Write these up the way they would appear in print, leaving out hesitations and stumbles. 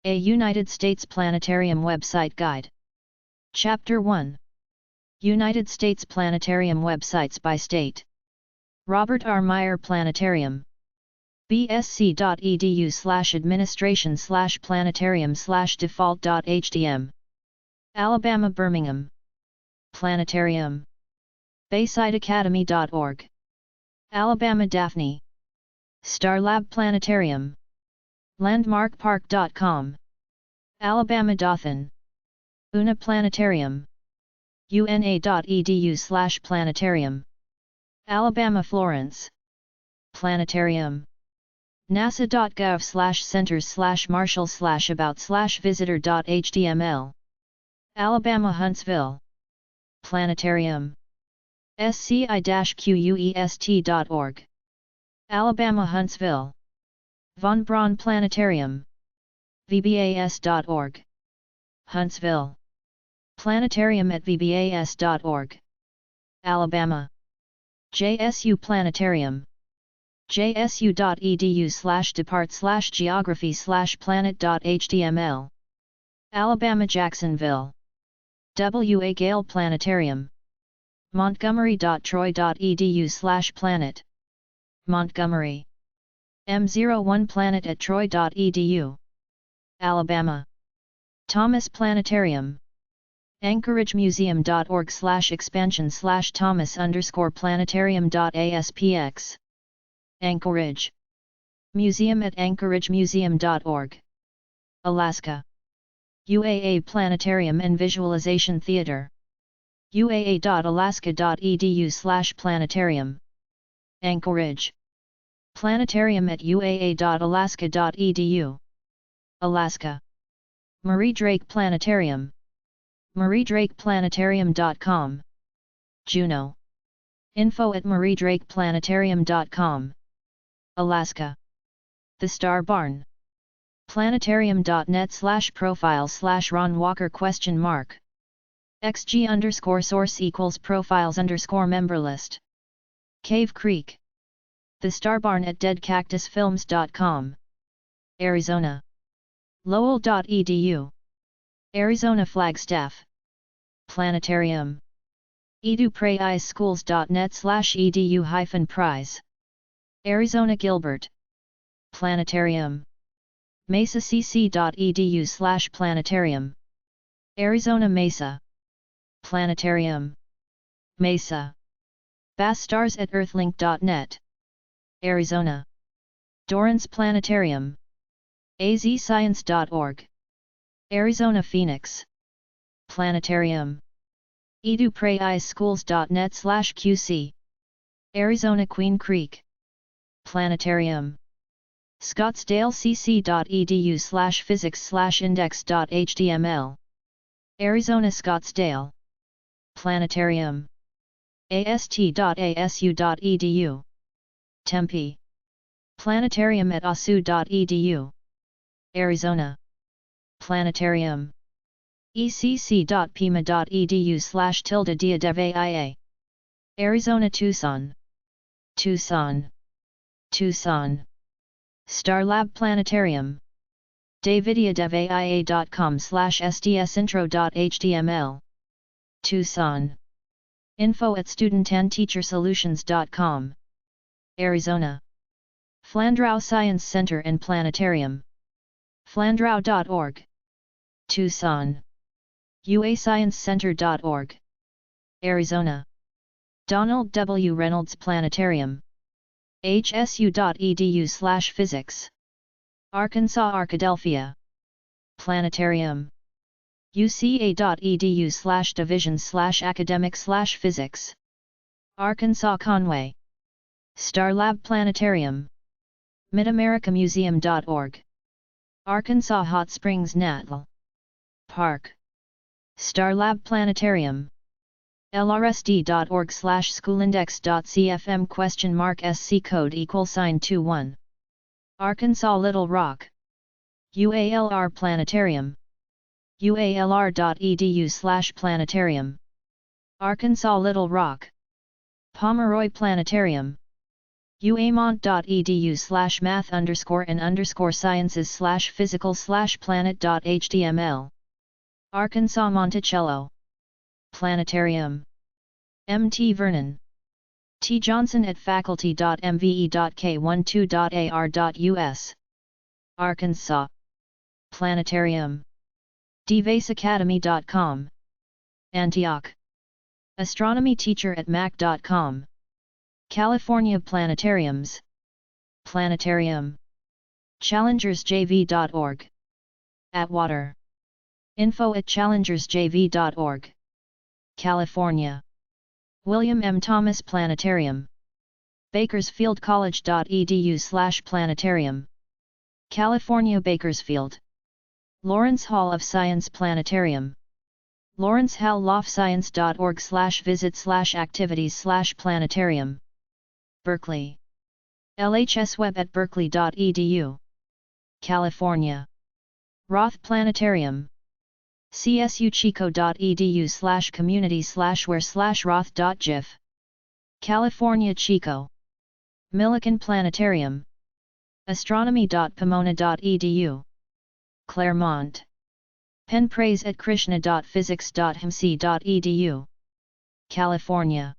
A United States Planetarium Website Guide. Chapter 1. United States Planetarium Websites by State. Robert R. Meyer Planetarium. bsc.edu/administration/planetarium/default.htm. Alabama Birmingham. Planetarium. BaysideAcademy.org. Alabama Daphne. Starlab Planetarium. LandmarkPark.com. Alabama Dothan. Una Planetarium. una.edu/planetarium. Alabama Florence. Planetarium. nasa.gov/centers/marshall/about/visitor.html. Alabama Huntsville. Planetarium. sci-quest.org. Alabama Huntsville. Von Braun Planetarium. vbas.org. Huntsville. Planetarium at vbas.org. Alabama. JSU Planetarium. jsu.edu/depart/geography/planet.html. Alabama Jacksonville. W.A. Gale Planetarium. Montgomery.troy.edu/planet. Montgomery. M01 Planet at troy.edu. Alabama. Thomas Planetarium. AnchorageMuseum.org/expansion/Thomas_planetarium.aspx. Anchorage. Museum at anchoragemuseum.org. Alaska. UAA Planetarium and Visualization Theater. uaa.alaska.edu/planetarium. Anchorage. Planetarium at uaa.alaska.edu. Alaska. Marie Drake Planetarium. mariedrakeplanetarium.com. Juneau. info@mariedrakeplanetarium.com. Alaska. The Star Barn. Planetarium.net/profile/Ron Walker ? xg_source=profiles_member list. Cave Creek. The Star Barn at deadcactusfilms.com. Arizona. Lowell.edu. Arizona Flagstaff. Planetarium. edupraischools.net/edu-prize. Arizona Gilbert. Planetarium. mesacc.edu/planetarium. Arizona Mesa. Planetarium. Mesa. Bass Stars at earthlink.net. Arizona. Dorrance Planetarium. azscience.org. Arizona Phoenix. Planetarium. edupraischools.net/qc. Arizona Queen Creek. Planetarium. scottsdalecc.edu/physics/index.html. Arizona Scottsdale. Planetarium. ast.asu.edu. Tempe. Planetarium at asu.edu. Arizona. Planetarium. ecc.pima.edu/dia. Arizona Tucson. Tucson. Tucson. Starlab Planetarium. davidiadevia.com/sdsintro.html. Tucson. info@studentandteachersolutions.com. Arizona. Flandrau Science Center and Planetarium. flandrau.org. Tucson. uasciencecenter.org. Arizona. Donald W. Reynolds Planetarium. hsu.edu/physics. Arkansas Arkadelphia. Planetarium. uca.edu/division/academic/physics. Arkansas Conway. Starlab Planetarium. midamericamuseum.org. Arkansas Hot Springs National Park. Starlab Planetarium. lrsd.org/schoolindex.cfm?sc code =21. Arkansas Little Rock. UALR Planetarium. ualr.edu/planetarium. Arkansas Little Rock. Pomeroy Planetarium. uamont.edu/math_and_sciences/physical/planet.html. Arkansas Monticello. Planetarium. M.T. Vernon. T. Johnson at faculty.mve.k12.ar.us. Arkansas. Planetarium. devasacademy.com. Antioch. Astronomy teacher at mac.com. California Planetariums. Planetarium. challengersjv.org. Atwater. info@challengersjv.org. California. William M. Thomas Planetarium. bakersfieldcollege.edu/planetarium. California Bakersfield. Lawrence Hall of Science Planetarium. lawrencehalloffscience.org/visit/activities/planetarium. Berkeley. lhsweb@berkeley.edu. California. Roth Planetarium. csuchico.edu/community/where/roth.gif. California Chico. Millikan Planetarium. astronomy.pomona.edu. Claremont. penpraise@krishna.physics.hmc.edu. California.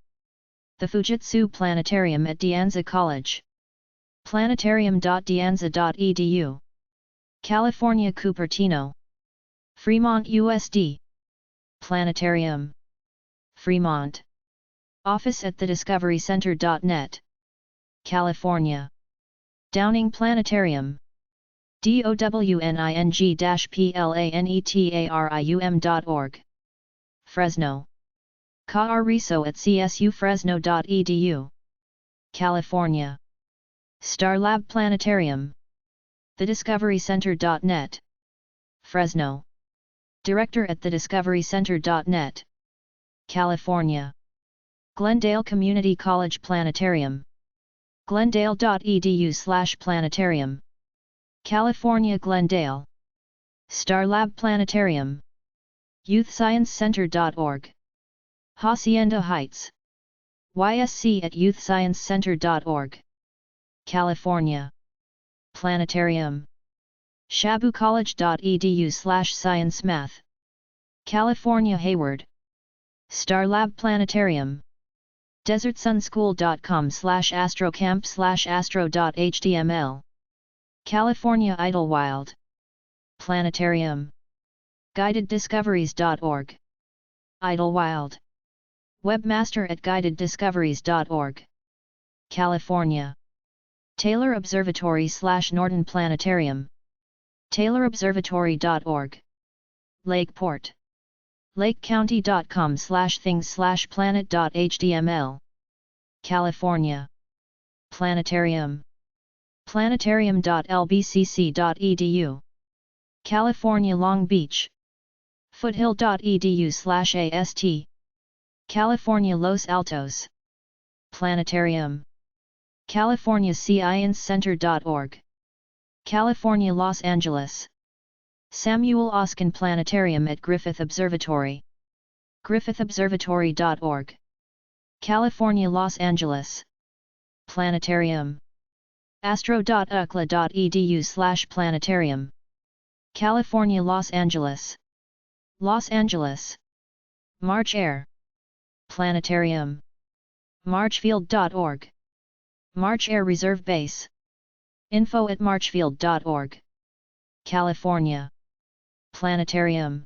The Fujitsu Planetarium at De Anza College. planetarium.deanza.edu. California Cupertino. Fremont USD. Planetarium. Fremont. Office at thediscoverycenter.net. California. Downing Planetarium. downing-planetarium.org. Fresno. Caariso at csufresno.edu. California. Starlab Planetarium. thediscoverycenter.net. Fresno. Director at thediscoverycenter.net. California. Glendale Community College Planetarium. glendale.edu/planetarium. California Glendale. Starlab Planetarium. youthsciencecenter.org. Hacienda Heights. ysc@youthsciencecenter.org. California. Planetarium. shabucollege.edu/sciencemath. California Hayward. Starlab Planetarium. desertsunschool.com/astrocamp/astro.html. California Idlewild. Planetarium. guideddiscoveries.org. Idlewild. Webmaster at guideddiscoveries.org. California. Taylor Observatory/Norton Planetarium. taylorobservatory.org. Lakeport. lakecounty.com/things/planet.html. California. Planetarium. planetarium.lbcc.edu. California Long Beach. foothill.edu/ast. California Los Altos. Planetarium. California ScienceCenter.org. California Los Angeles. Samuel Oskin Planetarium at Griffith Observatory. griffithobservatory.org. California Los Angeles. Planetarium. astro.ukla.edu/planetarium. California Los Angeles. Los Angeles. March Air. Planetarium. marchfield.org. March Air Reserve Base. info@marchfield.org. California. Planetarium.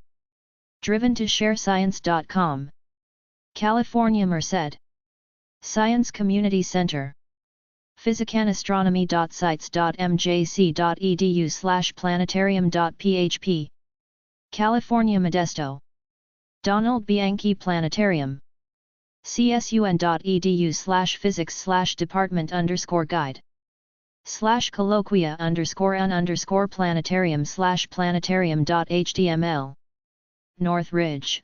driven-to-share-science.com. California Merced. Science Community Center. physicanastronomy.sites.mjc.edu/planetarium.php. California Modesto. Donald Bianchi Planetarium. csun.edu/physics/department_guide. /colloquia_an_planetarium/planetarium.html. Northridge.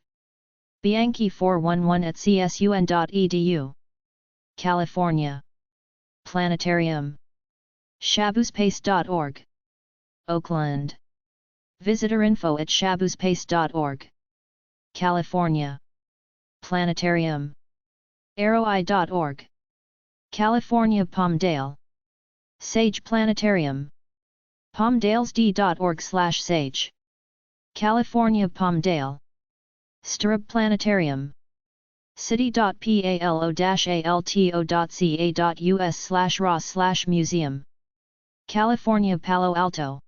Bianchi 411 at csun.edu. California. Planetarium. shabuspace.org. Oakland. Visitor info at shabuspace.org. California. Planetarium. arroweye.org. California Palmdale. Sage Planetarium. palmdalesd.org/sage. California Palmdale. Stirrup Planetarium. city.palo-alto.ca.us/ross/museum. California Palo Alto.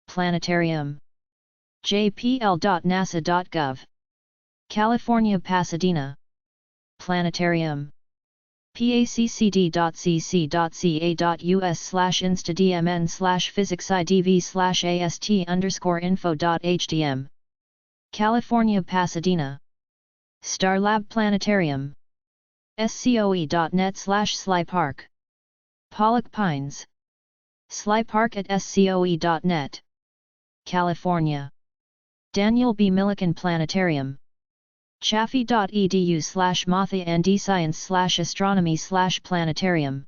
Planetarium. jpl.nasa.gov. California Pasadena. Planetarium. paccd.cc.ca.us/instadmn/physicsidv/ast_info.hdm. California Pasadena. Starlab Planetarium. scoe.net/slypark. Pollock Pines. slypark@scoe.net. California. Daniel B. Millikan Planetarium. chaffee.edu/mothascience/astronomy/planetarium.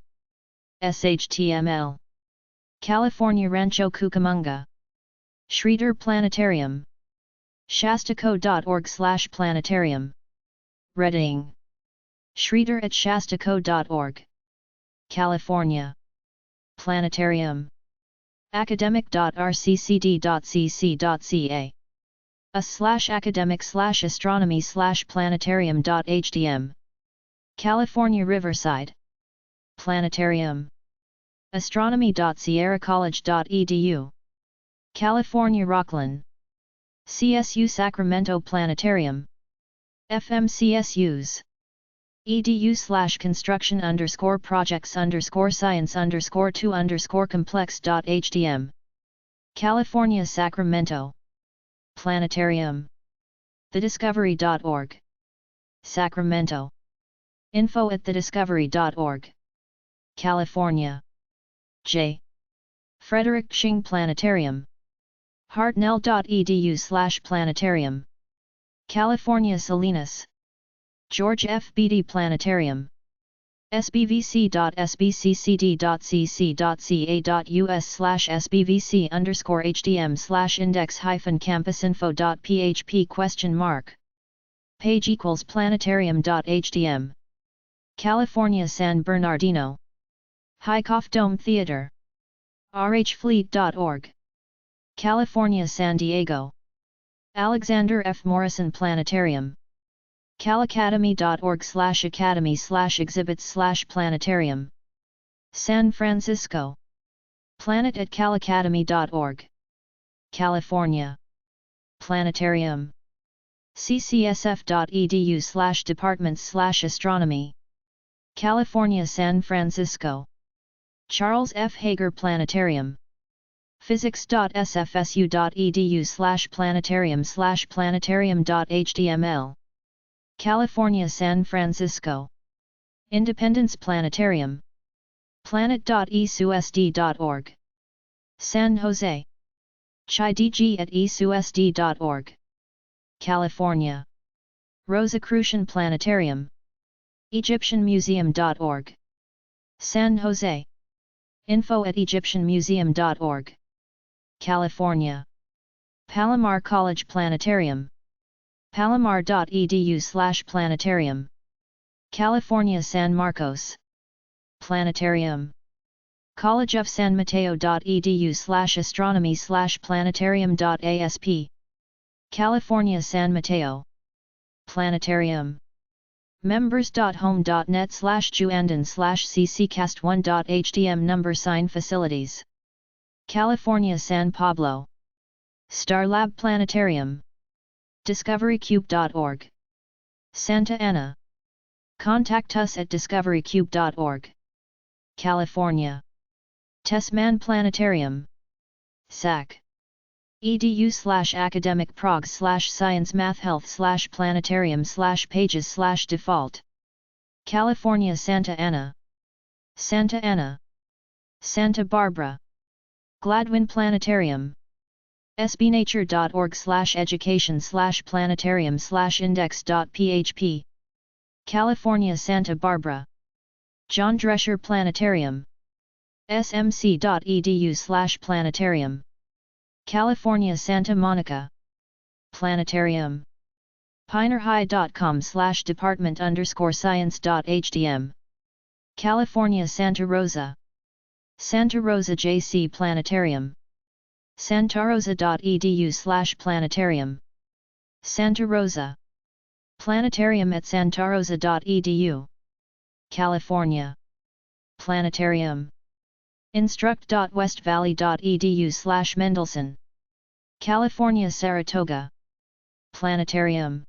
SHTML. California Rancho Cucamonga. Schroeder Planetarium. shastaco.org/planetarium. Reading. Schroeder@shastaco.org. California. Planetarium. academic.rccd.cc.ca. a/academic/astronomy/planetarium.hdm. California Riverside. Planetarium. astronomy.sierracollege.edu. California Rocklin. CSU Sacramento Planetarium. FMCSUs. edu/construction_projects_science_2_complex.hdm. California Sacramento. Planetarium. thediscovery.org. Sacramento. info@thediscovery.org. California. J. Frederick Ching Planetarium. hartnell.edu/planetarium. California Salinas. George F. Beatty Planetarium. sbvc.sbcc.ca.us/sbvc_hdm/index-campusinfo.php ? Page equals planetarium.hdm. California San Bernardino. Hycoff Dome Theater. rhfleet.org. California San Diego. Alexander F. Morrison Planetarium. calacademy.org/academy/exhibits/planetarium. San Francisco. planet@calacademy.org. California. Planetarium. ccsf.edu/departments/astronomy. California San Francisco. Charles F. Hager Planetarium. physics.sfsu.edu/planetarium/planetarium.html. California San Francisco. Independence Planetarium. planet.esusd.org. San Jose. chidg@esusd.org. California. Rosicrucian Planetarium. egyptianmuseum.org. San Jose. info@egyptianmuseum.org. California. Palomar College Planetarium. palomar.edu/planetarium. California San Marcos. Planetarium. College of San Mateo.edu/astronomy/planetarium.asp. California San Mateo. Planetarium. members.home.net/juandan/cccast1.hdm number sign facilities. California San Pablo. Starlab Planetarium. discoverycube.org. Santa Ana. Contact us at discoverycube.org. California. Tessman Planetarium. SAC. edu/academic/prog/science-math-health/planetarium/pages/default. California Santa Ana. Santa Ana. Santa Barbara. Gladwin Planetarium. sbnature.org/education/planetarium/index.php. California Santa Barbara. John Drescher Planetarium. smc.edu/planetarium. California Santa Monica. Planetarium. pinerhigh.com/department_science.hdm California Santa Rosa. Santa Rosa JC Planetarium. santarosa.edu/planetarium. Santa Rosa. Planetarium at santarosa.edu. California. Planetarium. instruct.westvalley.edu/Mendelssohn. California Saratoga. Planetarium.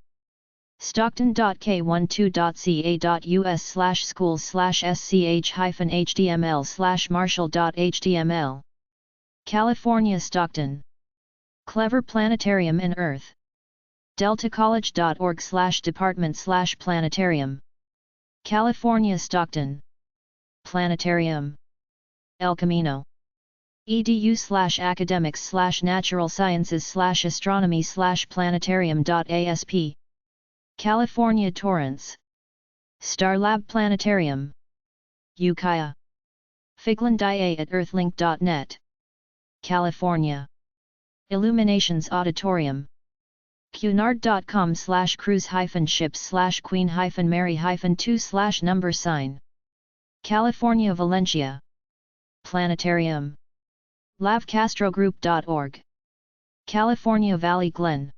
stockton.k12.ca.us/schools/sch-html/marshall.html. California Stockton. Clever Planetarium in Earth. deltacollege.org/department/planetarium. California Stockton. Planetarium. El Camino. edu/academics/natural sciences/astronomy/planetarium.asp. California Torrance. Starlab Planetarium. Ukiah. Figland.ia at earthlink.net. California. Illuminations Auditorium. cunard.com/cruise-ships/queen-mary-2/. California Valencia. Planetarium. lavcastrogroup.org. California Valley Glen.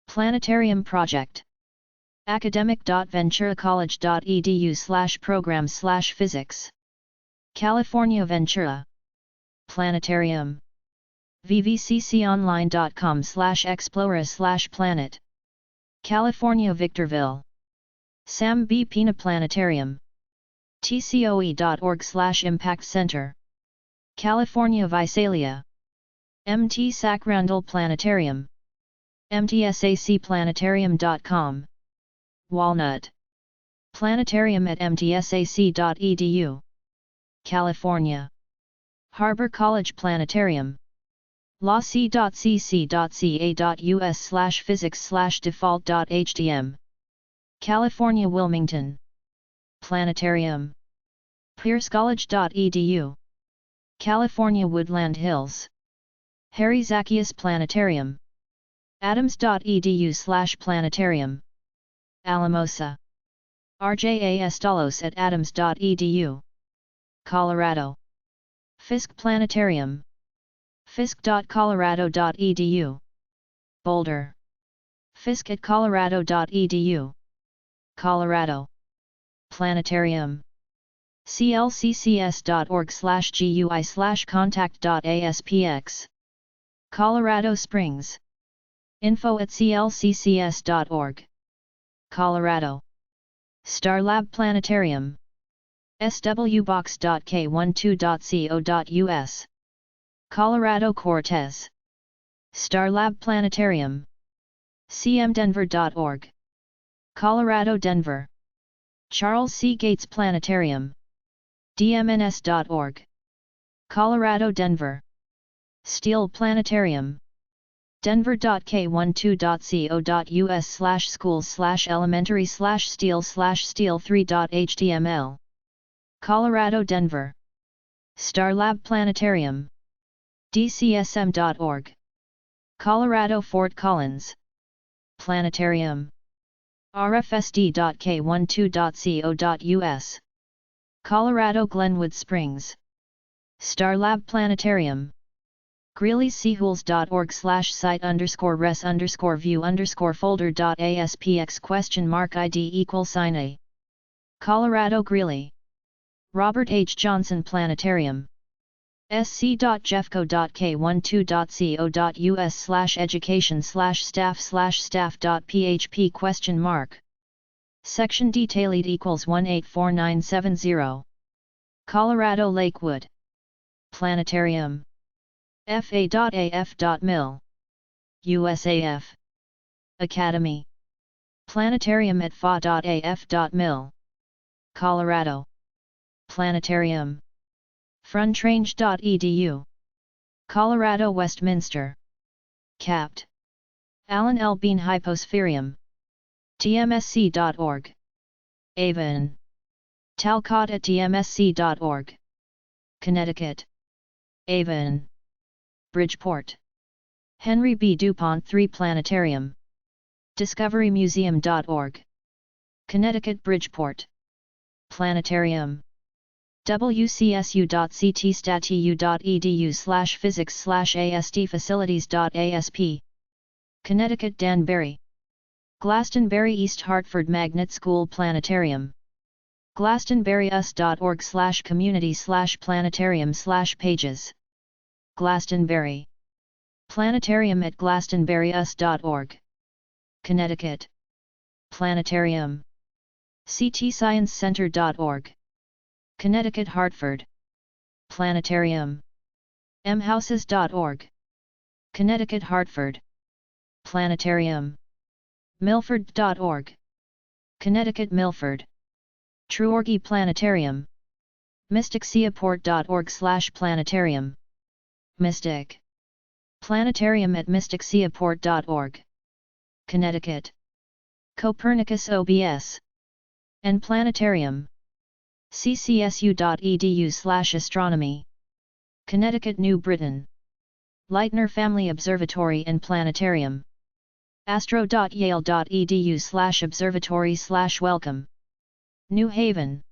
Planetarium Project. academic.venturacollege.edu/program/physics. California Ventura. Planetarium. vvcconline.com/explorer/planet. California Victorville. Sam B. Pina Planetarium. tcoe.org/impact center. California Visalia. MT Sacrandal Planetarium. mtsacplanetarium.com. Walnut. Planetarium at mtsac.edu. California. Harbor College Planetarium. lawc.cc.ca.us/physics/default.htm. California Wilmington. Planetarium. piercecollege.edu. California Woodland Hills. Harry Zacchius Planetarium. adams.edu/planetarium. Alamosa. RJ Estalos at adams.edu. Colorado. Fisk Planetarium. fisk.colorado.edu. Boulder. Fisk at colorado.edu. Colorado. Planetarium. clccs.org/gui/contact.aspx. Colorado Springs. info@clccs.org. Colorado. Starlab Planetarium. swbox.k12.co.us. Colorado Cortez. Starlab Planetarium. cmdenver.org. Colorado Denver. Charles C. Gates Planetarium. dmns.org. Colorado Denver. Steele Planetarium. denver.k12.co.us/schools/elementary/steele/steele3.html. Colorado Denver. Starlab Planetarium. dcsm.org. Colorado Fort Collins. Planetarium. rfsd.k12.co.us. Colorado Glenwood Springs. Starlab Planetarium. greeley-sehools.org/site_res_view_folder.aspx?ID=a. Colorado Greeley. Robert H. Johnson Planetarium. sc.jeffco.k12.co.us/education/staff/staff.php ? Section detailed equals 184970. Colorado Lakewood. Planetarium. fa.af.mil. USAF. Academy. Planetarium at fa.af.mil. Colorado. Planetarium. frontrange.edu. Colorado Westminster. Capt. Allen L. Bean Hypospherium. tmsc.org. Avon. Talcott at tmsc.org. Connecticut. Avon. Bridgeport. Henry B. DuPont III Planetarium. discoverymuseum.org. Connecticut Bridgeport. Planetarium. wcsu.ctstatu.edu/physics/asd-facilities.asp. Connecticut Danbury. Glastonbury East Hartford Magnet School Planetarium. glastonburyus.org/community/planetarium/pages. Glastonbury. Planetarium at glastonburyus.org. Connecticut. Planetarium. ctsciencecenter.org. Connecticut Hartford. Planetarium. mhouses.org. Connecticut Hartford. Planetarium. milford.org. Connecticut Milford. Truorgy Planetarium. mysticseaport.org/planetarium. Mystic. Planetarium at mysticseaport.org. Connecticut. Copernicus OBS. and Planetarium. ccsu.edu/astronomy. Connecticut New Britain. Leitner Family Observatory and Planetarium. astro.yale.edu/observatory/welcome. New Haven.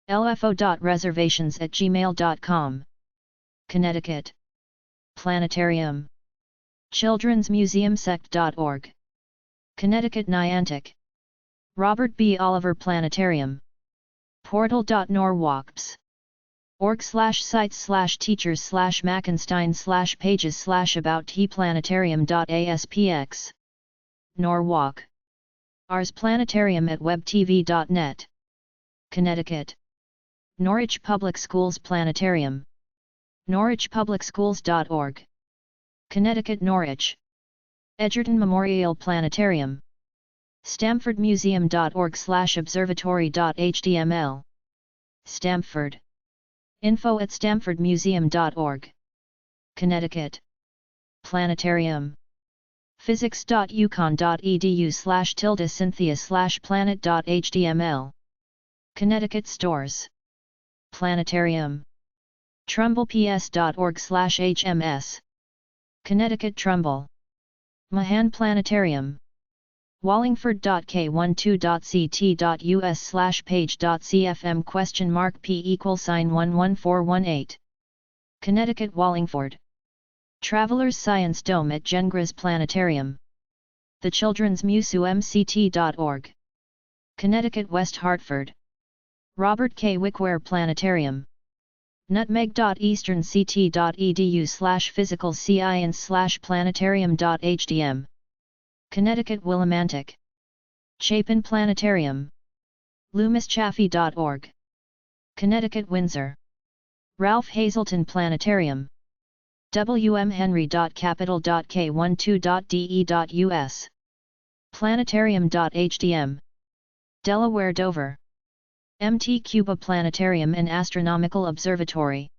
lfo.reservations@gmail.com. Connecticut. Planetarium. Children's Museum Sect.org. Connecticut Niantic. Robert B. Oliver Planetarium. Portal.norwalks. org/sites/teachers/mackenstein/pages/about-t-planetarium.aspx. Norwalk. Ars Planetarium at webtv.net. Connecticut. Norwich Public Schools Planetarium. norwichpublicschools.org. Connecticut Norwich. Edgerton Memorial Planetarium. stamfordmuseum.org/observatory.html. Stamford. info@stamfordmuseum.org. Connecticut. Planetarium. physics.uconn.edu/cynthia/planet.html. Connecticut Stores. Planetarium. trumbleps.org/hms. Connecticut Trumbull. Mahan Planetarium. wallingford.k12.ct.us/page.cfm?p=11418. Connecticut Wallingford. Travelers Science Dome at Gengras Planetarium. The Children's MuseumCT.org. Connecticut West Hartford. Robert K. Wickware Planetarium. nutmeg.eastern.ct.edu/physical-science/planetarium.hdm. Connecticut Willimantic. Chapin Planetarium. loomischaffee.org. Connecticut Windsor. Ralph Hazelton Planetarium. wmhenry.capital.k12.de.us. Planetarium.hdm. Delaware Dover. MT Cuba Planetarium and Astronomical Observatory.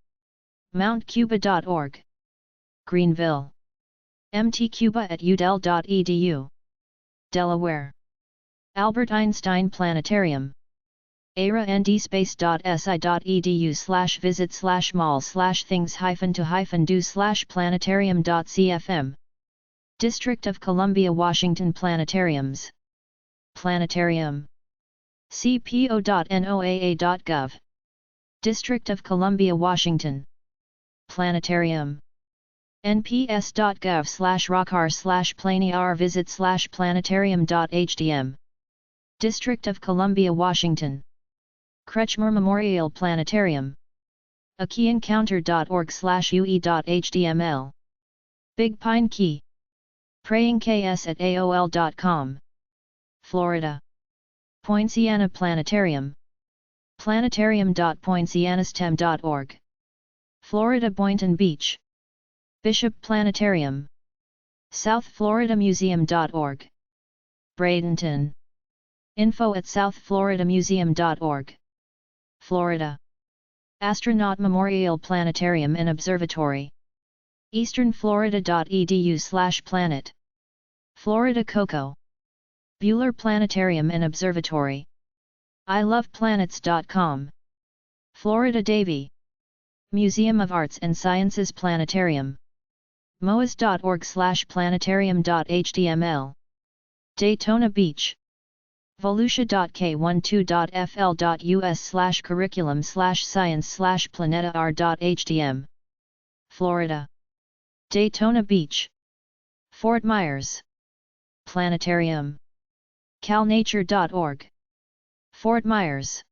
mountcuba.org. Greenville. MT Cuba at udel.edu. Delaware. Albert Einstein Planetarium. ara-ndspace.si.edu/visit/mall/things-to-do/planetarium.cfm. District of Columbia Washington Planetariums. Planetarium. cpo.noaa.gov. District of Columbia Washington. Planetarium. nps.gov/rockr/planearvisit/planetarium.hdm. District of Columbia Washington. Kretschmer Memorial Planetarium. akeencounter.org/ue.html. Big Pine Key. prayingks@aol.com. Florida. Poinciana Planetarium. planetarium.poincianastem.org. Florida Boynton Beach. Bishop Planetarium. southfloridamuseum.org. Bradenton. info@southfloridamuseum.org. Florida. Astronaut Memorial Planetarium and Observatory. easternflorida.edu/planet. Florida Cocoa. Bueller Planetarium and Observatory. iloveplanets.com. Florida Davie. Museum of Arts and Sciences Planetarium. moas.org/planetarium.html. Daytona Beach. volusia.k12.fl.us/curriculum/science/planeta-r.htm. Florida. Daytona Beach. Fort Myers. Planetarium. calnature.org. Fort Myers.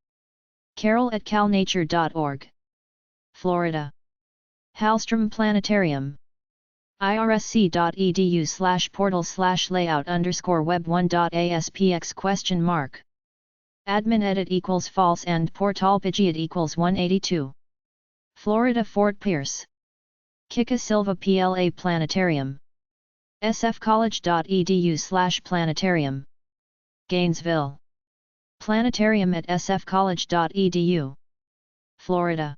Carol@calnature.org. Florida. Hallstrom Planetarium. irsc.edu/portal/layout_web1.aspx ? Admin edit equals false and portalpageit equals 182. Florida Fort Pierce. Kika Silva PLA Planetarium. sfcollege.edu/planetarium. Gainesville. Planetarium at sfcollege.edu. Florida.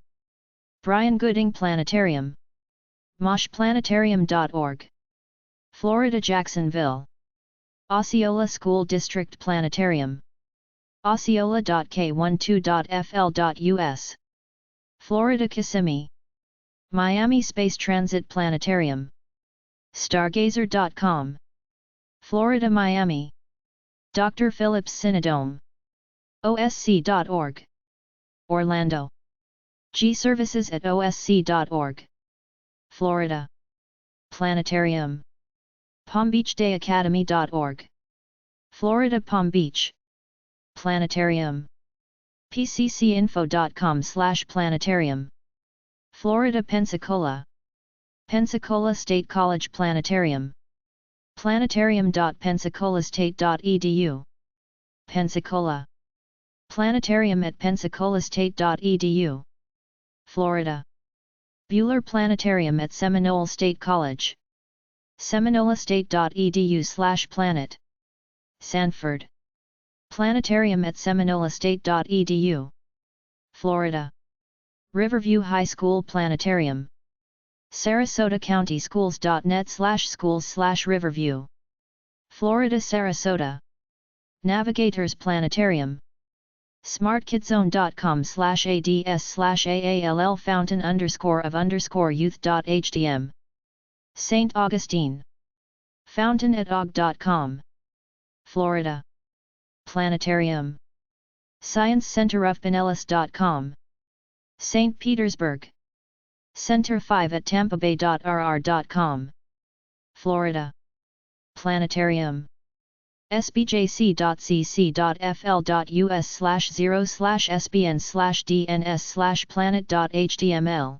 Brian Gooding Planetarium. moshplanetarium.org. Florida Jacksonville. Osceola School District Planetarium. osceola.k12.fl.us. Florida Kissimmee. Miami Space Transit Planetarium. Stargazer.com. Florida Miami. Dr. Phillips Cinedome. osc.org. Orlando. gservices@osc.org. Florida. Planetarium. palmbeachdayacademy.org. Florida Palm Beach. Planetarium. pccinfo.com/planetarium. Florida Pensacola. Pensacola State College Planetarium. planetarium.pensacolaState.edu. Pensacola. Planetarium at pensacolaState.edu. Florida. Bueller Planetarium at Seminole State College. seminolestate.edu/planet. Sanford. Planetarium at seminolestate.edu. Florida. Riverview High School Planetarium. SarasotaCountySchools.net/schools/Riverview. Florida Sarasota. Navigators Planetarium. smartkidzone.com/ads/aall fountain_of_youth.htm. St. Augustine. fountain@aug.com. Florida. Planetarium. Science Center of Pinellas.com. St. Petersburg. Center 5@tampabay.rr.com. Florida. Planetarium. sbjc.cc.fl.us/0/sbn/dns/planet.html.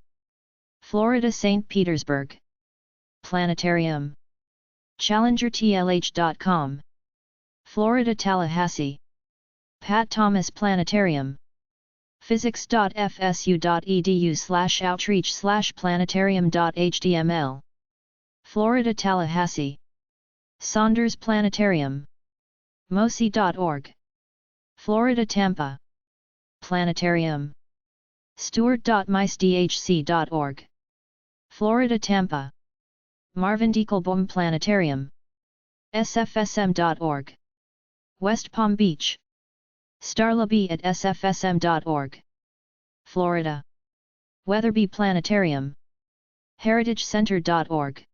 Florida St. Petersburg. Planetarium. challengertlh.com. Florida Tallahassee. Pat Thomas Planetarium. physics.fsu.edu/outreach/planetarium.html. Florida Tallahassee. Saunders Planetarium. mosi.org. Florida Tampa. Planetarium. stewart.mysdhc.org. Florida Tampa. Marvin Dinkelbaum Planetarium. sfsm.org. West Palm Beach. starlabee@sfsm.org. Florida. Weatherby Planetarium. heritagecenter.org.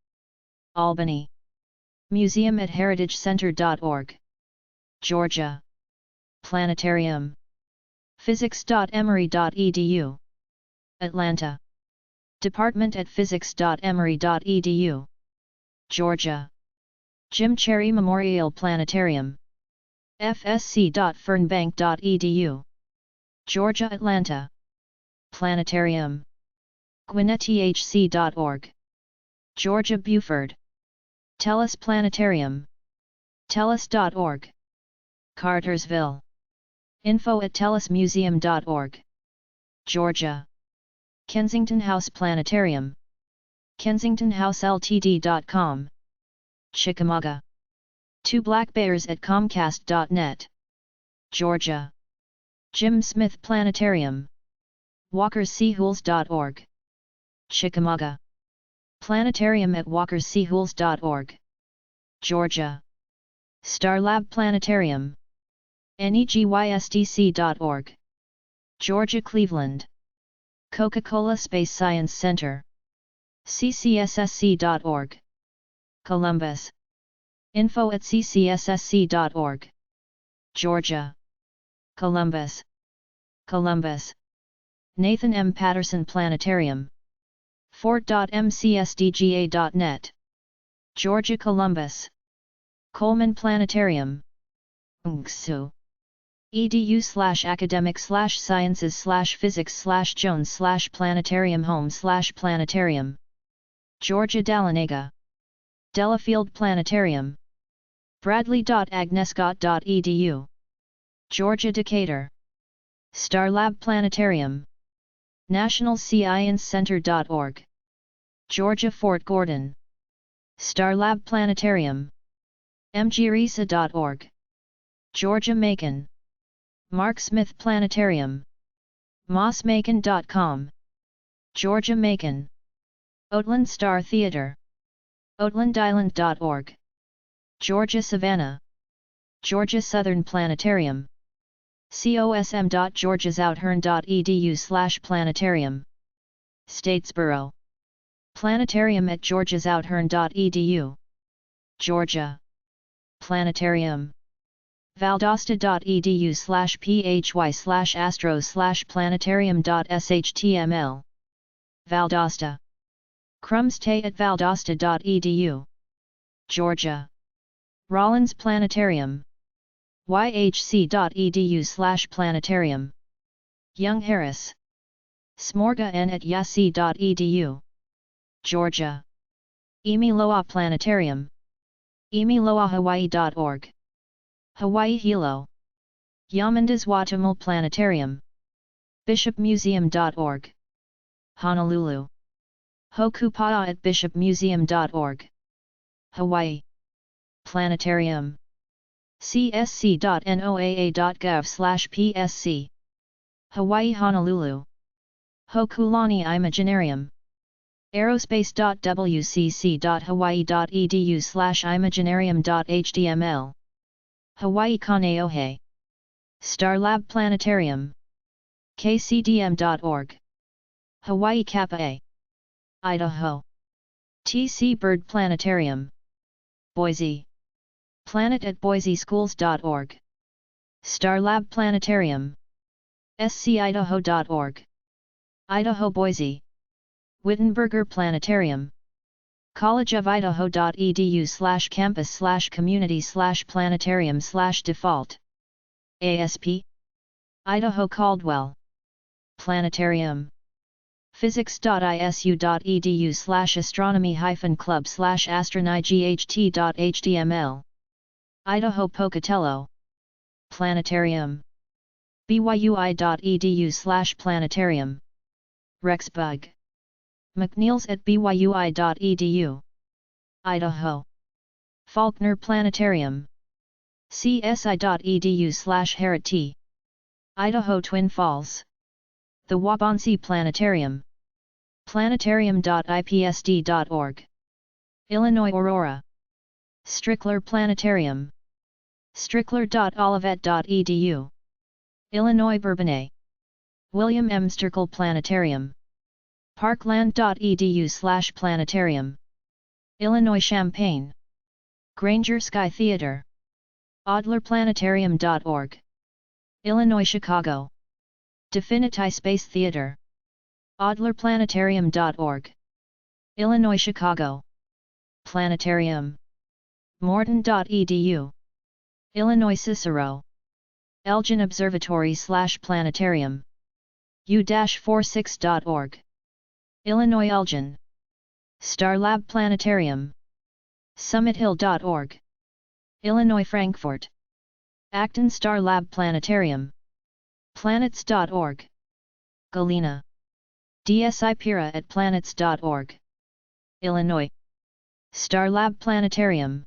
Albany. museum@heritagecenter.org. Georgia. Planetarium. physics.emory.edu. Atlanta. department@physics.emory.edu. Georgia. Jim Cherry Memorial Planetarium. fsc.fernbank.edu. Georgia Atlanta. Planetarium. gwinnettehc.org. Georgia Buford. Tellus Planetarium. tellus.org. Cartersville. info@tellusmuseum.org. Georgia. Kensington House Planetarium. kensingtonhouseltd.com. Chickamauga. 2 Black Bears at comcast.net. Georgia. Jim Smith Planetarium. walkerseahools.org. Chickamauga. Planetarium at walkerseahools.org. Georgia. Starlab Planetarium. negystc.org. Georgia Cleveland. Coca-Cola Space Science Center. ccssc.org. Columbus. info@ccssc.org. Georgia. Columbus. Columbus. Nathan M. Patterson Planetarium. Fort.mcsdga.net. Georgia. Columbus. Coleman Planetarium. UNCSU. edu/academics/sciences/physics/Jones/planetarium home/planetarium. Georgia. Dahlonega. Delafield Planetarium. Bradley.agnescott.edu. Georgia. Decatur. Starlab Planetarium. NationalScienceCenter.org. Georgia. Fort Gordon. Starlab Planetarium. mgrisa.org. Georgia. Macon. Mark Smith Planetarium. mossmacon.com. Georgia. Macon. Oatland Star Theater. oatlandisland.org. Georgia. Savannah. Georgia. Southern Planetarium. cosm.georgiasoutturn.edu/planetarium. Statesboro. Planetarium at georgiasoutturn.edu. Georgia. Planetarium. valdosta.edu/phy/astro/planetarium.shtml. Valdosta. Crumstay at valdosta.edu. Georgia. Rollins Planetarium. yhc.edu/planetarium. Young Harris. smorgon at yasi.edu. Georgia. Imiloa Planetarium. imiloahawaii.org. Hawaii Hilo. Yamandas Watamal Planetarium. bishopmuseum.org. Honolulu. Hokupa'a at bishopmuseum.org. Hawaii. Planetarium. csc.noaa.gov/psc. Hawaii. Honolulu. Hokulani Imaginarium. aerospace.wcc.hawaii.edu/imaginarium.html. Hawaii. Kaneohe. Starlab Planetarium. kcdm.org. Hawaii. Kappa. Idaho. TC Bird Planetarium. Boise. Planet at boiseschools.org. Starlab Planetarium. scidaho.org. Idaho. Boise. Wittenberger Planetarium. collegeofidaho.edu/campus/community/planetarium/default. ASP. Idaho. Caldwell. Planetarium. physics.isu.edu/astronomy-club/astronomight.html. Idaho. Pocatello. Planetarium. byui.edu/planetarium. Rexbug. McNeils at byui.edu. Idaho. Faulkner Planetarium. csi.edu/Harriet. Idaho. Twin Falls. The Waubonsee Planetarium. planetarium.ipsd.org. Illinois. Aurora. Strickler Planetarium. strickler.olivet.edu. Illinois. Bourbonnais. William M. Sterkel Planetarium. parkland.edu/planetarium. Illinois. Champaign. Granger Sky Theater. adlerplanetarium.org. Illinois. Chicago. Definiti Space Theater. adlerplanetarium.org. Illinois. Chicago. Planetarium. morton.edu. Illinois. Cicero. Elgin Observatory/planetarium. u-46.org. Illinois. Elgin. Starlab Planetarium. summithill.org. Illinois. Frankfort. Acton Starlab Planetarium. planets.org. Galena. DSI Pira at planets.org. Illinois. Starlab Planetarium.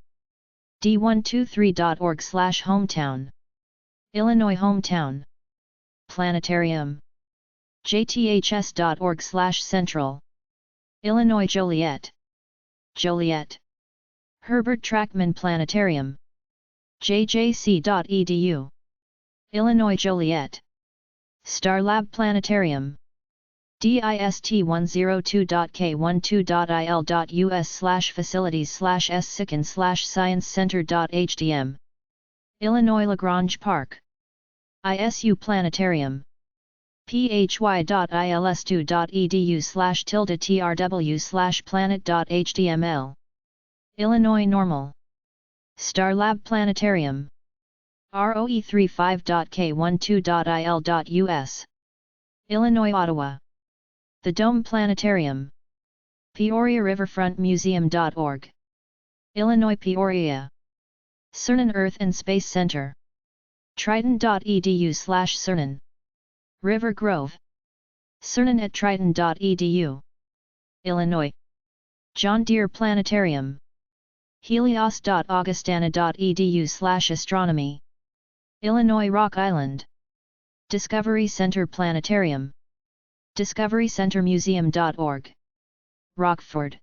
d123.org/hometown. Illinois. Hometown. Planetarium. jths.org/central. Illinois. Joliet. Joliet. Herbert Trackman Planetarium. jjc.edu. Illinois. Joliet. Starlab Planetarium. dist102.k12.il.us/facilities/s-sicken/science-center.htm. Illinois Lagrange Park. ISU Planetarium. phy.ils2.edu/trw/planet.html. Illinois Normal. Starlab Planetarium. roe35.k12.il.us. Illinois Ottawa. The Dome Planetarium. Peoria Riverfront Museum.org. Illinois Peoria. Cernan Earth and Space Center. Triton.edu/Cernan. River Grove. Cernan at Triton.edu. Illinois. John Deere Planetarium. Helios.augustana.edu/astronomy. Illinois Rock Island. Discovery Center Planetarium. DiscoveryCenterMuseum.org. Rockford.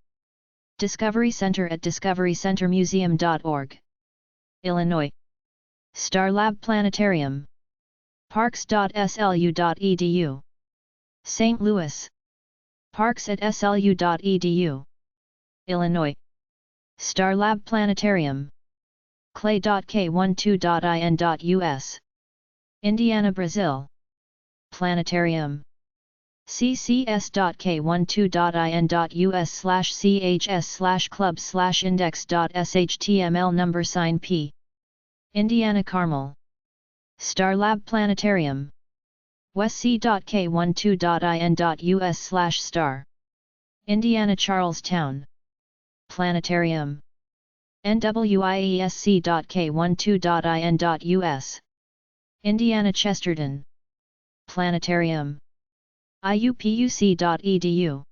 Discovery Center at DiscoveryCenterMuseum.org. Illinois. Starlab Planetarium. Parks.slu.edu. St. Louis. Parks at slu.edu. Illinois. Starlab Planetarium. clay.k12.in.us. Indiana, Brazil. Planetarium. ccs.k12.in.us/chs/club/index.html number sign p. Indiana, Carmel. Starlab Planetarium. westc.k12.in.us/star. Indiana, Charlestown. Planetarium. nwiesc.k12.in.us. Indiana, Chesterton. Planetarium. iupuc.edu.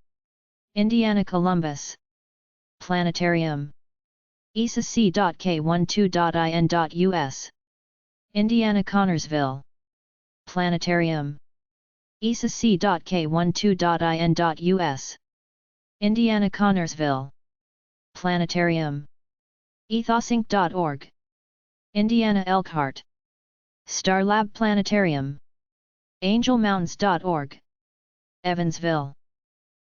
Indiana, Columbus. Planetarium. esac.k12.in.us. Indiana, Connorsville. Planetarium. esac.k12.in.us. Indiana, Connorsville. Planetarium. ethosync.org. Indiana, Elkhart. Starlab Planetarium. angelmountains.org. Evansville.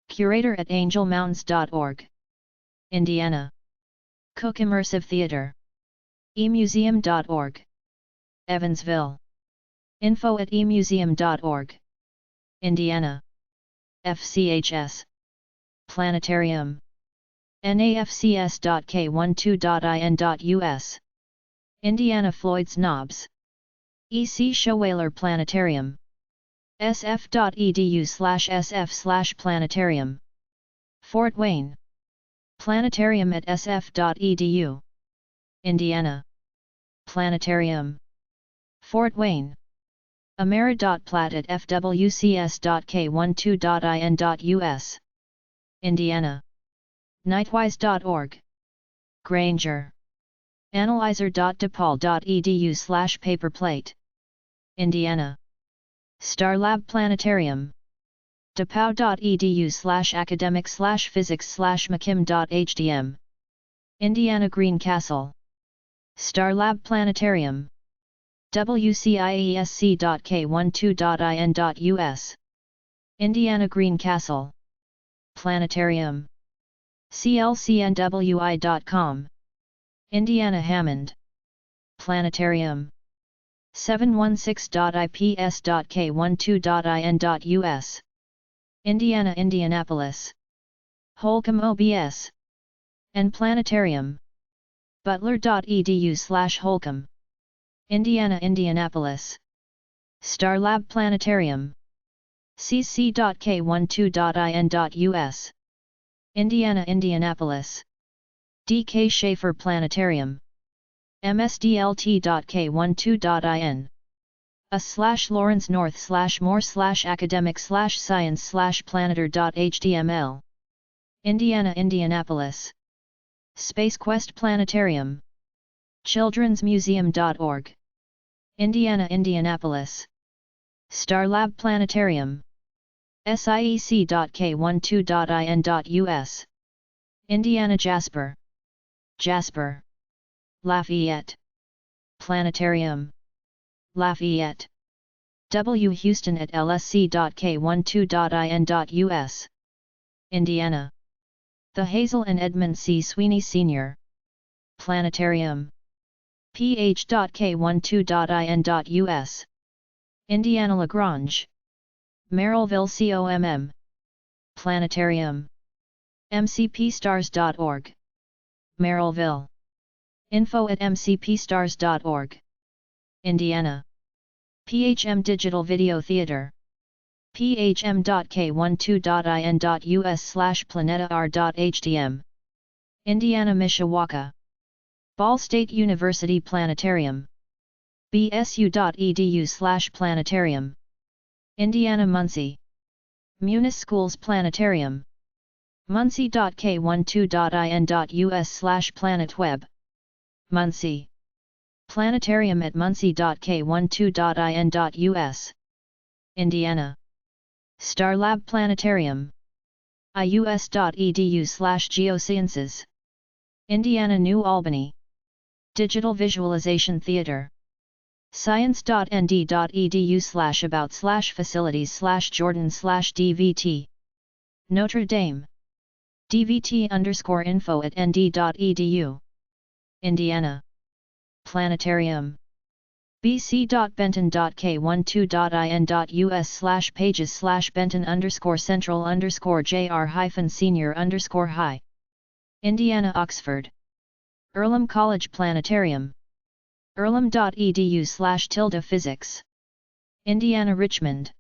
Curator at angelmountains.org. Indiana. Cook Immersive Theater. emuseum.org. Evansville. Info at emuseum.org. Indiana. FCHS. Planetarium. nafcs.k12.in.us. Indiana, Floyd's Knobs. EC Showwhaler Planetarium. sf.edu/sf/planetarium. Fort Wayne. Planetarium at sf.edu. Indiana. Planetarium. Fort Wayne. Ameri.plat at fwcs.k12.in.us. Indiana. Nightwise.org. Granger. Analyzer.depal.edu/paperplate. Indiana. Starlab Planetarium. depow.edu/academic/physics/mckim.hdm. Indiana, Greencastle. Starlab Planetarium. wciesc.k12.in.us. Indiana, Greencastle. Planetarium. clcnwi.com. Indiana, Hammond. Planetarium. 716.ips.k12.in.us. Indiana, Indianapolis. Holcomb, OBS. and Planetarium. butler.edu/Holcomb. Indiana, Indianapolis. Starlab Planetarium. cc.k12.in.us. Indiana, Indianapolis. D.K. Schaefer Planetarium. msdlt.k12.in. /Lawrence North /more /academic /science /planeter.html. Indiana, Indianapolis. Space Quest Planetarium. childrensmuseum.org. Indiana, Indianapolis. Starlab Planetarium. siec.k12.in.us. Indiana, Jasper. Jasper. Lafayette. Planetarium. Lafayette. W. Houston at lsc.k12.in.us. Indiana. The Hazel and Edmund C. Sweeney Sr. Planetarium. ph.k12.in.us, Indiana Lagrange, Merrillville COMM, Planetarium, mcpstars.org, Merrillville, info@mcpstars.org, Indiana, PHM Digital Video Theater, phm.k12.in.us/planetaR.htm, Indiana Mishawaka, Ball State University Planetarium, bsu.edu/planetarium, Indiana Muncie, Munis Schools Planetarium, muncie.k12.in.us/planetweb, Muncie, Planetarium at muncie.k12.in.us, Indiana, Starlab Planetarium, ius.edu/geosciences, Indiana New Albany, Digital Visualization Theater, science.nd.edu/about/facilities/Jordan/DVT, Notre Dame, dvt_info@nd.edu, Indiana, Planetarium, bc.benton.k12.in.us/pages/benton_central_jr-senior_high, Indiana Oxford, Earlham College Planetarium, earlham.edu/physics, Indiana Richmond,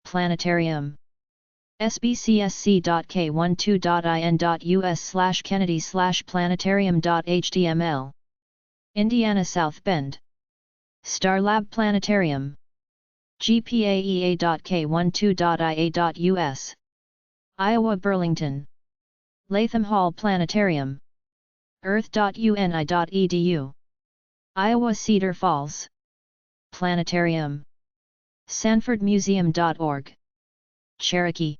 Planetarium, sbcsc.k12.in.us/kennedy/planetarium.html, Indiana South Bend, Starlab Planetarium, gpaea.k12.ia.us, Iowa Burlington, Latham Hall Planetarium, earth.uni.edu, Iowa Cedar Falls, Planetarium, sanfordmuseum.org, Cherokee,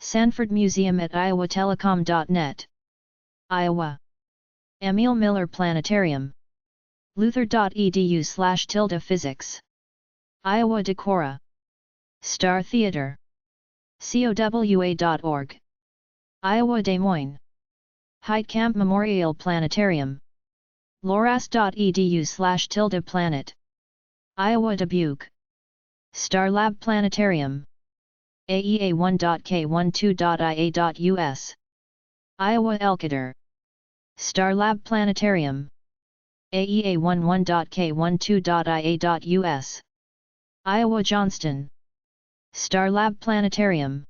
Sanford Museum at iowatelecom.net, Iowa, Emil Miller Planetarium, luther.edu/physics, Iowa Decorah, Star Theater, cowa.org, Iowa Des Moines, Heitkamp Memorial Planetarium, loras.edu/planet, Iowa Dubuque, Starlab Planetarium, aea1.k12.ia.us, Iowa Elkader, Starlab Planetarium, aea11.k12.ia.us, Iowa Johnston, Starlab Planetarium,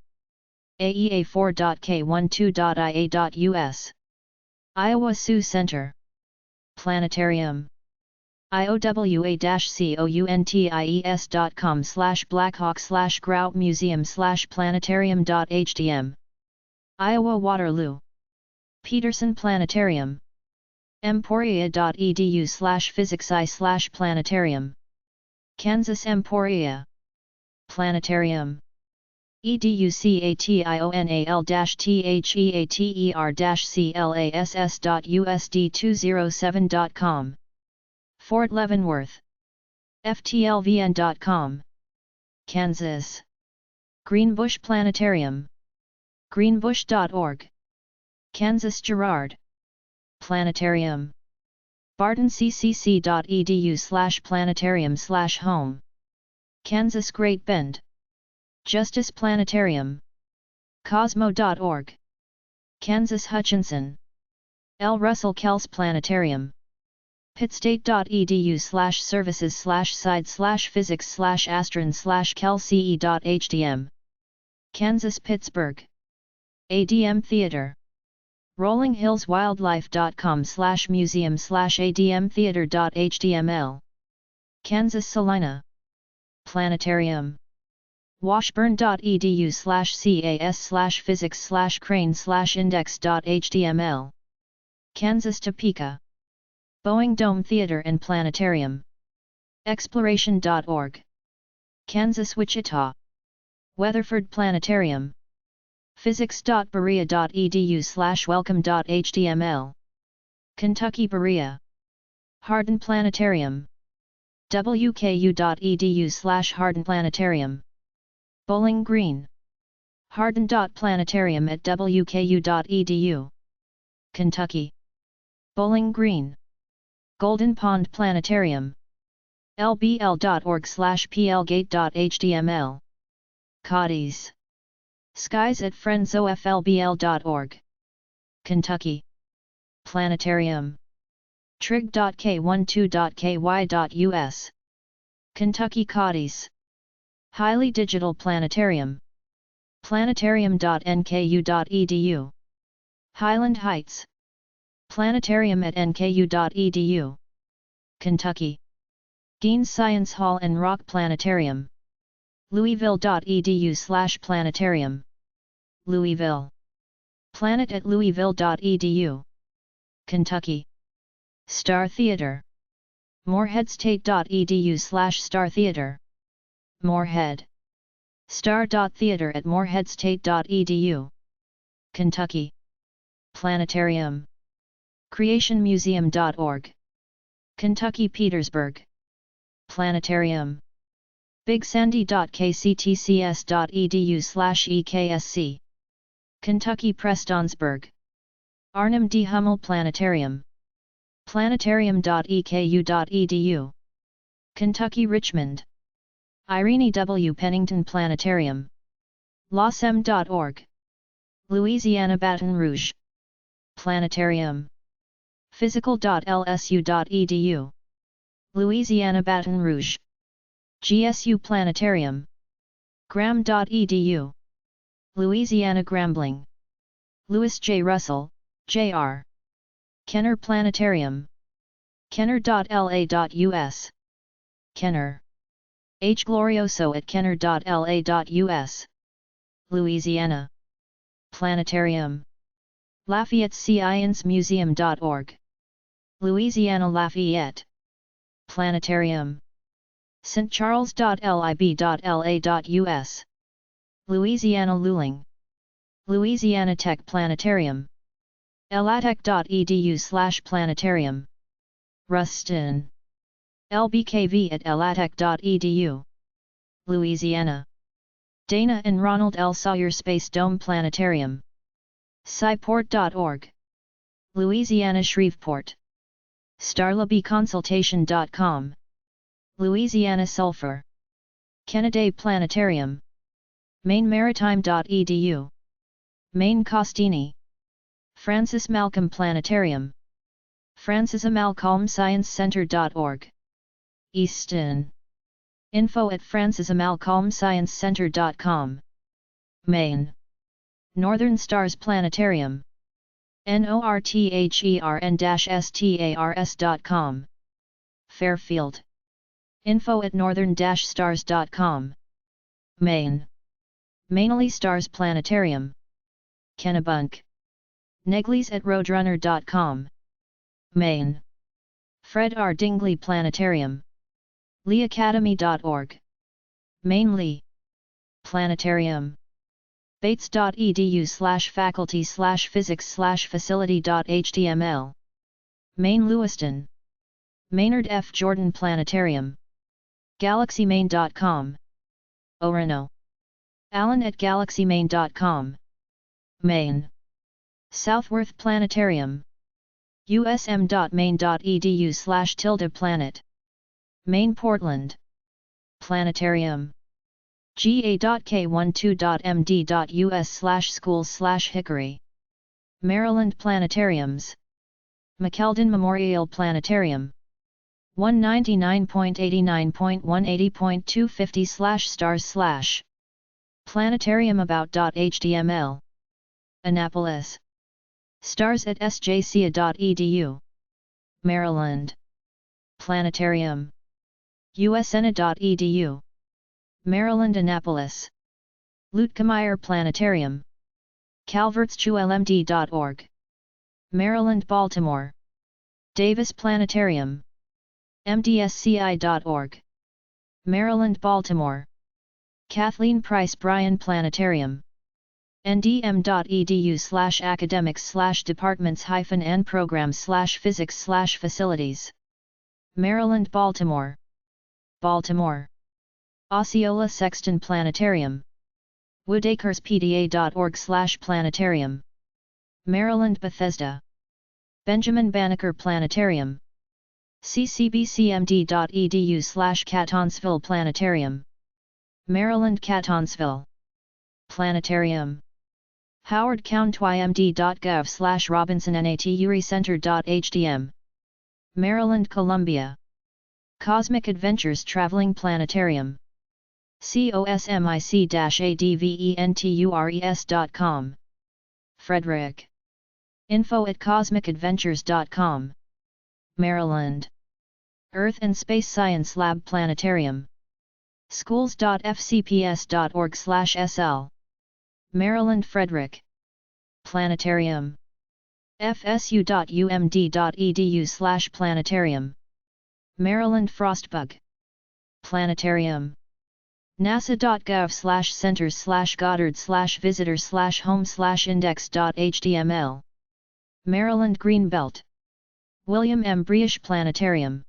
aea4.k12.ia.us, Iowa Sioux Center, Planetarium, iowa-counties.com/blackhawk/grout museum/planetarium.htm, Iowa Waterloo, Peterson Planetarium, emporia.edu/physicsi/planetarium, Kansas Emporia, Planetarium, educational-theater-class.usd207.com, Fort Leavenworth, ftlvn.com, Kansas, Greenbush Planetarium, greenbush.org, Kansas Girard, Planetarium, bartonccc.edu/planetarium/home, Kansas Great Bend, Justice Planetarium, cosmo.org, Kansas Hutchinson, L. Russell Kels Planetarium, pittstate.edu/services/side/physics/astron/kelce.htm, Kansas Pittsburgh, ADM Theater, Rolling Hills Wildlife.com/museum/admtheater.html, Kansas Salina, Planetarium, washburn.edu/cas/physics/crane/index.html, Kansas Topeka, Boeing Dome Theater and Planetarium, exploration.org, Kansas Wichita, Weatherford Planetarium, physics.berea.edu/welcome.html, Kentucky Berea, Hardin Planetarium, wku.edu/Hardin Planetarium, Bowling Green, Hardin.planetarium at wku.edu, Kentucky, Bowling Green, Golden Pond Planetarium. lbl.org/plgate.html. Cotties. Skies at friendsoflbl.org. Kentucky. Planetarium. trig.k12.ky.us. Kentucky Cotties. Highly Digital Planetarium. Planetarium.nku.edu. Highland Heights. Planetarium at nku.edu. Kentucky. Gaines Science Hall and Rock Planetarium. Louisville.edu/planetarium. Louisville. Planet at louisville.edu. Kentucky. Star Theater. Moreheadstate.edu/Star Theater. Morehead. Star.theater at moreheadstate.edu. Kentucky. Planetarium. creationmuseum.org. Kentucky Petersburg. Planetarium. bigsandy.kctcs.edu/EKSC. Kentucky Prestonsburg. Arnhem D. Hummel Planetarium. Planetarium.eku.edu. Kentucky Richmond. Irene W. Pennington Planetarium. losm.org. Louisiana Baton Rouge. Planetarium. physical.lsu.edu. Louisiana Baton Rouge. GSU Planetarium. gram.edu. Louisiana Grambling. Lewis J. Russell, Jr. Kenner Planetarium. kenner.la.us. Kenner. H. Glorioso at kenner.la.us. Louisiana. Planetarium. Lafayette Science-Museum.org. Louisiana Lafayette. Planetarium. stcharles.lib.la.us. Louisiana Luling. Louisiana Tech Planetarium. elatech.edu/planetarium. Ruston. lbkv at elatech.edu. Louisiana. Dana and Ronald L. Sawyer Space Dome Planetarium. scyport.org. Louisiana Shreveport. starlabconsultation.com. Louisiana Sulphur. Kennedy Planetarium. mainmaritime.edu. Maine Costini. Francis Malcolm Planetarium. Francis A. Malcolm Science Center.org. Easton. Info at francisamalcolmsciencecenter.com. Maine. Northern Stars Planetarium. northern-stars.com. Fairfield. Info at northern-stars.com. Maine. Mainly Stars Planetarium. Kennebunk. Negleys at roadrunner.com. Maine. Fred R. Dingley Planetarium. leeacademy.org. Mainly. Planetarium. bates.edu/faculty/physics/facility.html. Maine Lewiston. Maynard F. Jordan Planetarium. galaxymain.com. Orono. Allen at galaxymain.com. Maine. Southworth Planetarium. usm.maine.edu/planet. Maine Portland. Planetarium. ga.k12.md.us/schools/Hickory. Maryland Planetariums. McKeldin Memorial Planetarium. 199.89.180.250/stars/. Planetariumabout.html. Annapolis. Stars at sjca.edu. Maryland. Planetarium. usna.edu. Maryland Annapolis. Lutkemeyer Planetarium. calvertschulmd.org. Maryland Baltimore. Davis Planetarium. mdsci.org. Maryland Baltimore. Kathleen Price Bryan Planetarium. ndm.edu/academics/departments-and programs/physics/facilities. Maryland Baltimore. Baltimore. Osceola Sexton Planetarium. woodacrespda.org/planetarium. Maryland Bethesda. Benjamin Banneker Planetarium. ccbcmd.edu/Catonsville Planetarium. Maryland Catonsville. Planetarium. howardcountymd.gov/robinsonnaturiCenter.hdm. Maryland Columbia. Cosmic Adventures Traveling Planetarium. cosmic-adventures.com. Frederick. info@cosmicadventures.com. Maryland. Earth and Space Science Lab Planetarium. schools.fcps.org/sl. Maryland Frederick. Planetarium. fsu.umd.edu/planetarium. Maryland Frostbug. Planetarium. nasa.gov/centers/goddard/visitor/home/index.html. Maryland Greenbelt. William M. Brioche Planetarium.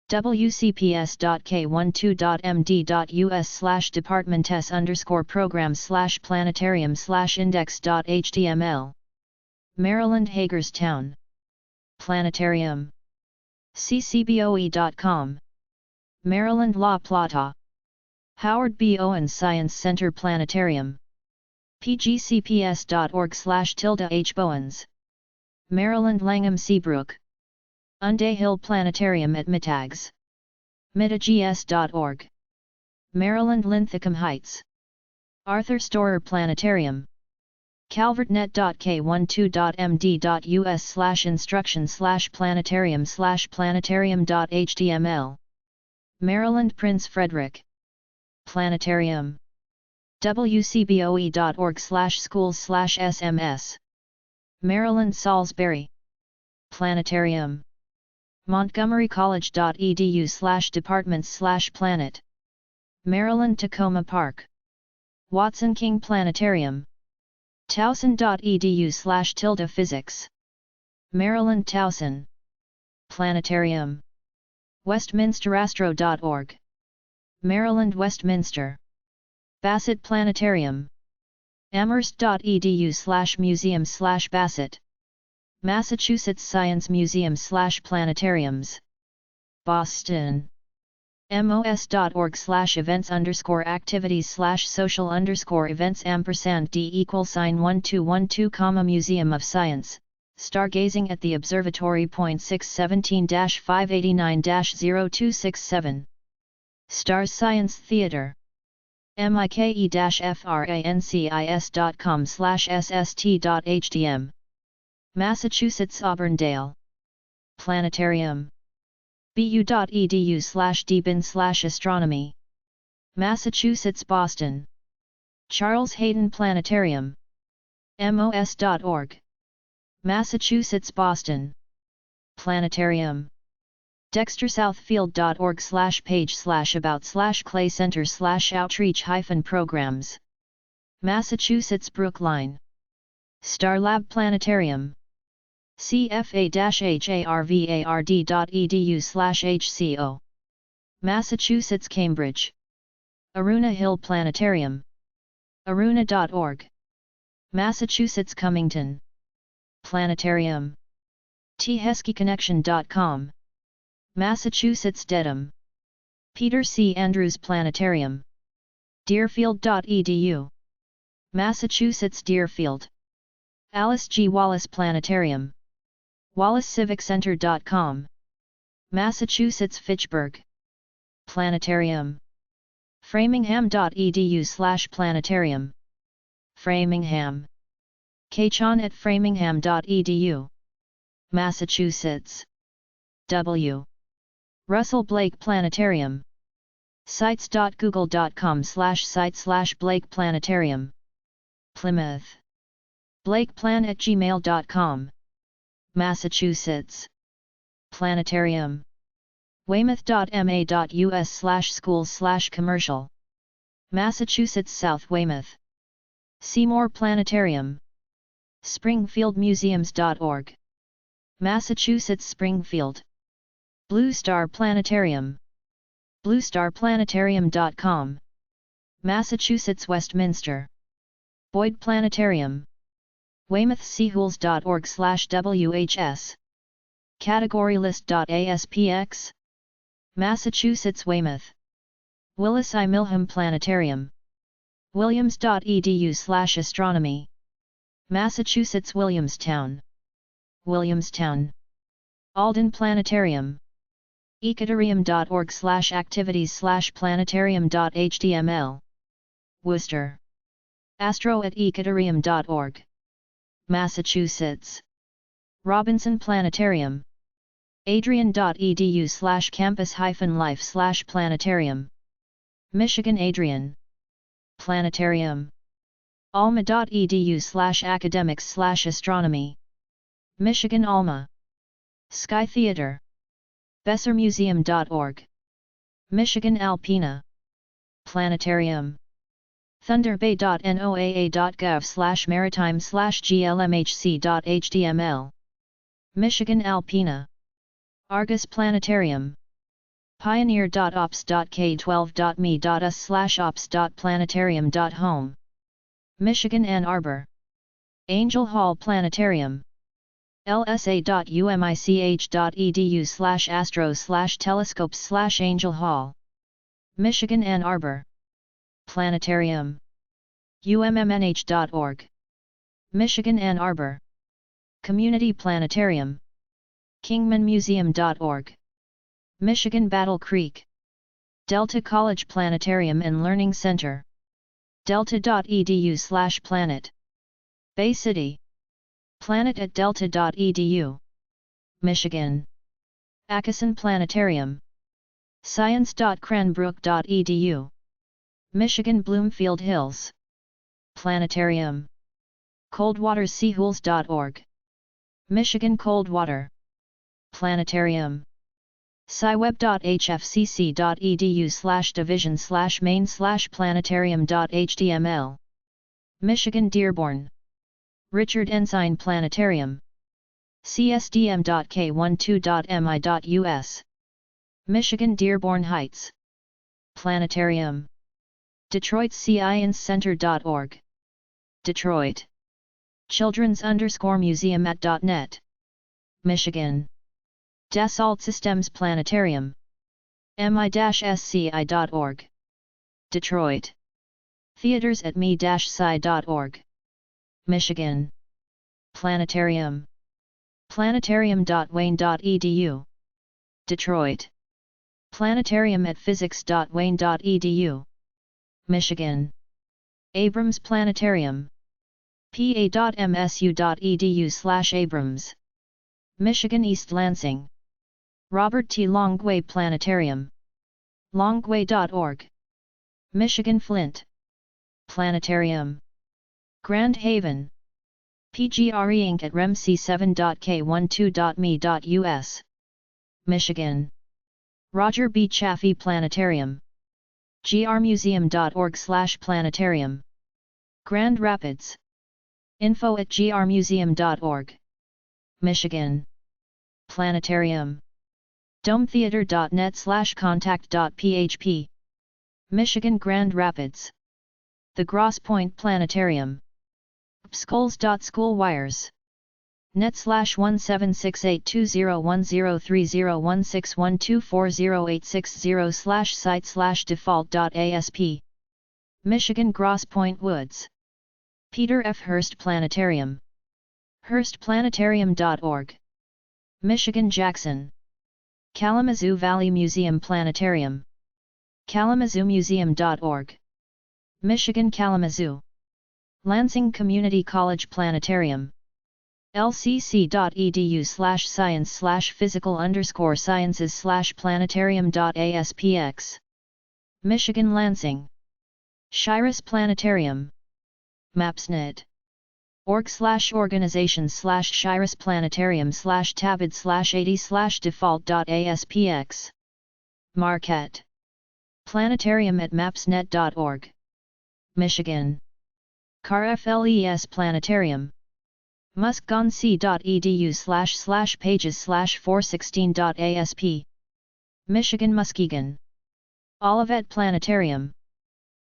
wcps.k12.md.us/departments_programs/planetarium/index.html. Maryland Hagerstown. Planetarium. ccboe.com. Maryland La Plata. Howard B. Owens Science Center Planetarium. pgcps.org/H. Maryland Langham Seabrook. Unday Hill Planetarium at Mitags. mitags.org. Maryland Linthicum Heights. Arthur Storer Planetarium. calvertnet.k12.md.us/instruction/planetarium/planetarium.html. Maryland Prince Frederick. Planetarium. wcboe.org/schools/sms. Maryland Salisbury. Planetarium. montgomerycollege.edu/departments/planet. Maryland Tacoma Park. Watson King Planetarium. towson.edu/physics. Maryland Towson. Planetarium. westminsterastro.org. Maryland Westminster. Bassett Planetarium. amherst.edu/museum/Bassett. Massachusetts Science Museum/Planetariums. Boston. mos.org/events_activities/social_events&d=1212, Museum of Science, stargazing at the observatory. 617-589-0267. Stars Science Theater. mike-francis.com/sst.htm. Massachusetts Auburndale. Planetarium. bu.edu/dbin/astronomy. Massachusetts Boston. Charles Hayden Planetarium. mos.org. Massachusetts Boston. Planetarium. dextersouthfield.org/page/about/clay center/outreach-programs. Massachusetts Brookline. Starlab Planetarium. cfa-harvard.edu/hco. Massachusetts Cambridge. Aruna Hill Planetarium. aruna.org. Massachusetts Cummington. Planetarium. theskyconnection.com. Massachusetts Dedham. Peter C. Andrews Planetarium. deerfield.edu. Massachusetts Deerfield. Alice G. Wallace Planetarium. wallaceciviccenter.com. Massachusetts Fitchburg. Planetarium. framingham.edu/planetarium. Framingham. kchon@framingham.edu. Massachusetts. W. Russell Blake Planetarium. sites.google.com/site/Blake Planetarium. Plymouth. blakeplan@gmail.com. Massachusetts. Planetarium. weymouth.ma.us/schools/commercial. Massachusetts South Weymouth. Seymour Planetarium. springfieldmuseums.org. Massachusetts Springfield. Blue Star Planetarium. bluestarplanetarium.com. Massachusetts Westminster. Boyd Planetarium. weymouthseahools.org/WHS. Category list.aspx. Massachusetts Weymouth. Willis I. Milham Planetarium. Williams.edu/astronomy. Massachusetts Williamstown. Williamstown. Alden Planetarium. ecotarium.org/activities/planetarium.html. Worcester. astro@ecotarium.org. Massachusetts. Robinson Planetarium. adrian.edu/campus-life/planetarium. Michigan Adrian. Planetarium. alma.edu/academics/astronomy. Michigan Alma. Sky Theater. bessermuseum.org. Michigan Alpena. Planetarium. thunderbay.noaa.gov/maritime/glmhc.html. Michigan Alpena. Argus Planetarium. pioneer.ops.k12.me.us/ops.planetarium.home. Michigan Ann Arbor. Angel Hall Planetarium. lsa.umich.edu/astro/telescopes/Angel Hall. Michigan Ann Arbor. Planetarium. ummnh.org. Michigan Ann Arbor. Community Planetarium. kingmanmuseum.org. Michigan Battle Creek. Delta College Planetarium and Learning Center. delta.edu/planet. Bay City. planet@delta.edu. Michigan. Atchison Planetarium. science.cranbrook.edu. Michigan Bloomfield Hills. Planetarium. coldwaterseahools.org. Michigan Coldwater. Planetarium. scyweb.hfcc.edu/division/main/planetarium.html. Michigan Dearborn. Richard Ensign Planetarium. csdm.k12.mi.us. Michigan Dearborn Heights. Planetarium. DetroitScienceCenter.org. Detroit. Children's_museum@.net. Michigan. Dassault Systems Planetarium. mi-sci.org. Detroit. theaters@me-sci.org. Michigan. Planetarium. planetarium.wayne.edu. Detroit. planetarium@physics.wayne.edu. Michigan. Abrams Planetarium. pa.msu.edu/abrams. Michigan East Lansing. Robert T. Longway Planetarium. longway.org. Michigan Flint. Planetarium. Grand Haven. PGRE Inc. at remc7.k12.me.us. Michigan. Roger B. Chaffee Planetarium. grmuseum.org/planetarium. Grand Rapids. info@grmuseum.org. Michigan. Planetarium. dometheater.net/contact.php. Michigan Grand Rapids. The Grosse Pointe Planetarium. Skulls.schoolwires. net/1768201030161240860/site/default.asp. Michigan Grosse Pointe Woods. Peter F. Hearst Planetarium. hearstplanetarium.org. Michigan Jackson. Kalamazoo Valley Museum Planetarium. kalamazoomuseum.org. Michigan Kalamazoo. Lansing Community College Planetarium. lcc.edu/science/physical_sciences/planetarium.aspx. Michigan Lansing. Shiras Planetarium. Mapsnet. org/organizations/Shiras Planetarium/tabid/80/default.aspx. Marquette. Planetarium@mapsnet.org. Michigan. CarFLES Planetarium. muskgonc.edu/pages/416.asp. Michigan Muskegon. Olivet Planetarium.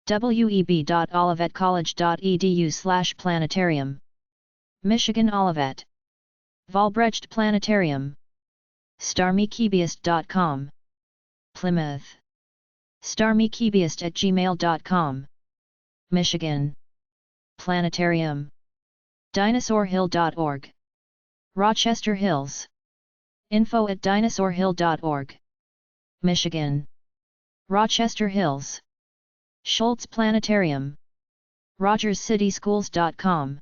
web.olivetcollege.edu/planetarium. Michigan Olivet. Valbrecht Planetarium. starmekeebiest.com. Plymouth. starmekeebiest@gmail.com. Michigan. Planetarium. dinosaurhill.org. Rochester Hills. info@dinosaurhill.org. Michigan. Rochester Hills. Schultz Planetarium. RogersCitySchools.com.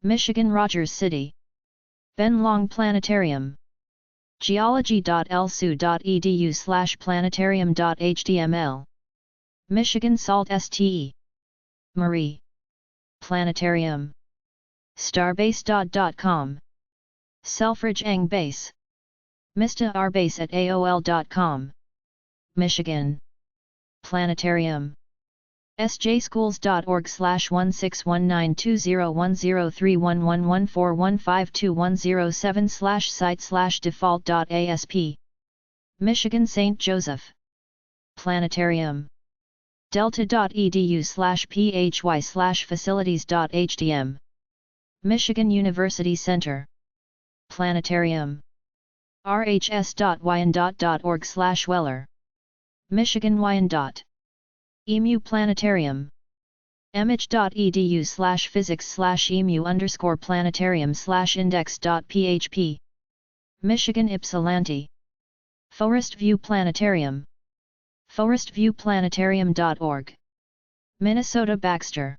Michigan Rogers City. Ben Long Planetarium. geology.lsu.edu/planetarium.html. Michigan Salt Ste. Marie. Planetarium. Starbase.com. Selfridge Ang Base. Mista Arbase at AOL.com. Michigan. Planetarium. sjschools.org/1619201031141521007/site/default.asp. Michigan St. Joseph. Planetarium. delta.edu/phy/facilities.htm. Michigan University Center. Planetarium. rhs.wyandotte.org/weller. Michigan Wyandotte. EMU Planetarium. emh.edu/physics/emu_planetarium/index.php. Michigan Ypsilanti. Forest View Planetarium. forestviewplanetarium.org. Minnesota Baxter.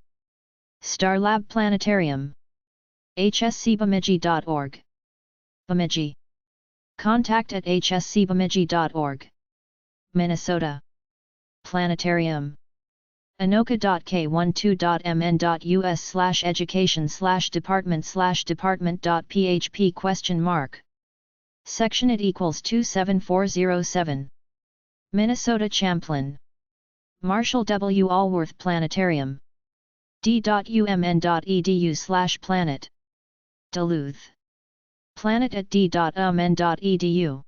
Starlab Planetarium. hscbemidji.org. Bemidji. contact@hscbemidji.org. Minnesota. Planetarium. anoka.k12.mn.us/education/department/department.php ? Section it equals 27407. Minnesota Champlain. Marshall W. Allworth Planetarium. d.umn.edu/planet. Duluth. planet@d.umn.edu.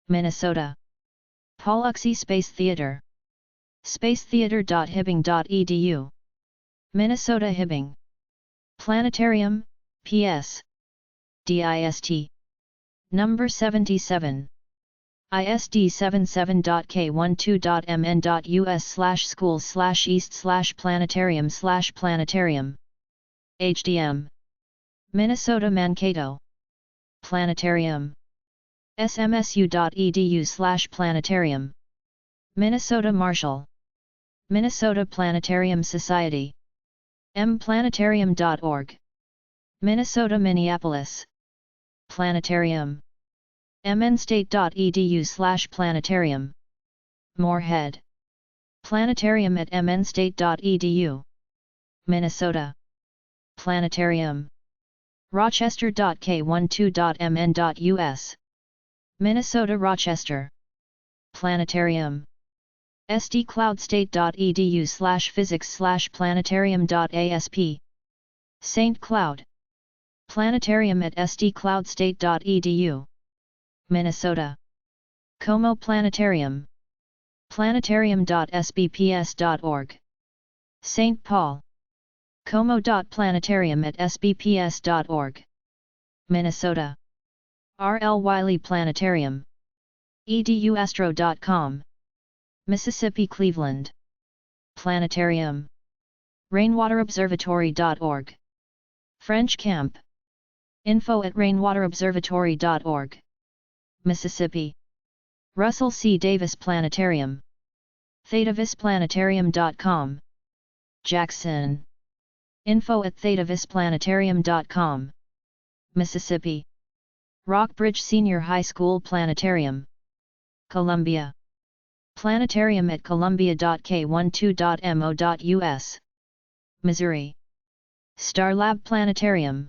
Minnesota. Pauluxy Space Theater. spacetheater.hibbing.edu. Minnesota Hibbing. Planetarium, P.S. DIST. Number 77. ISD 77.k12.mn.us/schools/east/planetarium/planetarium. HDM. Minnesota Mankato. Planetarium. smsu.edu/planetarium. Minnesota Marshall. Minnesota Planetarium Society. mplanetarium.org. Minnesota Minneapolis. Planetarium. mnstate.edu/planetarium. Moorhead. Planetarium at mnstate.edu. Minnesota. Planetarium. rochester.k12.mn.us. Minnesota Rochester. Planetarium. sdcloudstate.edu/physics/planetarium.asp. St. Cloud. Planetarium at sdcloudstate.edu. Minnesota. Como Planetarium. planetarium.sbps.org. St. Paul. como.planetarium@sbps.org. Minnesota. R. L. Wiley Planetarium. eduastro.com. Mississippi Cleveland. Planetarium. rainwaterobservatory.org. French Camp. info@rainwaterobservatory.org. Mississippi. Russell C. Davis Planetarium. thetavisplanetarium.com. Jackson. info@thetavisplanetarium.com. Mississippi. Rockbridge Senior High School Planetarium. Columbia. Planetarium at columbia.k12.mo.us. Missouri. Starlab Planetarium.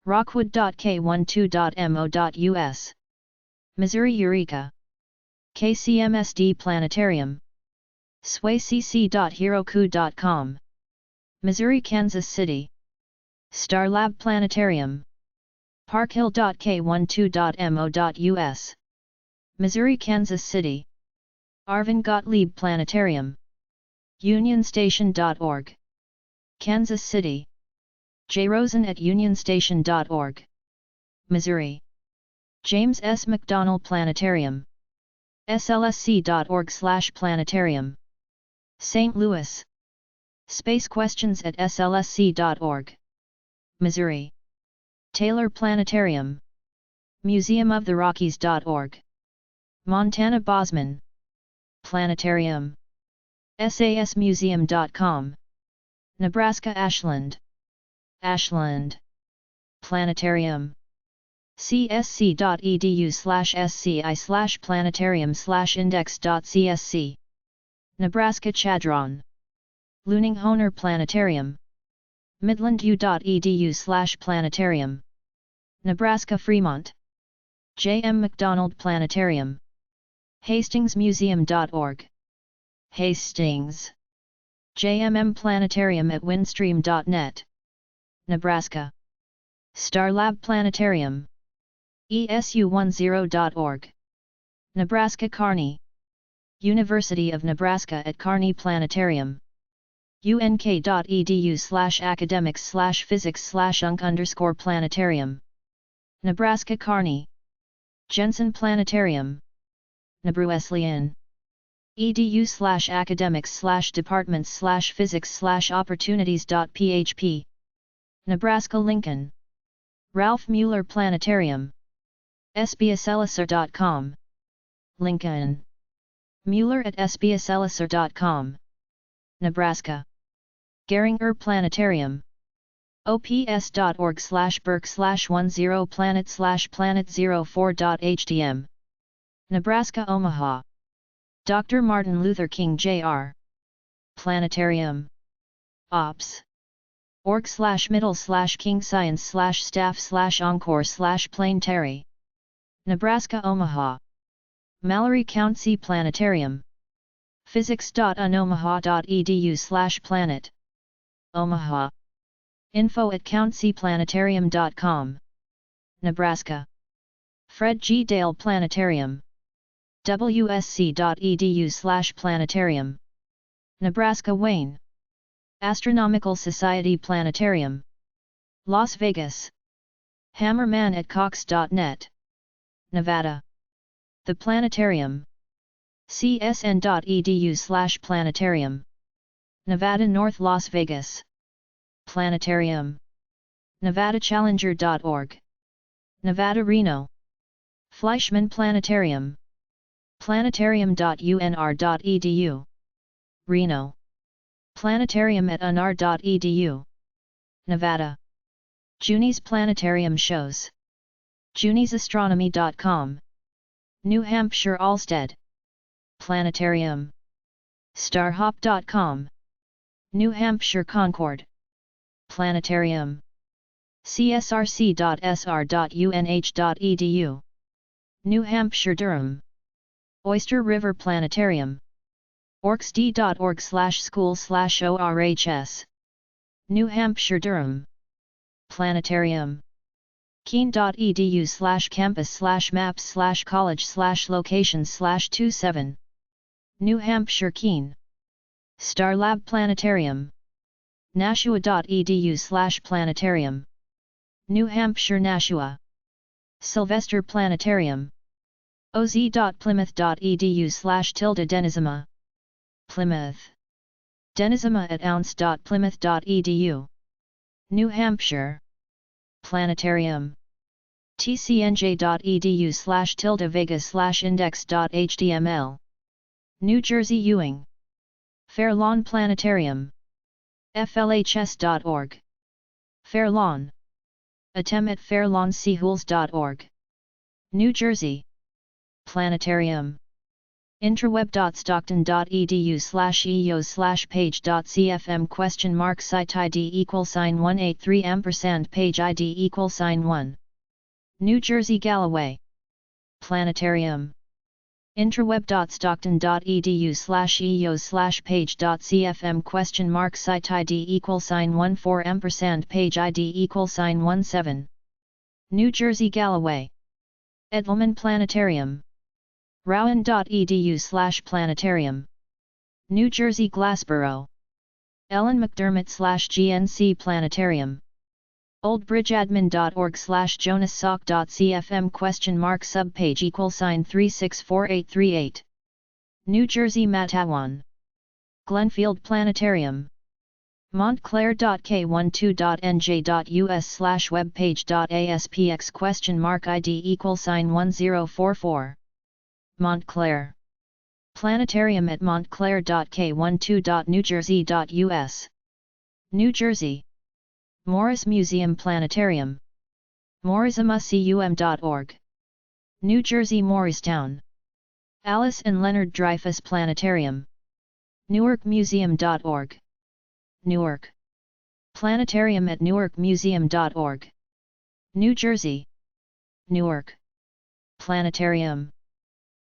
rockwood.k12.mo.us. Missouri Eureka. KCMSD Planetarium. swaycc.heroku.com. Missouri Kansas City. Starlab Planetarium. parkhill.k12.mo.us. Missouri Kansas City. Arvin Gottlieb Planetarium. unionstation.org. Kansas City. J. Rosen at unionstation.org. Missouri. James S. McDonnell Planetarium. slsc.org/planetarium. St. Louis. Space questions at slsc.org. Missouri. Taylor Planetarium. museumoftherockies.org. Montana Bosman. Planetarium. sasmuseum.com. Nebraska Ashland. Ashland. Planetarium. csc.edu/sci/planetarium/index.csc. Nebraska Chadron. Luning-Honer Planetarium. midlandu.edu/planetarium. Nebraska Fremont. J. M. McDonald Planetarium. hastingsmuseum.org. Hastings. JMM Planetarium at windstream.net. Nebraska. Starlab Planetarium. esu10.org. Nebraska Kearney. University of Nebraska at Kearney Planetarium. unk.edu/academics/physics/unc_planetarium. Nebraska Kearney. Jensen Planetarium. Nebruslian. edu/academics/departments/physics/opportunities.php. Nebraska Lincoln. Ralph Mueller Planetarium. sbslsr.com. Lincoln. Mueller at sbslsr.com. Nebraska. Geringer Planetarium. ops.org/berk/10planet/planet04.htm. Nebraska Omaha. Dr. Martin Luther King Jr. Planetarium. ops. org/middle/king science/staff/encore/planetary. Nebraska Omaha. Mallory County Planetarium. physics.unomaha.edu/planet. Omaha. info@countyplanetarium.com. Nebraska. Fred G. Dale Planetarium. wsc.edu/planetarium. Nebraska Wayne. Astronomical Society Planetarium. Las Vegas. Hammerman at cox.net. Nevada. The Planetarium. csn.edu/planetarium. Nevada North Las Vegas. Planetarium. nevadachallenger.org. Nevada Reno. Fleischmann Planetarium. planetarium.unr.edu. Reno. Planetarium at unr.edu. Nevada. Juni's Planetarium shows. junisastronomy.com. New Hampshire Allsted. Planetarium. starhop.com. New Hampshire Concord. Planetarium. csrc.sr.unh.edu. New Hampshire Durham. Oyster River Planetarium. orcsd.org/school/orhs. New Hampshire Durham. Planetarium. keene.edu/campus/maps/college/locations/27. New Hampshire Keene. Starlab Planetarium. nashua.edu/planetarium. New Hampshire Nashua. Sylvester Planetarium. oz.plymouth.edu/Denisima. Plymouth. Denisima at ounce.plymouth.edu. New Hampshire. Planetarium. tcnj.edu/Vegas/index.html. New Jersey Ewing. Fair Lawn Planetarium. flhs.org. Fair Lawn. Atem at fairlawnseahools.org. New Jersey. Planetarium. intraweb.stockton.edu/eos/page.cfm ?site id =183 page id =1. New Jersey Galloway. Planetarium. intraweb.stockton.edu/eos/page.cfm ?site id =14 page id =17. New Jersey Galloway. Edelman Planetarium. rowan.edu/planetarium. New Jersey Glassboro. Ellen McDermott/GNC Planetarium. oldbridgeadmin.org/jonassock.cfm subpage =364838. New Jersey Matawan. Glenfield Planetarium. montclair.k12.nj.us/webpage.aspx?id=1044. Montclair. Planetarium at montclair.k12.newjersey.us. New Jersey. Morris Museum Planetarium. morrismuseum.org. New Jersey Morristown. Alice and Leonard Dreyfus Planetarium. newarkmuseum.org. Newark. Planetarium at newarkmuseum.org. New Jersey. Newark. Planetarium.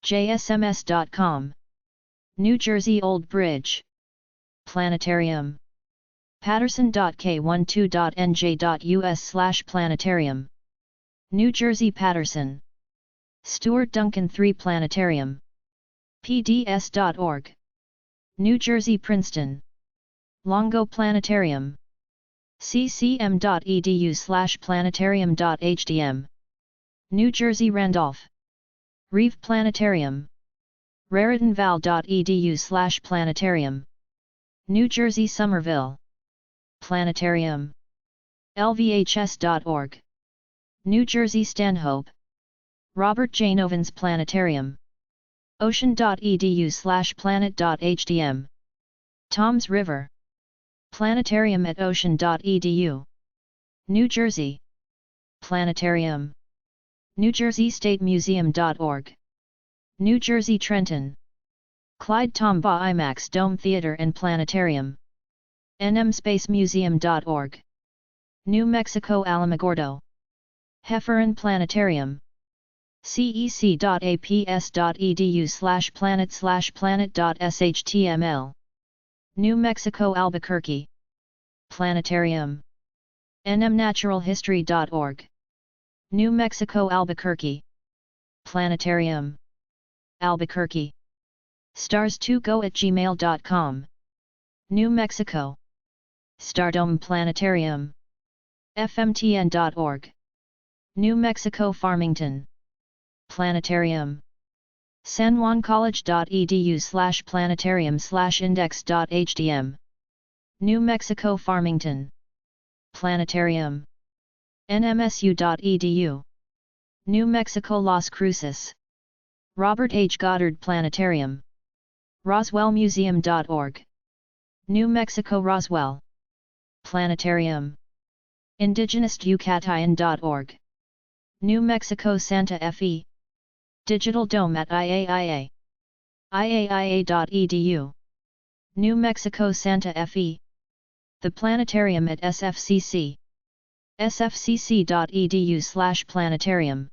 jsms.com. New Jersey Old Bridge. Planetarium. patterson.k12.nj.us/planetarium. New Jersey Patterson. Stuart Duncan 3 Planetarium. pds.org. New Jersey Princeton. Longo Planetarium. ccm.edu/planetarium.hdm. New Jersey Randolph. Reeve Planetarium. raritanval.edu/planetarium. New Jersey Somerville. Planetarium. lvhs.org. New Jersey Stanhope. Robert Jane Ovens Planetarium. ocean.edu/planet.hdm. Toms River. Planetarium at ocean.edu. New Jersey. Planetarium. New Jersey State Museum.org. New Jersey Trenton. Clyde Tombaugh IMAX Dome Theater and Planetarium. nmspacemuseum.org. New Mexico Alamogordo. Hefferon Planetarium. cec.aps.edu/planet/planet.shtml. New Mexico Albuquerque. Planetarium. nmnaturalhistory.org. New Mexico Albuquerque. Planetarium. Albuquerque. stars2go@gmail.com. New Mexico. Stardome Planetarium. fmtn.org. New Mexico Farmington. Planetarium. sanjuancollege.edu/planetarium/index.hdm. New Mexico Farmington. Planetarium. nmsu.edu. New Mexico Las Cruces. Robert H. Goddard Planetarium. roswellmuseum.org. New Mexico Roswell. Planetarium. indigenousyucatan.org. New Mexico Santa Fe. Digital Dome at IAIA. IAIA.edu. New Mexico Santa Fe. The Planetarium at SFCC. sfcc.edu/planetarium.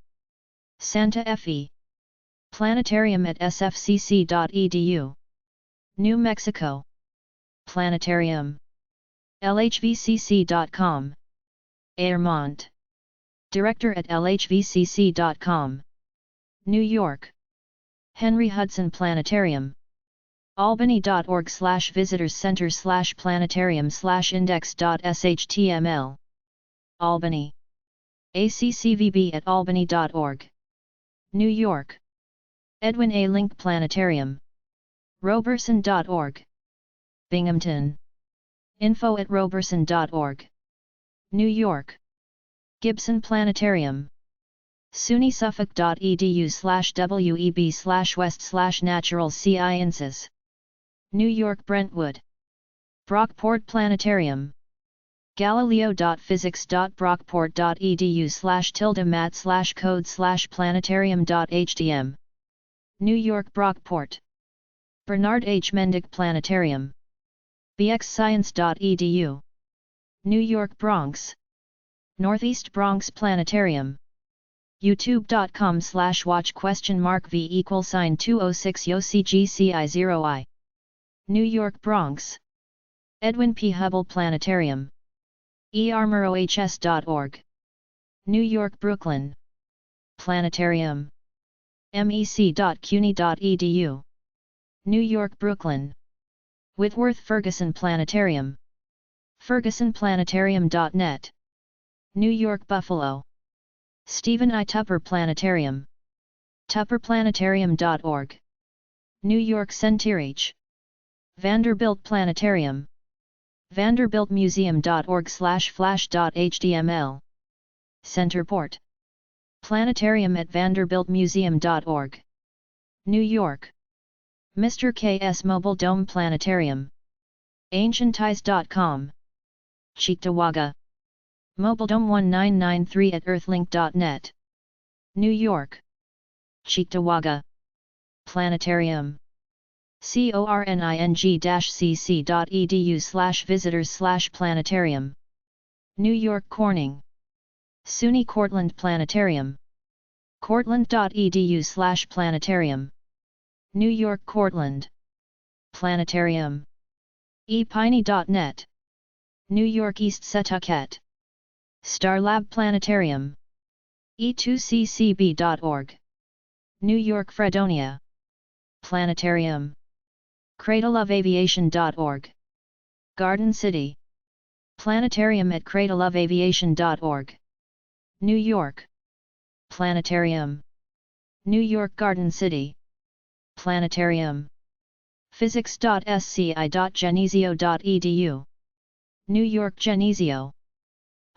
Santa Fe. Planetarium at sfcc.edu. New Mexico. Planetarium. lhvcc.com. Airmont. Director at lhvcc.com. New York. Henry Hudson Planetarium. albany.org/visitors center/planetarium/index.shtml. Albany. accvb@albany.org. New York. Edwin A. Link Planetarium. roberson.org. Binghamton. info@roberson.org. New York. Gibson Planetarium. suny-suffolk.edu/web/west/natural sciences. New York Brentwood. Brockport Planetarium. galileo.physics.brockport.edu/mat/code/planetarium.hdm. New York Brockport. Bernard H. Mendick Planetarium. bxscience.edu. New York Bronx. Northeast Bronx Planetarium. youtube.com/watch?v=206YOCGCI0I. New York Bronx. Edwin P. Hubble Planetarium. earmoros.org. New York Brooklyn. Planetarium. mec.cuny.edu. New York Brooklyn. Whitworth Ferguson Planetarium. fergusonplanetarium.net. New York Buffalo. Stephen I. Tupper Planetarium. tupperplanetarium.org. New York Centerage. Vanderbilt Planetarium. vanderbiltmuseum.org/flash.html. Centerport. Planetarium at vanderbiltmuseum.org. New York. Mr. K.S. Mobile Dome Planetarium. Ancientize.com. Cheektowaga. MobileDome1993 at earthlink.net. New York. Cheektowaga. Planetarium. corning-cc.edu/visitors/planetarium. New York Corning. SUNY Cortland Planetarium. cortland.edu/planetarium. New York Cortland. Planetarium. epiney.net. New York East Setauket. Starlab Planetarium. e2ccb.org. New York Fredonia. Planetarium. cradleofaviation.org. Garden City. Planetarium at cradleofaviation.org. New York. Planetarium. New York Garden City. Planetarium. physics.sci.geneseo.edu. New York Geneseo.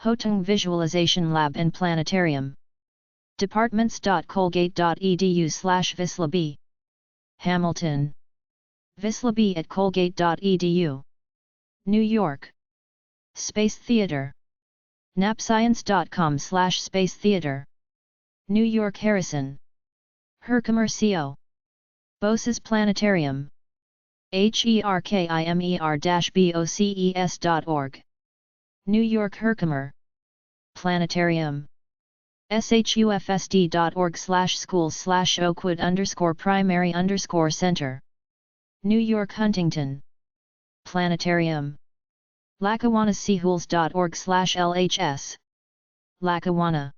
Hotung Visualization Lab and Planetarium. departments.colgate.edu/Vislab. Hamilton. Vislab at colgate.edu. New York. Space Theater. napscience.com/Space Theater. New York Harrison. Herkimer CO. Boce's Planetarium. herkimer-boces.org. New York Herkimer. Planetarium. shufsd.org/schools/Oakwood_primary_center. New York Huntington. Planetarium. lackawannaseahools.org/LHS. Lackawanna.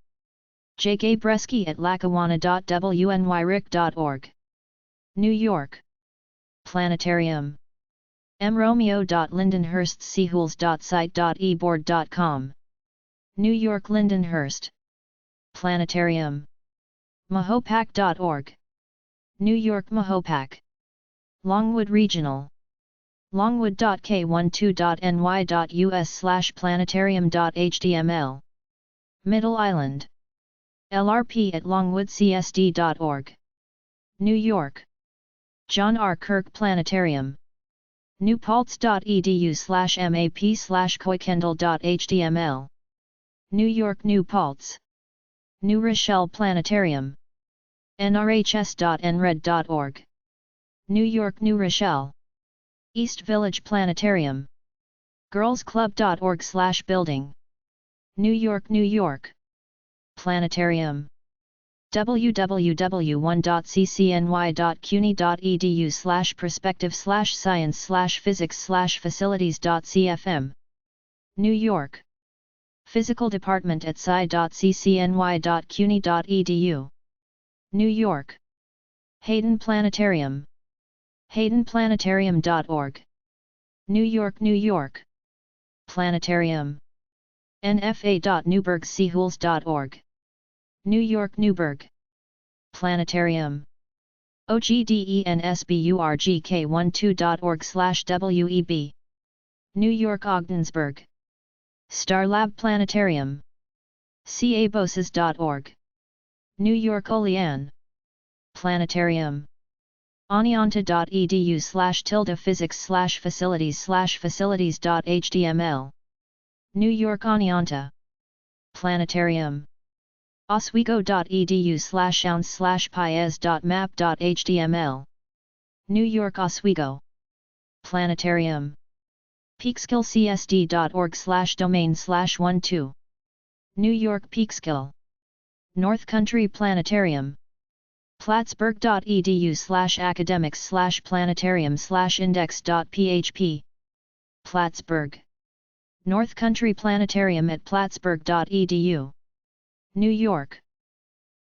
J. Gabreski at lackawanna.wnyric.org. New York. Planetarium. mromeo.lindenhurstseahools.site.eboard.com. New York Lindenhurst. Planetarium. mahopac.org. New York Mahopac. Longwood Regional. longwood.k12.ny.us/planetarium.html. Middle Island. LRP at longwoodcsd.org. New York. John R. Kirk Planetarium. newpaltz.edu/map/koikendall.html. New York New Paltz. New Rochelle Planetarium. nrhs.nred.org. New York New Rochelle. East Village Planetarium. girlsclub.org/building. New York New York. Planetarium. www.ccny.cuny.edu/perspective/science/physics/facilities.cfm. New York. Physical Department at sci.ccny.cuny.edu. New York. Hayden Planetarium. haydenplanetarium.org. New York New York. Planetarium. nfa.newburghseahools.org. New York Newburgh. Planetarium. ogdensburgk12.org/web. New York Ogdensburg. Starlab Planetarium. caboses.org. New York Olean. Planetarium. anianta.edu/physics/facilities/facilities.html. New York Anianta. Planetarium. oswego.edu/ounce/paez.map.html. New York Oswego. Planetarium. peekskillcsd.org/domain/12. New York Peekskill. North Country Planetarium. plattsburgh.edu/academics/planetarium/index.php. Plattsburgh. North Country Planetarium at plattsburgh.edu. New York.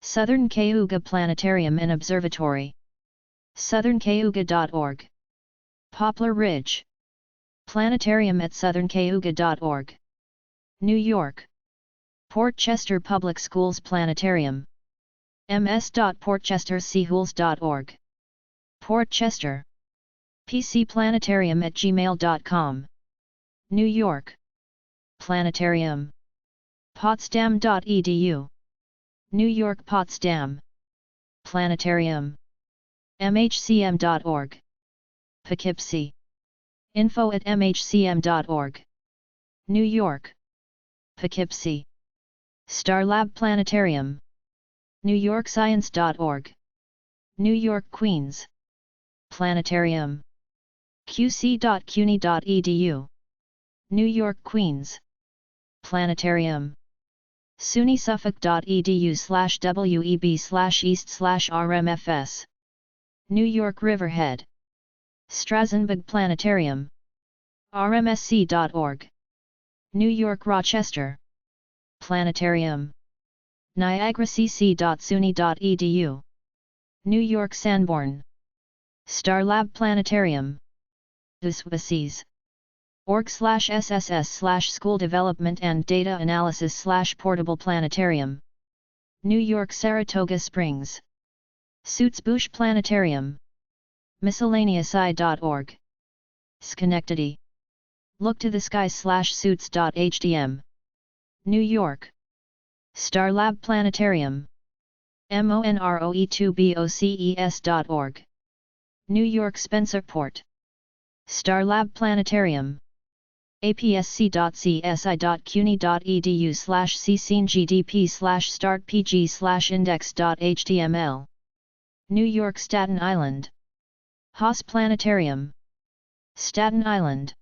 Southern Cayuga Planetarium and Observatory. southerncayuga.org. Poplar Ridge. Planetarium at southerncayuga.org. New York. Port Chester Public Schools Planetarium. ms.portchesterschools.org. Port Chester. pcplanetarium@gmail.com. New York. Planetarium. Potsdam.edu. New York Potsdam. Planetarium. mhcm.org. Poughkeepsie. info@mhcm.org. New York. Poughkeepsie. Starlab Planetarium. newyorkscience.org. New York Queens. Planetarium. qc.cuny.edu. New York Queens. Planetarium. sunySuffolk.edu/web/east/rmfs. New York Riverhead. Strassenburg Planetarium. rmsc.org. New York Rochester. Planetarium. niagaracc.suny.edu. New York Sanborn. Starlab Planetarium. uswacs. org/sss/school development and data analysis/portable planetarium. New York Saratoga Springs. Suitsbush Planetarium. miscellaneousi.org. Schenectady. Look to the sky/suits.htm. New York. Starlab Planetarium. monroe2boces.org. New York Spencerport. Starlab Planetarium. apsc.csi.cuny.edu/ccinegdp/startpg/index.html. New York Staten Island. Haas Planetarium. Staten Island.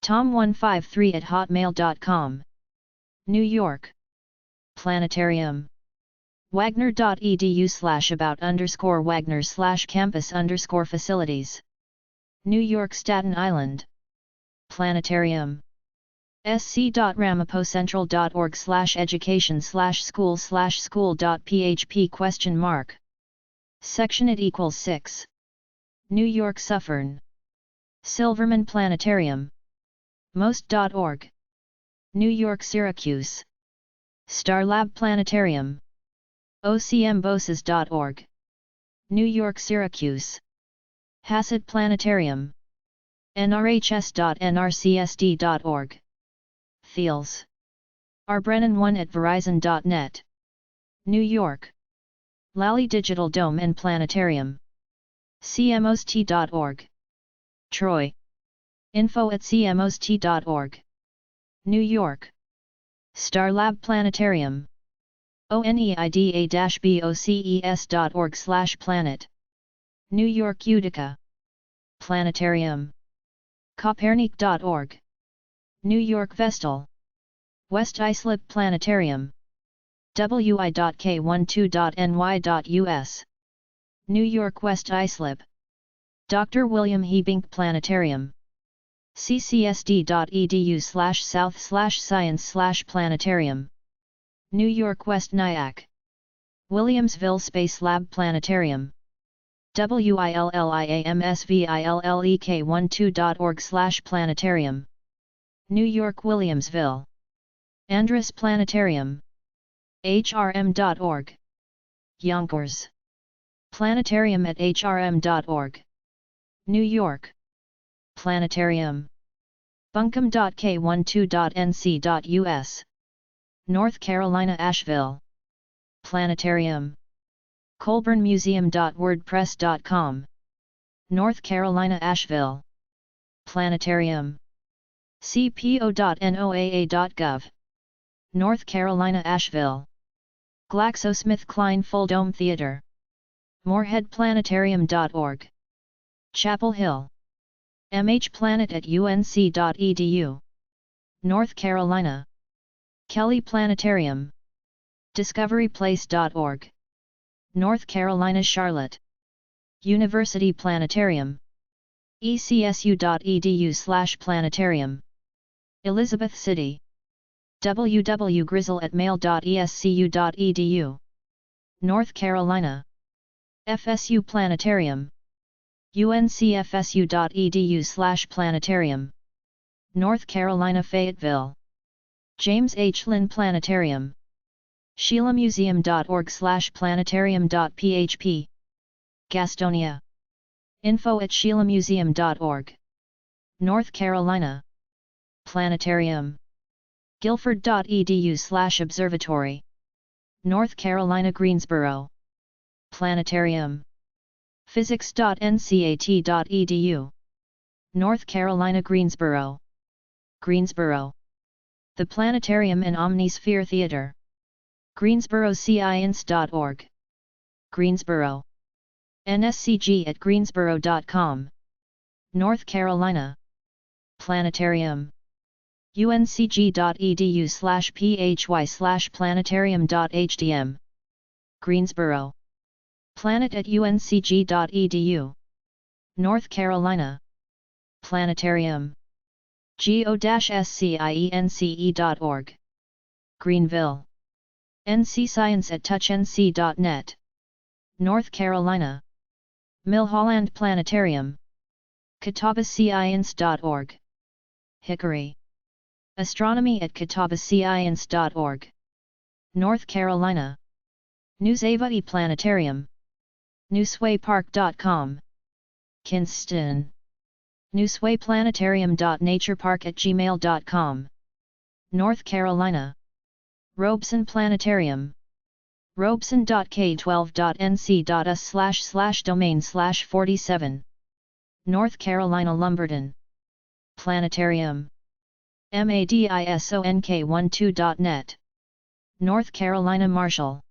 tom153@hotmail.com. New York. Planetarium. wagner.edu/about_wagner/campus_facilities. New York Staten Island. Planetarium. sc.ramapo.central.org/education/school/school.php ? Section = 6. New York Suffern. Silverman Planetarium. most.org. New York Syracuse. Starlab Planetarium. ocmboses.org. New York Syracuse. Hassett Planetarium. nrhs.nrcsd.org. Thiels. rbrennan1@verizon.net. New York. Lally Digital Dome and Planetarium. cmost.org. Troy. info@cmost.org. New York. Starlab Planetarium. oneida-boces.org/planet. New York Utica. Planetarium. Copernic.org. New York Vestal. West Islip Planetarium. wi.k12.ny.us. New York West Islip. Dr. William Hebink Planetarium. ccsd.edu/south/science/planetarium. New York West Nyack. Williamsville Space Lab Planetarium. williamsvillek12.org/planetarium. New York Williamsville. Andrus Planetarium. hrm.org. Yonkers. Planetarium@hrm.org. New York. Planetarium. buncombe.k12.nc.us. North Carolina Asheville. Planetarium. colburnmuseum.wordpress.com. North Carolina Asheville. Planetarium. cpo.noaa.gov. North Carolina Asheville. GlaxoSmithKline Full Dome Theater. moreheadplanetarium.org. Chapel Hill. mhplanet@unc.edu. North Carolina. Kelly Planetarium. discoveryplace.org. North Carolina Charlotte. University Planetarium. ecsu.edu/planetarium. Elizabeth City. www.grizzle@mail.escu.edu. North Carolina. FSU Planetarium. uncfsu.edu/planetarium. North Carolina Fayetteville. James H. Lynn Planetarium. sheilamuseum.org/planetarium.php. Gastonia. info@sheilamuseum.org. North Carolina. Planetarium. guilford.edu/observatory. North Carolina Greensboro. Planetarium. physics.ncat.edu. North Carolina Greensboro. Greensboro. The Planetarium and Omnisphere Theater. greensboroscience.org. Greensboro. nscg@greensboro.com. North Carolina. Planetarium. uncg.edu/phy/planetarium.hdm. Greensboro. planet@uncg.edu. North Carolina. Planetarium. go-science.org. Greenville. ncscience@touchnc.net. North Carolina. Milholland Planetarium. catawbascience.org. Hickory. astronomy@catawbascience.org. North Carolina. Newsavai Planetarium. newswaypark.com. Kinston. newswayplanetarium.naturepark@gmail.com. North Carolina. Robeson Planetarium. robeson.k12.nc.us/domain/47. North Carolina Lumberton. Planetarium. madisonk12.net. North Carolina Marshall.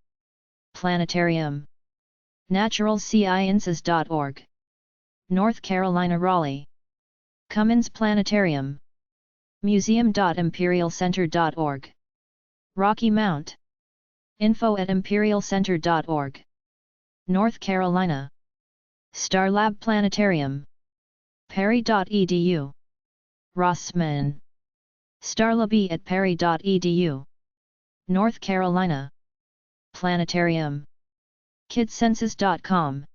Planetarium. naturalsciences.org. North Carolina Raleigh. Cummins Planetarium. museum.imperialcenter.org. Rocky Mount. info@imperialcenter.org. North Carolina. Starlab Planetarium. perry.edu. Rossman. starlaby@perry.edu. North Carolina. Planetarium. kidsenses.com.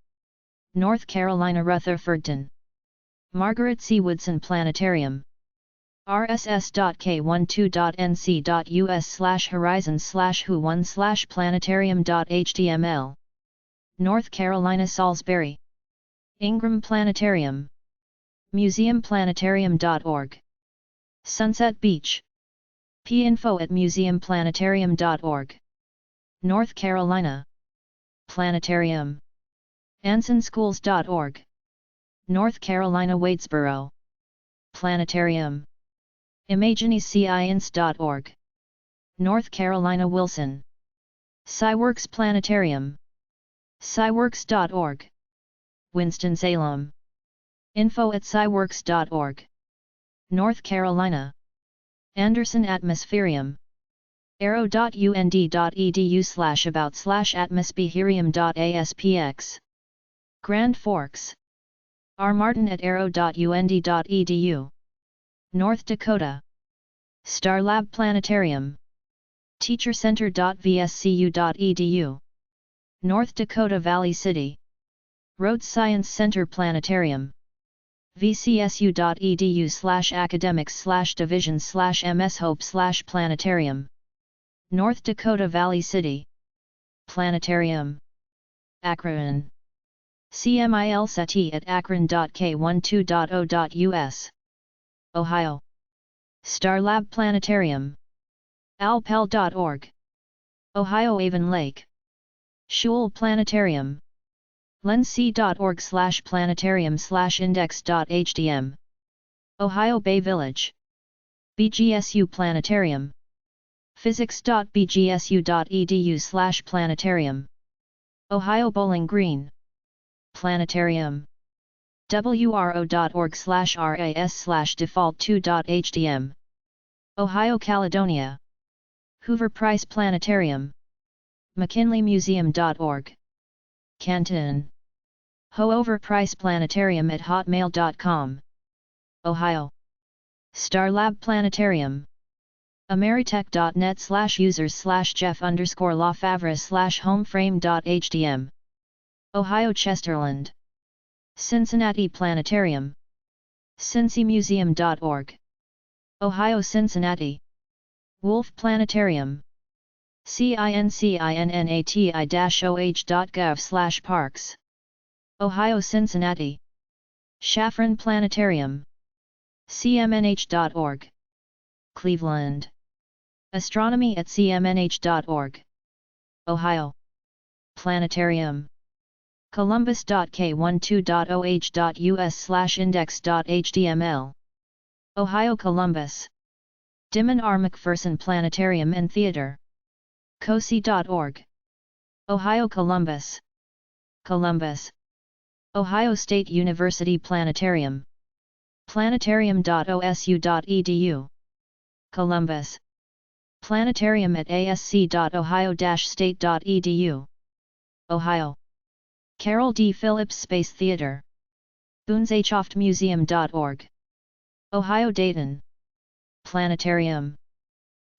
North Carolina Rutherfordton. Margaret C. Woodson Planetarium. rss.k12.nc.us/horizon/who1/planetarium.html. North Carolina Salisbury. Ingram Planetarium. museumplanetarium.org. Sunset Beach. pinfo@museumplanetarium.org. North Carolina. Planetarium. ansonschools.org. North Carolina Wadesboro. Planetarium. imaginyscience.org. North Carolina Wilson. Sciworks Planetarium. sciworks.org. Winston-Salem. info@sciworks.org. North Carolina. Anderson Atmospherium. arrow.und.edu/about/atmospherium.aspx. Grand Forks. R. Martin@arrow.und.edu. North Dakota. Starlab Planetarium. teachercenter.vscu.edu. North Dakota Valley City. Rhodes Science Center Planetarium. vcsu.edu/academics/divisions/mshope/planetarium. North Dakota Valley City. Planetarium. Akron. cmilsat@akron.k12.0.us. Ohio. Starlab Planetarium. alpel.org. Ohio Avon Lake. Shule Planetarium. lenc.org/planetarium/index.hdm. Ohio Bay Village. BGSU Planetarium. physics.bgsu.edu/planetarium. Ohio Bowling Green. Planetarium. wro.org/ras/default2.hdm. Ohio Caledonia. Hoover Price Planetarium. mckinleymuseum.org. Canton. Hoover Price Planetarium at hotmail.com. Ohio. Starlab Planetarium. ameritech.net/users/jeff_lafavre/homeframe.hdm. Ohio Chesterland. Cincinnati Planetarium. cincymuseum.org. Ohio Cincinnati. Wolf Planetarium. cincinnati-oh.gov/parks. Ohio Cincinnati. Shafran Planetarium. cmnh.org. Cleveland. Astronomy at cmnh.org. Ohio. Planetarium. Columbus.k12.oh.us/index.html. Ohio Columbus. Dimon R. McPherson Planetarium and Theater. cosi.org. Ohio Columbus. Columbus. Ohio State University Planetarium. planetarium.osu.edu. Columbus. Planetarium at asc.ohio-state.edu. Ohio. Carroll D. Phillips Space Theater. boonshoftmuseum.org. Ohio Dayton. Planetarium.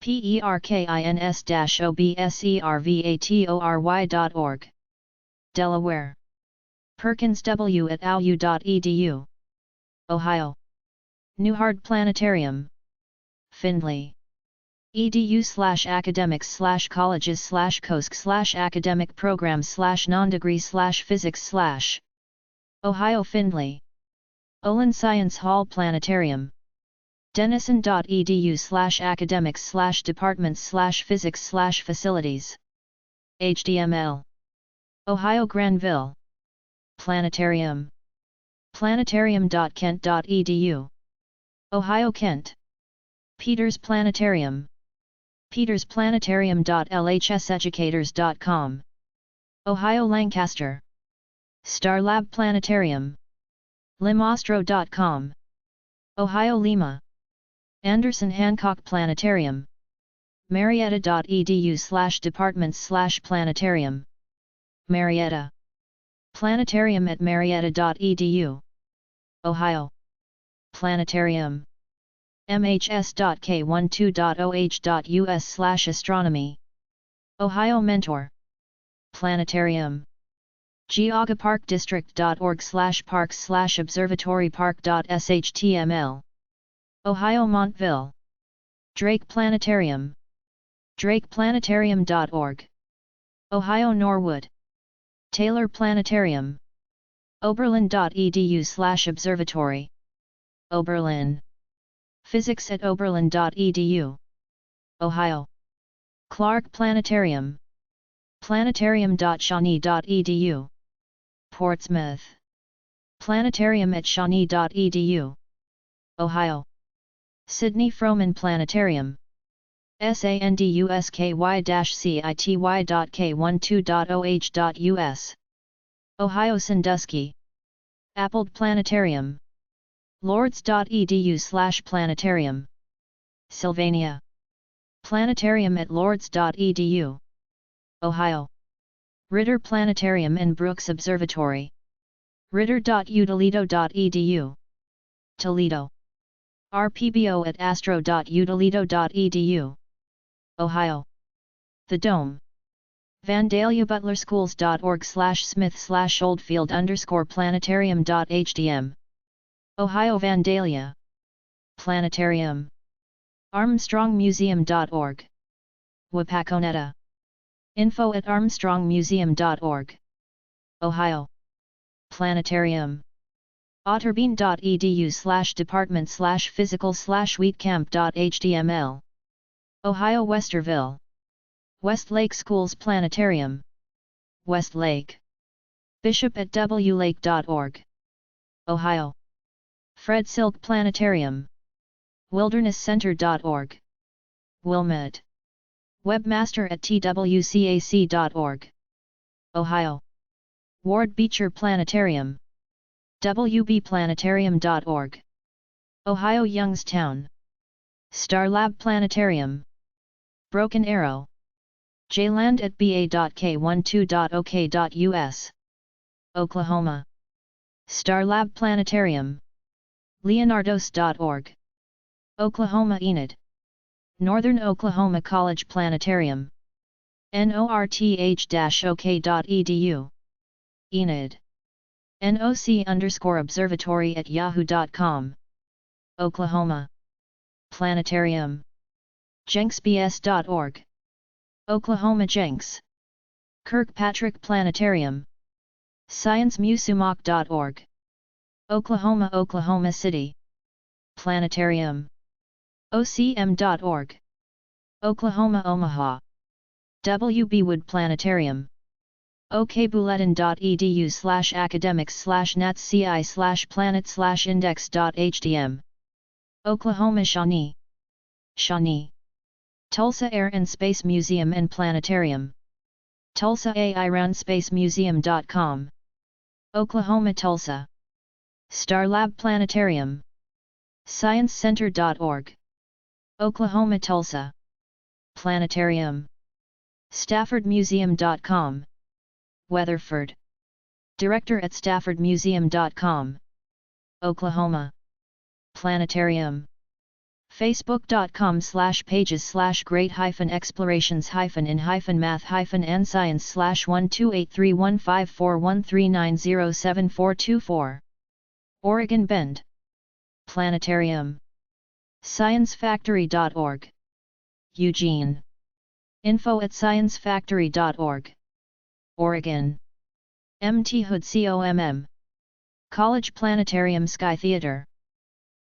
perkins-observatory.org. Delaware. Perkins W. at au.edu. Ohio. Newhart Planetarium. Findlay. edu/academics/colleges/cosc/academic programs/non-degree/physics/. Ohio Findlay. Olin Science Hall Planetarium. denison.edu/academics/departments/physics/facilities. HTML. Ohio Granville. Planetarium. planetarium.kent.edu. Ohio Kent. Peters Planetarium. petersplanetarium.lhseducators.com. Ohio Lancaster. Starlab Planetarium. limastro.com. Ohio Lima. Anderson Hancock Planetarium. marietta.edu/departments/planetarium. Marietta. Planetarium at marietta.edu. Ohio. Planetarium. mhs.k12.oh.us/astronomy. Ohio Mentor. Planetarium. geaugaparkdistrict.org/parks/observatorypark.shtml. Ohio Montville. Drake Planetarium. drakeplanetarium.org. Ohio Norwood. Taylor Planetarium. oberlin.edu/observatory. Oberlin. Physics at oberlin.edu. Ohio. Clark Planetarium. planetarium.shawnee.edu. Portsmouth. Planetarium at shawnee.edu. Ohio. Sydney Froman Planetarium. sandusky-city.k12.oh.us. Ohio Sandusky. Appold Planetarium. lords.edu/planetarium. Sylvania. Planetarium at lords.edu. Ohio. Ritter Planetarium and Brooks Observatory. ritter.utoledo.edu. Toledo. rpbo at astro.utoledo.edu. Ohio. The Dome. VandaliaButler.Schools.org/smith/oldfield_planetarium.htm. Ohio Vandalia. Planetarium. ArmstrongMuseum.org. Wapakoneta. info@armstrongmuseum.org. Ohio. Planetarium. otterbein.edu/department/physical/wheatcamp.html. Ohio Westerville. Westlake Schools Planetarium. Westlake. Bishop at wlake.org. Ohio. Fred Silk Planetarium. wildernesscenter.org. Wilmette. Webmaster at twcac.org. Ohio. Ward Beecher Planetarium. wbplanetarium.org. Ohio Youngstown. Starlab Planetarium. Broken Arrow. jland at ba.k12.ok.us. Oklahoma. Starlab Planetarium. leonardos.org. Oklahoma Enid. Northern Oklahoma College Planetarium. north-ok.edu. Enid. NOC_observatory at yahoo.com. Oklahoma. Planetarium. jenksbs.org. Oklahoma Jenks. Kirkpatrick Planetarium. ScienceMusumoc.org. Oklahoma, Oklahoma City. Planetarium. OCM.org. Oklahoma, Omaha. W.B. Wood Planetarium. okbulletin.edu/academics/nats/ci/planet/index.htm. Oklahoma, Shawnee. Shawnee. Tulsa Air and Space Museum and Planetarium. Tulsa AIRANSpacemuseum.com. Oklahoma, Tulsa. Starlab Planetarium. ScienceCenter.org. Oklahoma, Tulsa. Planetarium. StaffordMuseum.com. Weatherford. Director at StaffordMuseum.com. Oklahoma. Planetarium. Facebook.com/pages/great-in-math-and science/128315413907424. Oregon Bend. Planetarium. ScienceFactory.org. Eugene. info@sciencefactory.org. Oregon. MT Hood COMM. College Planetarium Sky Theater.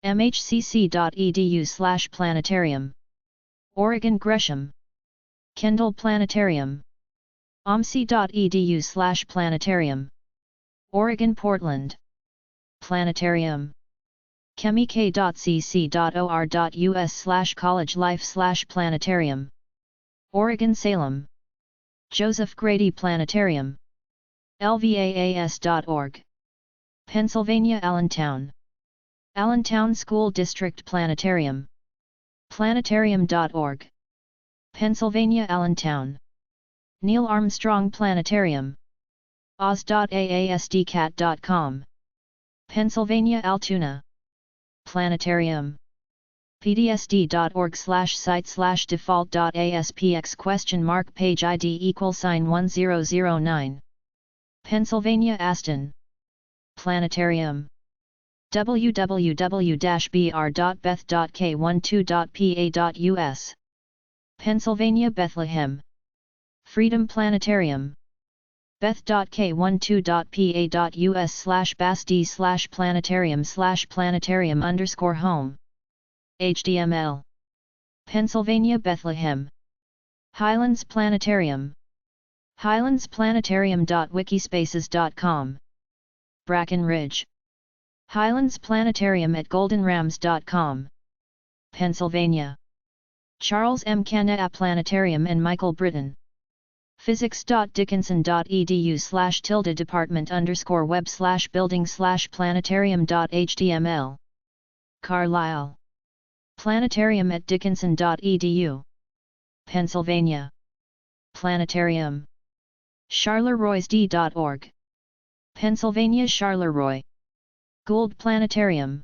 mhcc.edu/planetarium. Oregon Gresham. Kendall Planetarium. omc.edu/planetarium. Oregon Portland. Planetarium. chemik.cc.or.us/college-life/planetarium. Oregon Salem. Joseph Grady Planetarium. lvaas.org. Pennsylvania Allentown. Allentown School District Planetarium. Planetarium.org. Pennsylvania Allentown. Neil Armstrong Planetarium. oz.aasdcat.com. Pennsylvania Altoona. Planetarium. pdsd.org/site/default.aspx question mark page ID =1009. Pennsylvania Aston. Planetarium. www.br.beth.k12.pa.us. Pennsylvania Bethlehem. Freedom Planetarium. beth.k12.pa.us/basd/planetarium/planetarium_home. HTML. Pennsylvania Bethlehem. Highlands Planetarium. highlandsplanetarium.wikispaces.com. Brackenridge. Highlands Planetarium at goldenrams.com. Pennsylvania. Charles M. Canetta Planetarium and Michael Britton. physics.dickinson.edu/tilde-department_web/building/planetarium.html. Carlisle. Planetarium at dickinson.edu. Pennsylvania. Planetarium. charleroi.org. Pennsylvania Charleroi. Gould Planetarium.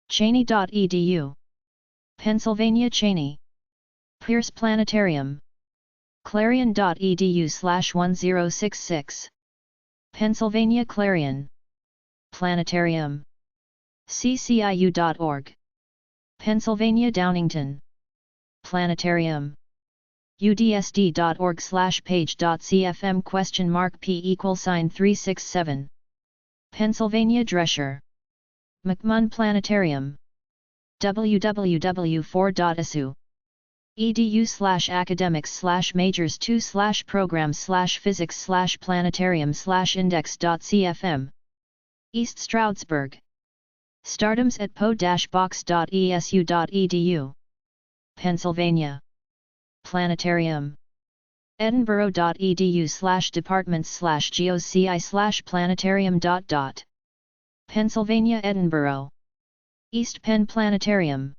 Cheney.edu. Pennsylvania Cheney. Pierce Planetarium. Clarion.edu/1066. Pennsylvania Clarion. Planetarium. cciu.org. Pennsylvania Downingtown. Planetarium. udsd.org/page.cfm?p=367. Pennsylvania Drescher. McMunn Planetarium. www.4.esu. edu/academics/majors2/programs/physics/planetarium/index.cfm. East Stroudsburg. Stardoms at po-box.esu.edu. Pennsylvania. Planetarium. edinburgh.edu/departments/geoci/planetarium. Pennsylvania Edinburgh. East Penn Planetarium.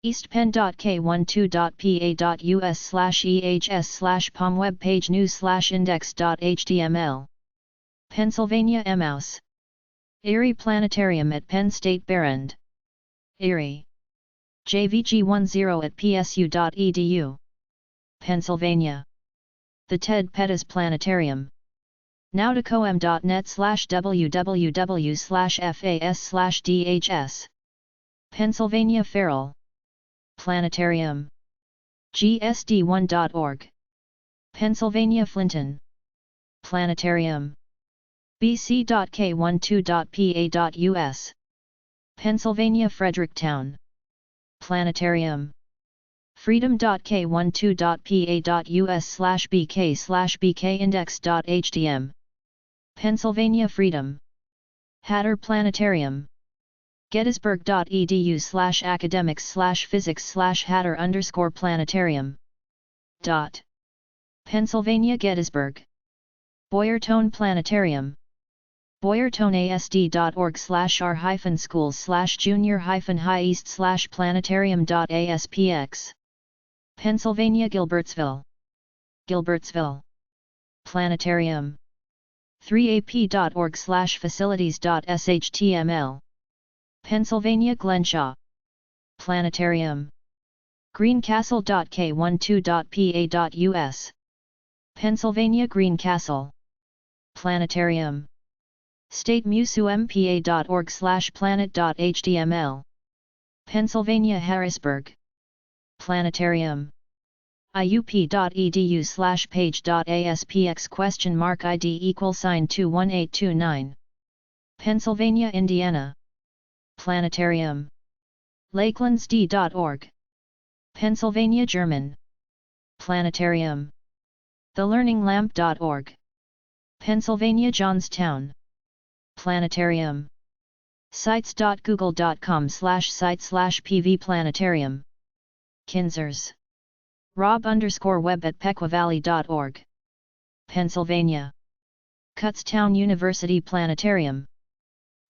eastpenn.k12.pa.us/ehs/pom web page news/index.html. Pennsylvania Emmaus. Erie Planetarium at Penn State Behrend. Erie. jvg10@psu.edu. Pennsylvania. The Ted Pettis Planetarium. nowtacom.net/www/fas/dhs. Pennsylvania Farrell. Planetarium. gsd1.org. Pennsylvania Flinton. Planetarium. bc.k12.pa.us. Pennsylvania Fredericktown. Planetarium. freedom.k12.pa.us/bk/bkindex.htm. Pennsylvania Freedom. Hatter Planetarium. gettysburg.edu/academics/physics/hatter_planetarium. Pennsylvania Gettysburg. Boyertown Planetarium. boyertown.asd.org/r-schools/junior-high-east/planetarium.aspx. Pennsylvania Gilbertsville. Gilbertsville. Planetarium. 3ap.org/facilities.shtml. Pennsylvania Glenshaw. Planetarium. greencastle.k12.pa.us. Pennsylvania Greencastle. Planetarium. statemusumpa.org/planet.html. Pennsylvania Harrisburg. Planetarium. iup.edu/page.aspx?id=21829. Pennsylvania Indiana. Planetarium. lakelandsd.org. Pennsylvania German. Planetarium. thelearninglamp.org. Pennsylvania Johnstown. Planetarium. sites.google.com/site/pvplanetarium. Kinzers. rob_web@pequavalley.org. Pennsylvania. Kutztown University Planetarium.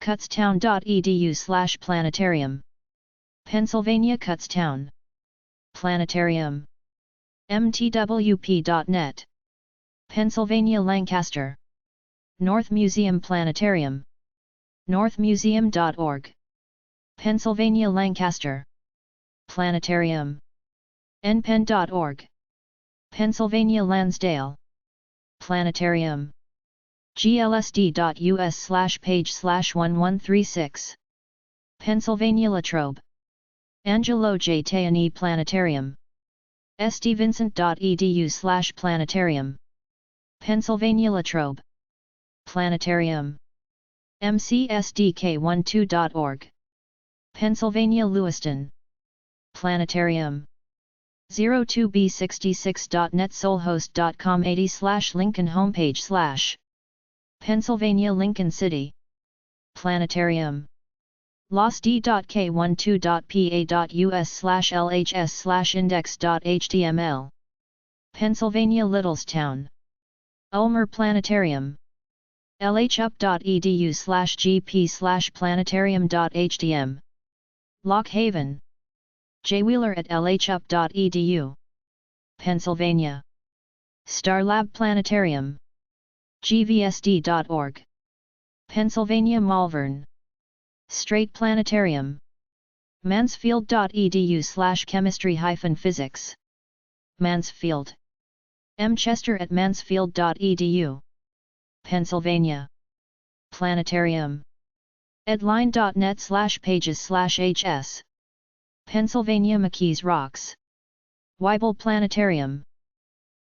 kutztown.edu/planetarium. Pennsylvania Kutztown. Planetarium. mtwp.net. Pennsylvania Lancaster. North Museum Planetarium. northmuseum.org. Pennsylvania Lancaster. Planetarium. npen.org. Pennsylvania Lansdale. Planetarium. glsd.us/page/1136. Pennsylvania Latrobe. Angelo J. Tayani Planetarium. stvincent.edu/planetarium. Pennsylvania Latrobe. Planetarium. mcsdk12.org. Pennsylvania Lewiston. Planetarium. 02b66.net solhost.com 80/Lincoln homepage/ Pennsylvania Lincoln City. Planetarium. losd.k12.pa.us/lhs/index.html. Pennsylvania Littlestown. Ulmer Planetarium. lhup.edu/gp/planetarium.htm. Lock Haven. J. Wheeler at lhup.edu. Pennsylvania. Starlab Planetarium. gvsd.org. Pennsylvania Malvern. Strait Planetarium. mansfield.edu/chemistry-physics. Mansfield. M. Chester at mansfield.edu. Pennsylvania. Planetarium. edline.net/pages/hs. Pennsylvania McKees Rocks. Weibel Planetarium.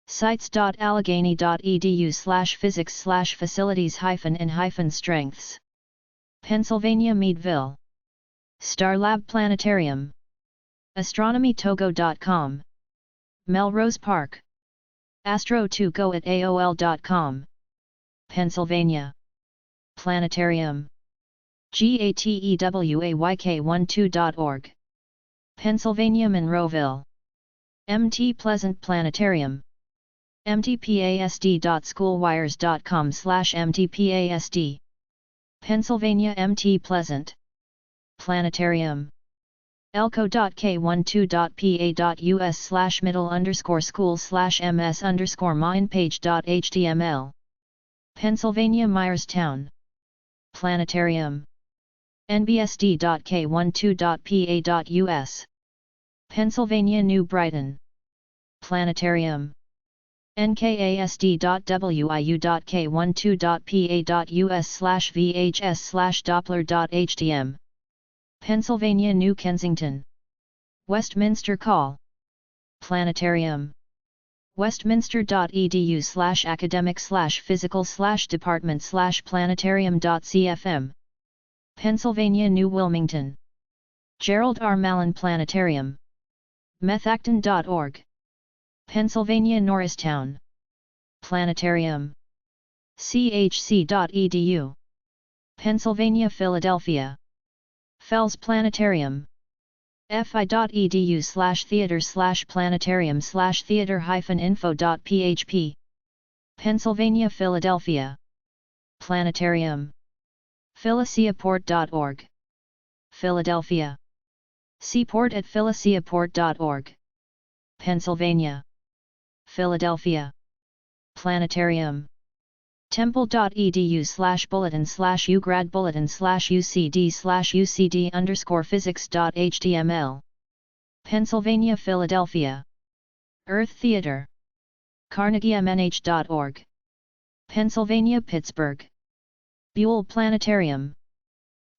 sites.allegheny.edu/physics/facilities-and-strengths. Pennsylvania Meadville. Starlab Planetarium. astronomytogo.com. Melrose Park. astro2go@aol.com. Pennsylvania. Planetarium. gatewayk12.org. Pennsylvania Monroeville. MT Pleasant Planetarium. mtpasd.schoolwires.com/mtpasd. Pennsylvania MT Pleasant. Planetarium. elko.k12.pa.us/middle_school/ms_minepage.html. Pennsylvania Myerstown. Planetarium. nbsd.k12.pa.us. Pennsylvania New Brighton. Planetarium. nkasd.wiu.k12.pa.us/vhs/doppler.htm. Pennsylvania New Kensington. Westminster Call. Planetarium. westminster.edu/academic/physical/department/planetarium.cfm. Pennsylvania New Wilmington. Gerald R. Mallon Planetarium. Methacton.org. Pennsylvania Norristown. Planetarium. chc.edu. Pennsylvania Philadelphia. Fells Planetarium. fi.edu/theater/planetarium/theater-info.php. Pennsylvania Philadelphia. Planetarium. philaseaport.org. Philadelphia. Seaport at philaseaport.org. Pennsylvania. Philadelphia. Planetarium. temple.edu/bulletin/ugrad-bulletin/ucd/ucd_physics.html. Pennsylvania Philadelphia. Earth Theater. carnegiemnh.org. Pennsylvania Pittsburgh. Buell Planetarium.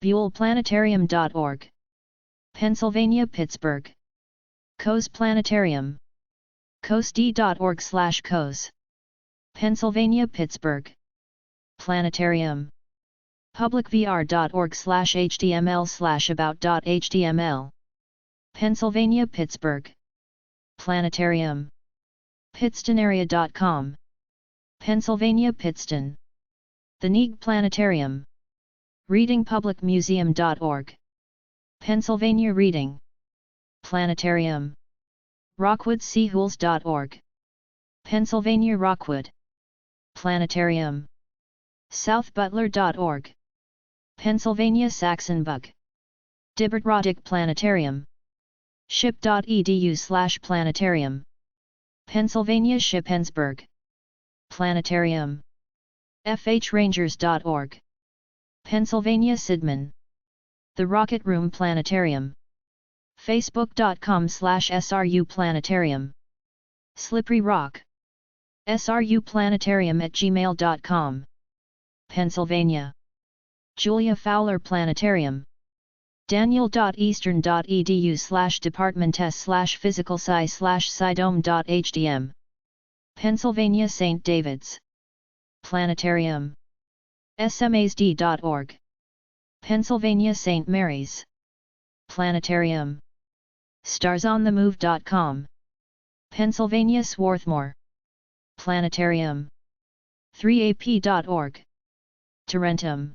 buellplanetarium.org. Pennsylvania Pittsburgh. Coase Planetarium. coasd.org/coase. Pennsylvania Pittsburgh. Planetarium. publicvr.org/html/about.html. Pennsylvania Pittsburgh. Planetarium. pittstonarea.com. Pennsylvania Pittston. The Neag Planetarium. readingpublicmuseum.org. Pennsylvania Reading. Planetarium. rockwoodseahools.org. Pennsylvania Rockwood. Planetarium. southbutler.org. Pennsylvania Saxonburg. Dibert-Roddick Planetarium. ship.edu/planetarium. Pennsylvania Shippensburg. Planetarium. fhrangers.org. Pennsylvania Sidman. The Rocket Room Planetarium. facebook.com/sru planetarium. Slippery Rock. sruplanetarium@gmail.com. Pennsylvania. Julia Fowler Planetarium. daniel.eastern.edu/departments/physical sci/scidome.hdm. Pennsylvania St. David's. Planetarium. smasd.org. Pennsylvania St. Mary's. Planetarium. starsonthemove.com. Pennsylvania Swarthmore. Planetarium. 3ap.org. Tarentum.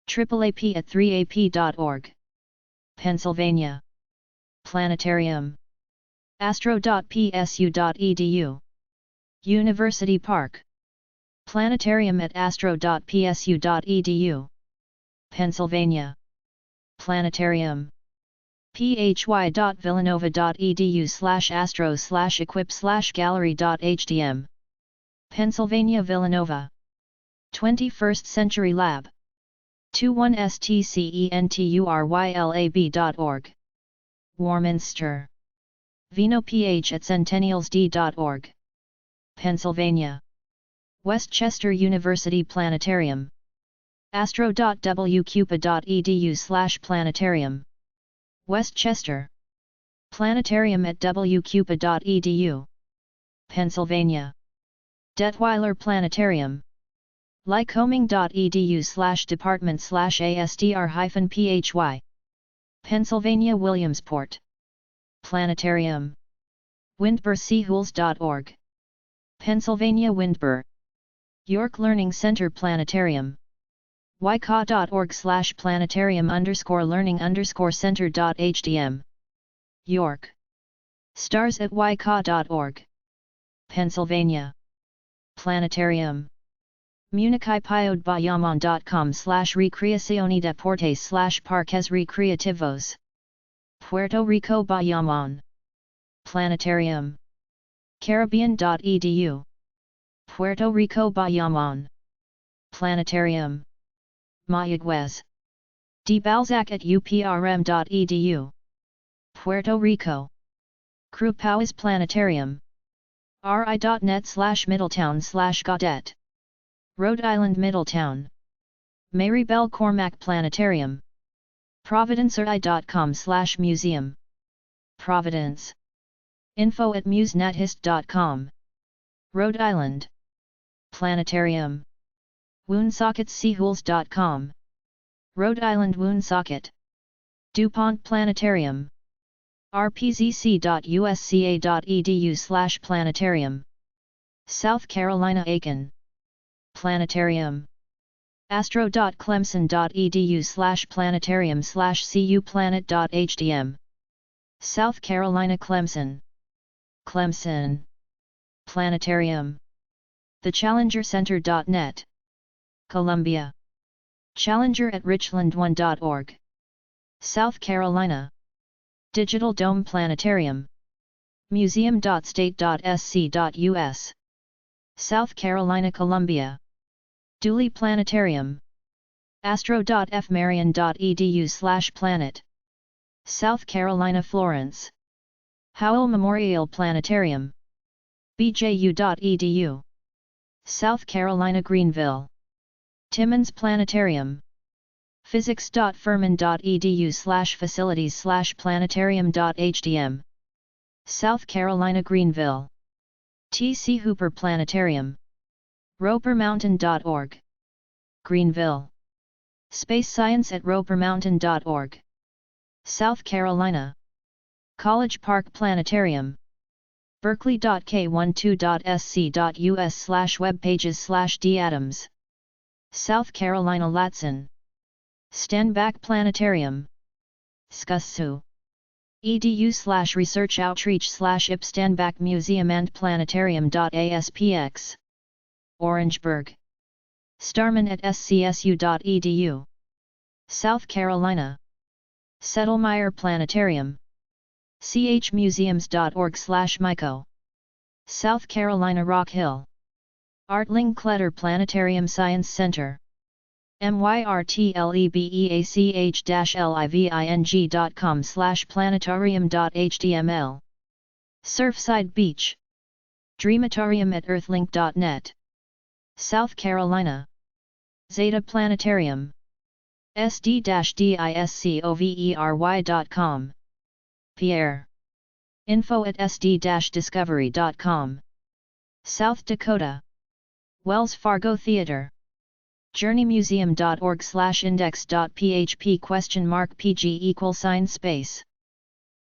AAP@3ap.org. Pennsylvania. Planetarium. astro.psu.edu. University Park. Planetarium at astro.psu.edu. Pennsylvania. Planetarium. phy.villanova.edu/astro/equip/gallery.htm. Pennsylvania Villanova. 21st Century Lab. 21stcenturylab.org. Warminster. vinoph@centennialsd.org. Pennsylvania. Westchester University Planetarium. astro.wcupa.edu/planetarium. Westchester. Planetarium at wcupa.edu. Pennsylvania. Detweiler Planetarium. lycoming.edu/department/asdr-phy. Pennsylvania Williamsport. Planetarium. windburseahools.org. Pennsylvania Windbur. York Learning Center Planetarium. yca.org/planetarium_learning_center.htm. York. Stars at yca.org. Pennsylvania. Planetarium. munichipayodbayamon.com/recreacioni deportes/parques recreativos. Puerto Rico Bayamon. Planetarium. Caribbean.edu. Puerto Rico Bayamon. Planetarium. Mayagüez. dbalzac@uprm.edu. Puerto Rico. Crupauas Planetarium. ri.net/middletown/Gaudet. Rhode Island Middletown. Mary Bell Cormack Planetarium. providenceri.com/museum. Providence. info@musenethist.com. Rhode Island Planetarium. Woonsocketseahools.com. Rhode Island Woonsocket. DuPont Planetarium. rpzc.usca.edu/planetarium. South Carolina Aiken Planetarium. astro.clemson.edu/planetarium/cuplanet.hdm. South Carolina Clemson Planetarium. thechallengercenter.net. Columbia Challenger@richland1.org. South Carolina Digital Dome Planetarium. museum.state.sc.us. South Carolina Columbia Dooley Planetarium. astro.fmarion.edu/planet. South Carolina Florence Howell Memorial Planetarium. bju.edu. South Carolina Greenville Timmons Planetarium. physics.furman.edu/facilities/planetarium.hdm. South Carolina Greenville T.C. Hooper Planetarium. ropermountain.org. Greenville Space Science at ropermountain.org. South Carolina College Park Planetarium. berkeley.k12.sc.us/webpages/dadams. South Carolina Latson Stenbach Planetarium. SCUSU. edu/research outreach/ip Stenbach Museum and Planetarium.aspx. Orangeburg Starman at scsu.edu. South Carolina Settlemyre Planetarium. chmuseums.org/myco. South Carolina Rock Hill Artling Kletter Planetarium Science Center. myrtlebeach.com/planetarium.html. Surfside Beach Dreamatarium@earthlink.net. South Carolina Zeta Planetarium. sd-discovery.com. Pierre info@sd-discovery.com. South Dakota Wells Fargo Theater. journeymuseum.org/index.php?pg=space.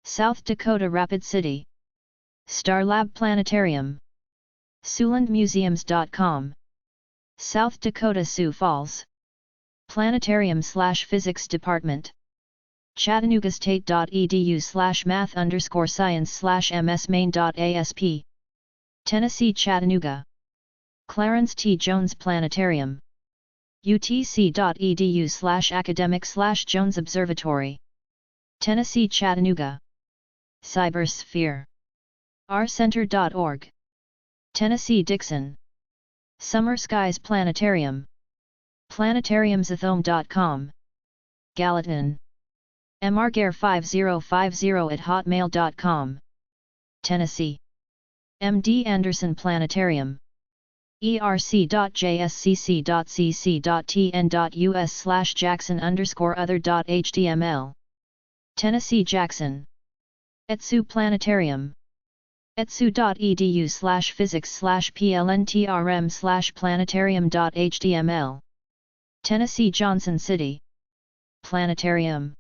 South Dakota Rapid City Starlab Planetarium. siouxlandmuseums.com. South Dakota Sioux Falls Planetarium/Physics Department. chattanooga-state.edu/math_science/msmain.asp. Tennessee Chattanooga Clarence T. Jones Planetarium. utc.edu/academic/Jones Observatory. Tennessee Chattanooga Cybersphere. rcenter.org. Tennessee Dixon Summer Skies Planetarium. planetariumsathome.com. Gallatin mrgare5050@hotmail.com. Tennessee MD Anderson Planetarium. erc.jscc.cc.tn.us/jackson_other.html. Tennessee Jackson Etsu Planetarium. etsu.edu/physics/plntrm/planetarium.html. Tennessee Johnson City Planetarium.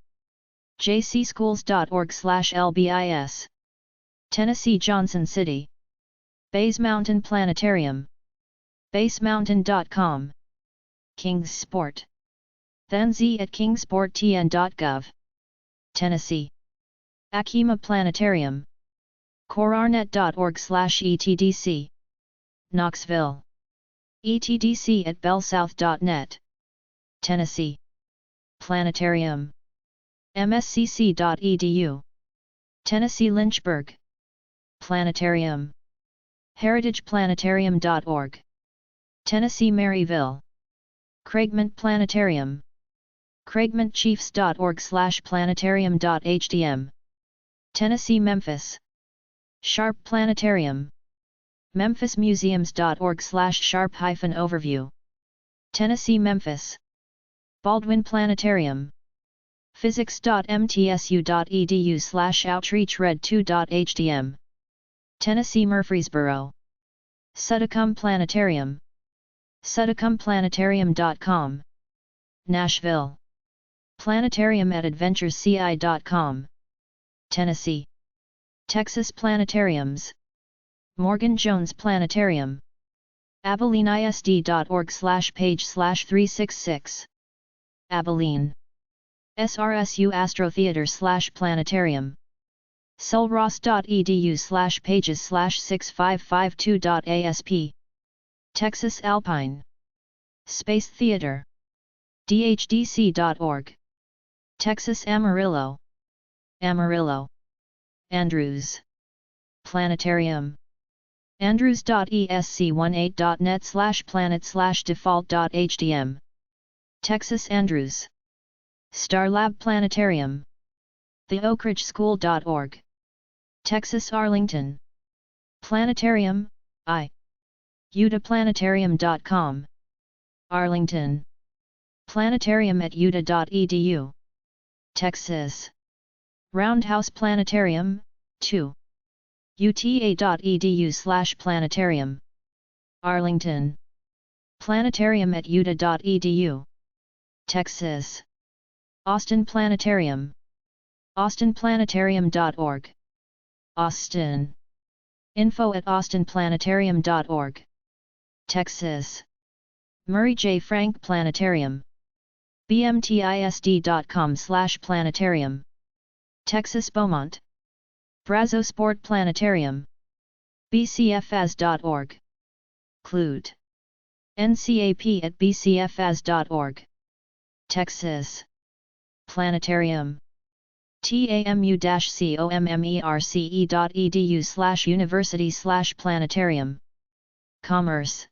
jcschools.org/lbis. Tennessee Johnson City Bays Mountain Planetarium. basemountain.com. Kings Sport. thenz@kingsporttn.gov. Tennessee Akima Planetarium. corarnet.org/etdc. Knoxville etdc@bellsouth.net. Tennessee Planetarium. mscc.edu. Tennessee Lynchburg Planetarium. heritageplanetarium.org. Tennessee Maryville Craigmont Planetarium. craigmontchiefs.org/planetarium.hdm. Tennessee Memphis Sharp Planetarium. memphismuseums.org/sharp-overview. Tennessee Memphis Baldwin Planetarium. physics.mtsu.edu/outreachred2.hdm. Tennessee Murfreesboro. Sudacum Planetarium. SudacumPlanetarium.com. Nashville. Planetarium at AdventureCI.com. Tennessee. Texas Planetariums. Morgan Jones Planetarium. AbileneISD.org/page/366. Abilene. SRSU Astrotheater/Planetarium. sulross.edu/pages/6552.asp. Texas Alpine. Space Theater. DHDC.org. Texas Amarillo. Amarillo. Andrews. Planetarium. Andrews.esc18.net/planet/default.htm. Texas Andrews. Starlab Planetarium. TheOakRidgeSchool.org. Texas Arlington. Planetarium, I. UTAPlanetarium.com. Arlington. Planetarium at uta.edu. Texas. Roundhouse Planetarium, 2. uta.edu/planetarium. Arlington. Planetarium at uta.edu. Texas. Austin Planetarium. austinplanetarium.org. Austin. info@austinplanetarium.org. Texas. Murray J. Frank Planetarium. bmtisd.com/planetarium. Texas Beaumont. Brazo Sport Planetarium. bcfas.org. Clute. ncap@bcfas.org. Texas. Planetarium. tamu-commerce.edu/university/planetarium. Commerce.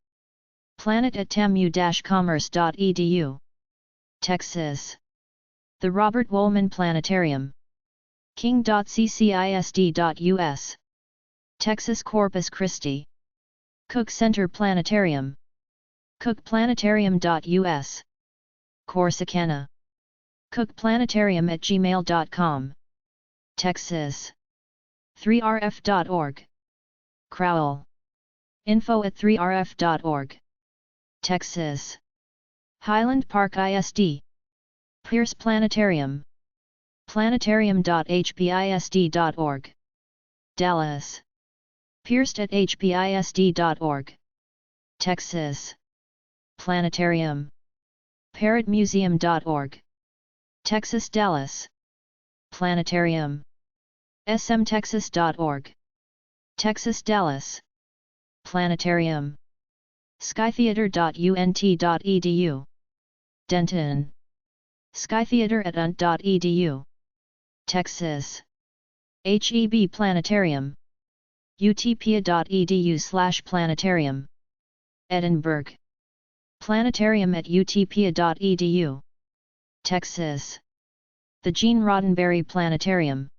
Planet at tamu-commerce.edu. Texas. The Robert Woolman Planetarium. king.ccisd.us. Texas Corpus Christi. Cook Center Planetarium. cookplanetarium.us. Corsicana. cookplanetarium@gmail.com. Texas. 3rf.org. Crowell. info@3rf.org. Texas. Highland Park ISD. Pierce Planetarium. planetarium.hpisd.org. Dallas. Pierced@hpisd.org. Texas. Planetarium. parrotmuseum.org. Texas Dallas. Planetarium. smtexas.org. Texas Dallas. Planetarium. skytheater.unt.edu. Denton. skytheater@unt.edu. Texas. HEB Planetarium. utopia.edu/planetarium. Edinburgh. Planetarium@utopia.edu. Texas. The Gene Roddenberry Planetarium.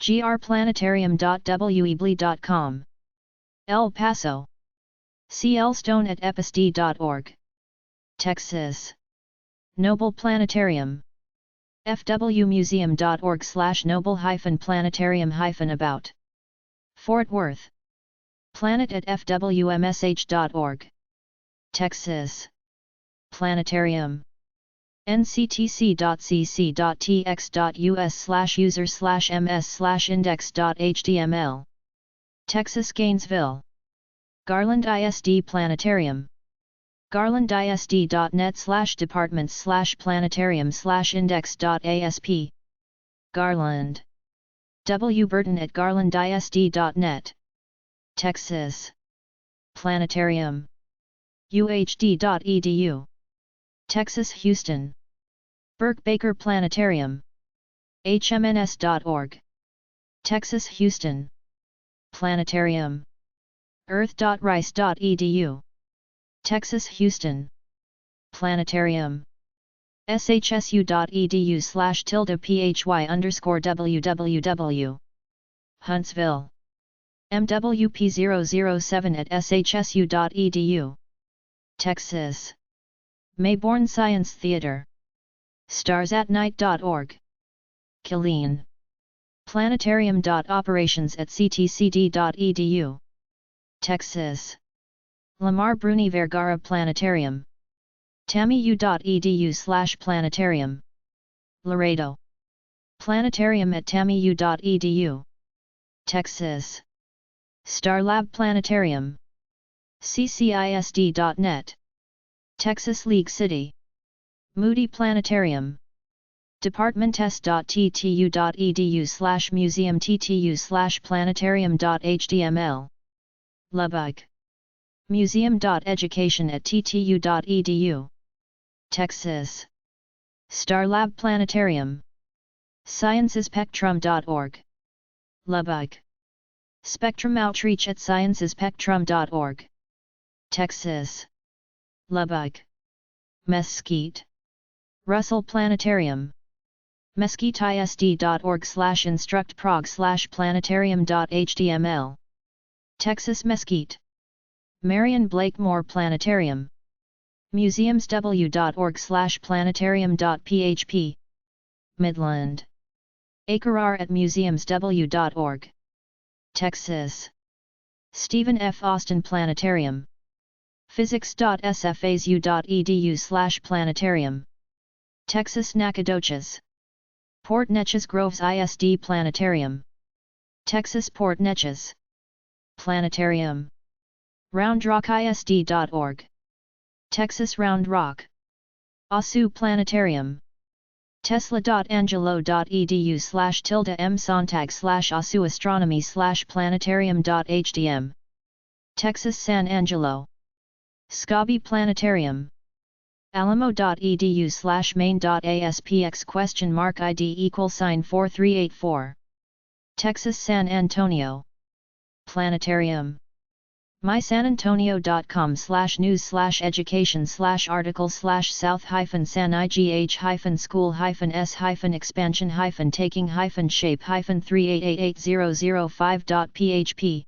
grplanetarium.weebly.com. El Paso. C.L. Stone at episd.org. Texas. Noble Planetarium. fwmuseum.org/noble-planetarium-about. Fort Worth. planet@fwmsh.org. Texas. Planetarium. nctc.cc.tx.us/user/ms/index.html. Texas Gainesville. Garland ISD Planetarium. garland-isd.net/departments/planetarium/index.asp. Garland. W. Burton at garlandisd.net. Texas. Planetarium. uhd.edu. Texas Houston. Burke Baker Planetarium. hmns.org. Texas Houston. Planetarium. earth.rice.edu. Texas Houston. Planetarium. shsu.edu/phy_www. Huntsville. mwp007@shsu.edu. Texas. Mayborn Science Theater. starsatnight.org. Killeen. Planetarium.operations@ctcd.edu. Texas. Lamar Bruni Vergara Planetarium. tamiu.edu/planetarium. Laredo. Planetarium@tamiu.edu. Texas. Starlab Planetarium. ccisd.net. Texas League City. Moody Planetarium. departmenttest.ttu.edu/museum/ttu/planetarium.html. Lubbock. museum.education@ttu.edu. Texas. Starlab Planetarium. sciencespectrum.org. Lubbock. Spectrum Outreach at sciencespectrum.org. Texas. Lubbock. Mesquite. Russell Planetarium. mesquiteisd.org/instructprog/planetarium.html. Texas Mesquite. Marion Blakemore Planetarium. museumsw.org/planetarium.php. Midland. akerar@museumsw.org. Texas. Stephen F. Austin Planetarium. physics.sfasu.edu/planetarium. Texas Nacogdoches. Port Neches Groves ISD Planetarium. Texas Port Neches. Planetarium. roundrockisd.org. Texas Round Rock. ASU Planetarium. tesla.angelo.edu/tilde m sontag/asuastronomy/planetarium.hdm. Texas San Angelo. Scabi Planetarium. alamo.edu/main.aspx?id=4384. Texas San Antonio. Planetarium. mysanantonio.com/news/education/article/south-san-ig-hyphen-school-s-taking-shape-3888005.php.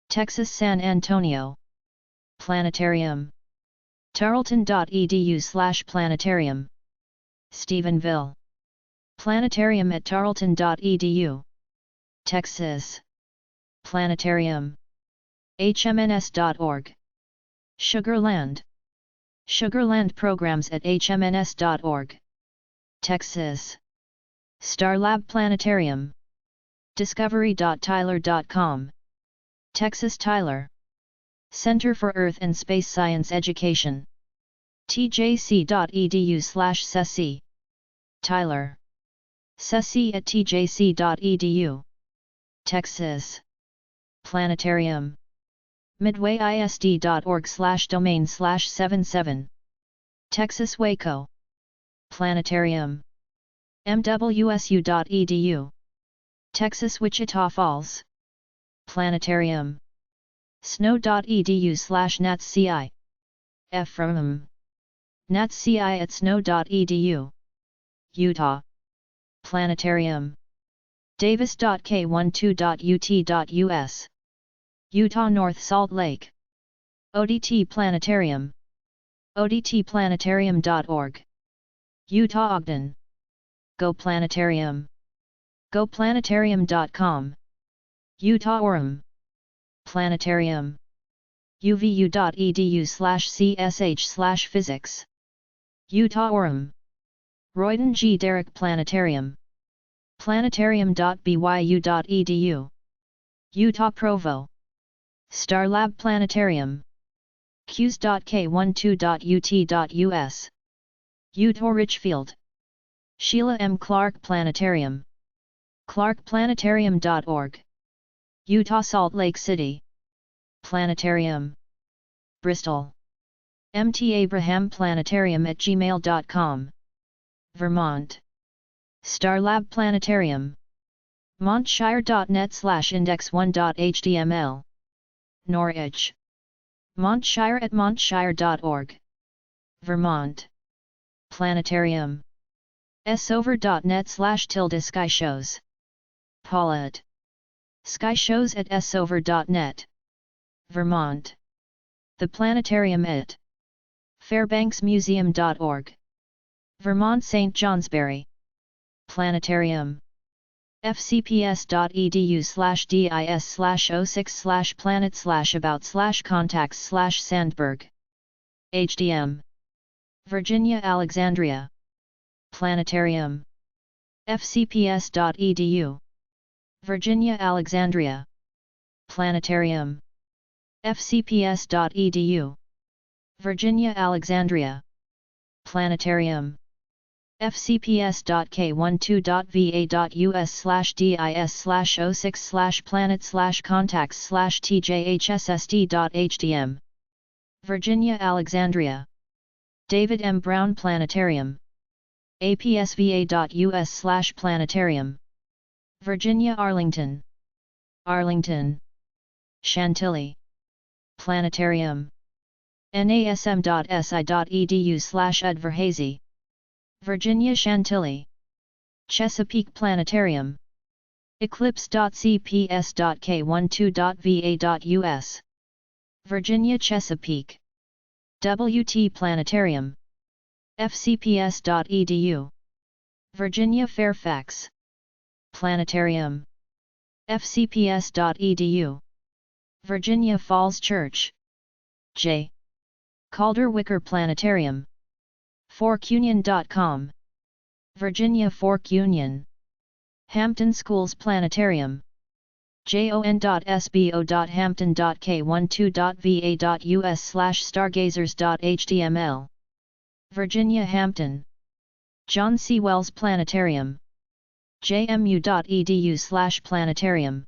Texas San Antonio. Planetarium. tarleton.edu/planetarium. Stephenville. Planetarium@tarleton.edu. Texas. Planetarium. hmns.org. Sugarland. Sugarland programs at hmns.org. Texas. Starlab Planetarium. discovery.tyler.com. Texas Tyler. Center for Earth and Space Science Education. tjc.edu/ceci. Tyler. ceci@tjc.edu. Texas. Planetarium. midwayisd.org/domain/77. Texas Waco. Planetarium. mwsu.edu. Texas Wichita Falls. Planetarium. snow.edu/natsci. Ephraim. natsci@snow.edu. Utah. Planetarium. davis.k12.ut.us. Utah North Salt Lake. ODT Planetarium. odtplanetarium.org. Utah Ogden. Go Planetarium. goplanetarium.com. Utah Orem. Planetarium. uvu.edu/csh/physics. Utah Orem. Royden G. Derrick Planetarium. planetarium.byu.edu. Utah Provo. Starlab Planetarium. qs.k12.ut.us. Utah Richfield. Sheila M. Clark Planetarium. clarkplanetarium.org. Utah Salt Lake City. Planetarium. Bristol. mtabraham@gmail.com. Vermont. Starlab Planetarium. montshire.net/index1.html. Norwich. montshire@montshire.org. Vermont. Planetarium. sover.net/skyshows. Paulet. skyshows@sover.net. Vermont. The Planetarium at fairbanksmuseum.org. Vermont St. Johnsbury. Planetarium. fcps.edu/dis/06/planet/about/contacts/Sandberg. HDM. Virginia Alexandria. Planetarium. fcps.edu. Virginia Alexandria. Planetarium. fcps.edu. Virginia Alexandria. Planetarium. fcps.k12.va.us/dis/planet/contacts/tjhssd.hdm. Virginia Alexandria. David M. Brown Planetarium. apsva.us/planetarium. Virginia Arlington. Arlington. Chantilly. Planetarium. nasm.si.edu/Udvarhazy. Virginia Chantilly. Chesapeake Planetarium. eclipse.cps.k12.va.us. Virginia Chesapeake. WT Planetarium. fcps.edu. Virginia Fairfax. Planetarium. fcps.edu. Virginia Falls Church. J. Calder Wicker Planetarium. ForkUnion.com. Virginia Fork Union. Hampton Schools Planetarium. jon.sbo.hampton.k12.va.us/stargazers.html. Virginia Hampton. John C. Wells Planetarium. jmu.edu/planetarium.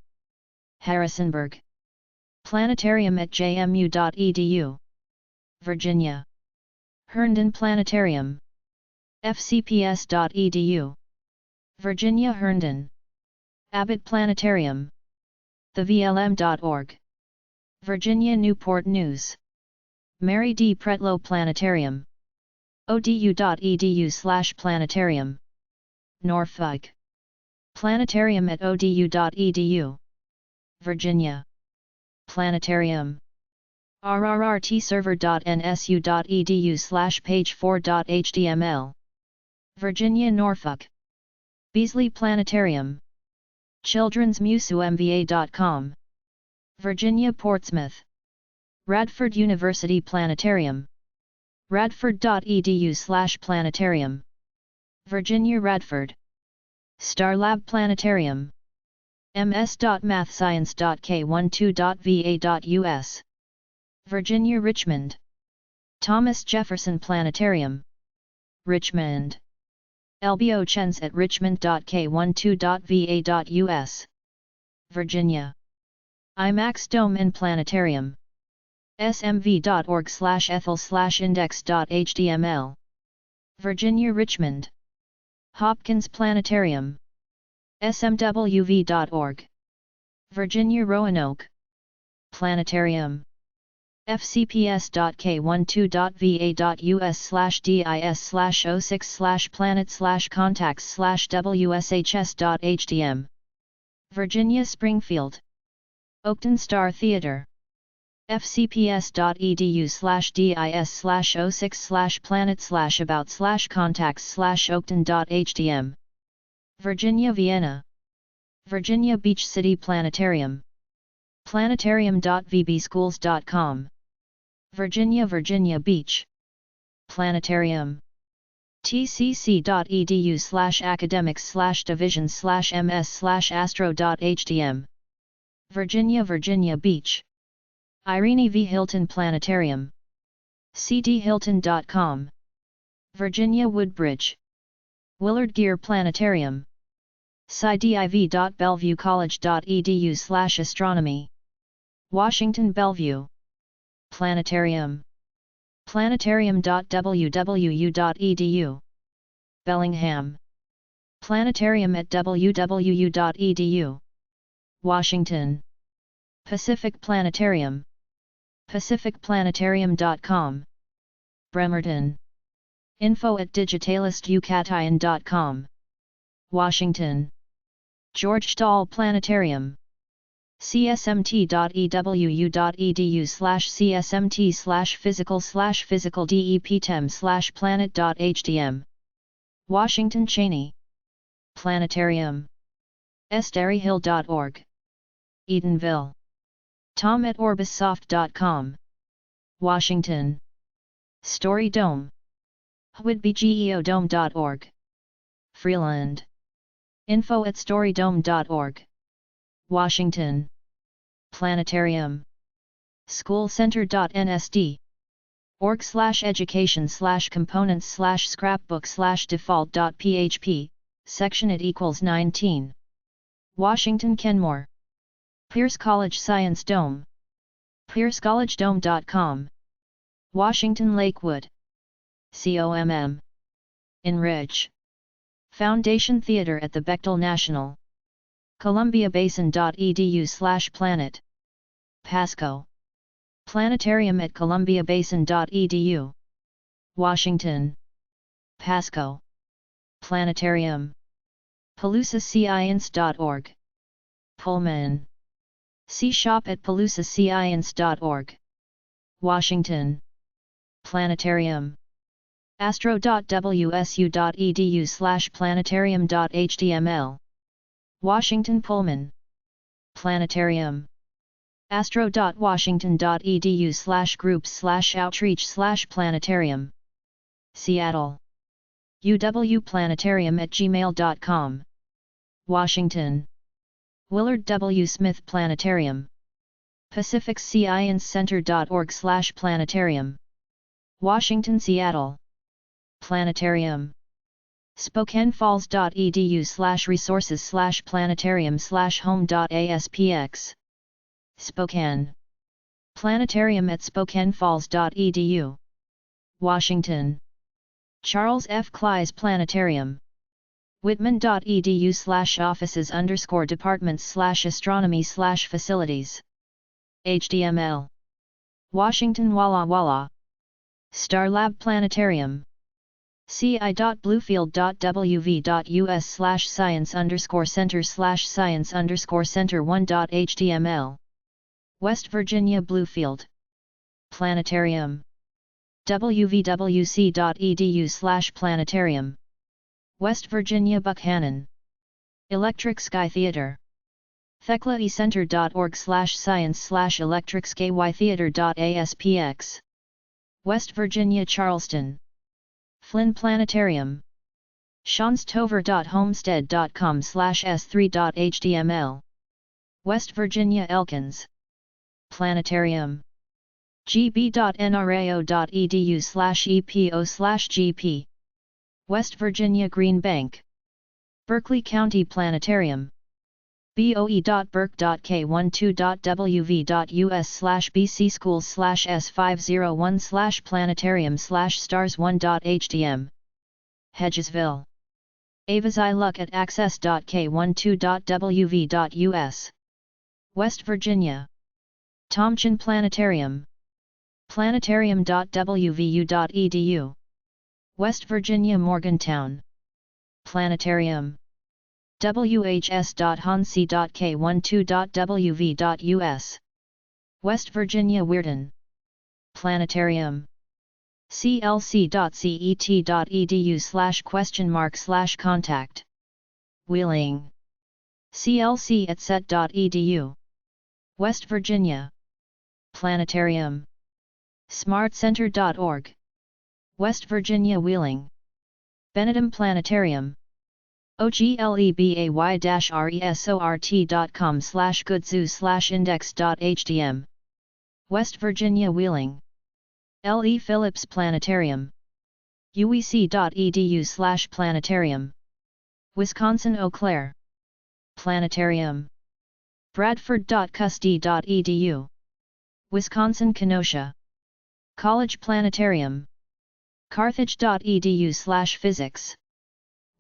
Harrisonburg. Planetarium at jmu.edu. Virginia. Herndon Planetarium. fcps.edu. Virginia Herndon. Abbott Planetarium. thevlm.org. Virginia Newport News. Mary D. Pretlow Planetarium. odu.edu/planetarium. Norfolk. Planetarium at odu.edu. Virginia. Planetarium. rrrtserver.nsu.edu/page4.html. Virginia Norfolk. Beasley Planetarium. childrensmuseuMVA.com. Virginia Portsmouth. Radford University Planetarium. radford.edu/planetarium. Virginia Radford. Starlab Planetarium. ms.mathscience.k12.va.us. Virginia Richmond. Thomas Jefferson Planetarium. Richmond. LBO Chens at richmond.k12.va.us. Virginia. IMAX Dome and Planetarium. smv.org/ethel/index.html. Virginia Richmond. Hopkins Planetarium. smwv.org. Virginia Roanoke. Planetarium. fcps.k12.va.us/dis/contacts/wshs.hdm. Virginia Springfield. Oakton Star Theater. fcps.edu/dis/06/planet/about/contacts/oakton.hdm. Virginia Vienna. Virginia Beach City Planetarium. planetarium.vbschools.com. Virginia Beach. Planetarium. tcc.edu/academics/divisions/ms/astro.hdm. Virginia Beach. Irene V. Hilton Planetarium. cdhilton.com. Virginia Woodbridge. Willard Gear Planetarium. scidiv.bellevuecollege.edu/astronomy. Washington Bellevue. Planetarium. planetarium.wwu.edu. Bellingham. Planetarium at wwu.edu. Washington. Pacific Planetarium. pacificplanetarium.com. Bremerton. info@digitalistucatan.com. Washington. George Stahl Planetarium. csmt.edu/csmt/physical/physical-deptem/planet.hdm. Washington Cheney. Planetarium. Estaryhill.org. Eatonville. Tom at orbissoft.com. Washington. Story Dome. whitbygeodome.org. Freeland. Info at storydome.org. Washington. Planetarium. Schoolcenter.nsd. org/education/components/scrapbook/default.php, section it equals 19. Washington Kenmore. Pierce College Science Dome. piercecollegedome.com. Washington Lakewood. COMM. Enrich. Foundation Theater at the Bechtel National. columbiabasin.edu/planet. Pasco. Planetarium at columbiabasin.edu. Washington. Pasco. Planetarium. PalusaScience.org. Pullman. See shop at PalusaScience.org. Washington. Planetarium. astro.wsu.edu/planetarium.html. Washington Pullman. Planetarium. astro.washington.edu/groups/outreach/planetarium. Seattle. uwplanetarium@gmail.com. Washington. Willard W. Smith Planetarium. PacificScienceCenter.org/planetarium. Washington, Seattle. Planetarium. SpokaneFalls.edu/resources/planetarium/home.aspx. Spokane. Planetarium at SpokaneFalls.edu. Washington. Charles F. Clyes Planetarium. Whitman.edu/offices_departments/astronomy/facilities. HTML. Washington Walla Walla. Starlab Planetarium. ci.bluefield.wv.us/science_center/science_center1.html. West Virginia Bluefield. Planetarium. wvwc.edu/planetarium. West Virginia Buckhannon. Electric Sky Theater. theclaecenter.org/science/electricskytheater.aspx. West Virginia Charleston. Flynn Planetarium. seanstover.homestead.com/s3.html. West Virginia Elkins. Planetarium. gb.nrao.edu/epo/gp. West Virginia Green Bank. Berkeley County Planetarium. boe.berk.k12.wv.us/bc schools/s501/planetarium/stars1.htm. Hedgesville. Avazi Luck at access.k12.wv.us. West Virginia. Tomchin Planetarium. Planetarium.wvu.edu. West Virginia Morgantown. Planetarium. whs.hansi.k12.wv.us. West Virginia Weirton. Planetarium. clc.cet.edu/?contact. Wheeling. clc@set.edu. West Virginia. Planetarium. smartcenter.org. West Virginia Wheeling. Benedum Planetarium. oglebay-resort.com/goodzoo/index.htm. West Virginia Wheeling. L. E. Phillips Planetarium. uec.edu/planetarium. Wisconsin Eau Claire. Planetarium. bradford.cusd.edu. Wisconsin Kenosha. College Planetarium. carthage.edu/physics.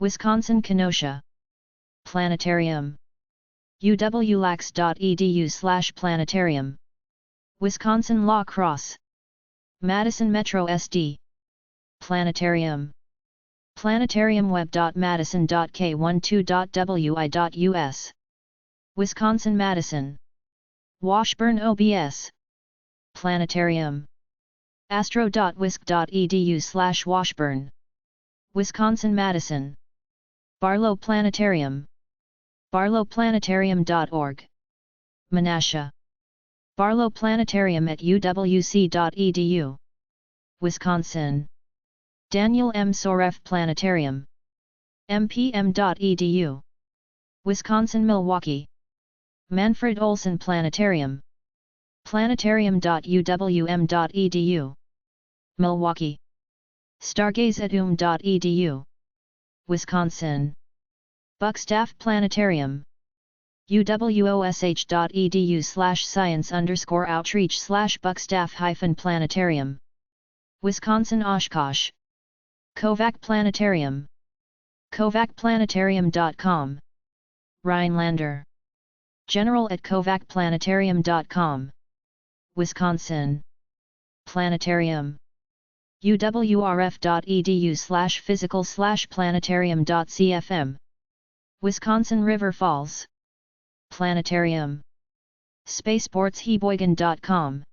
Wisconsin Kenosha. Planetarium. uwlax.edu/planetarium. Wisconsin La Crosse. Madison Metro SD. Planetarium. planetariumweb.madison.k12.wi.us. Wisconsin Madison. Washburn OBS. Planetarium. astro.wisc.edu/Washburn. Wisconsin Madison. Barlow Planetarium. barlowplanetarium.org. Menasha. Barlow Planetarium at uwc.edu. Wisconsin. Daniel M. Soreff Planetarium. mpm.edu. Wisconsin-Milwaukee. Manfred Olson Planetarium. Planetarium.uwm.edu. Milwaukee. Stargaze@um.edu. Wisconsin. Buckstaff Planetarium. uwosh.edu/science_outreach/Buckstaff-planetarium. Wisconsin Oshkosh. Kovac Planetarium. kovacplanetarium.com. Rhinelander. general@kovacplanetarium.com. Wisconsin. Planetarium. uwrf.edu/physical/planetarium.cfm. Wisconsin River Falls. Planetarium. Spaceportsheboygan.com.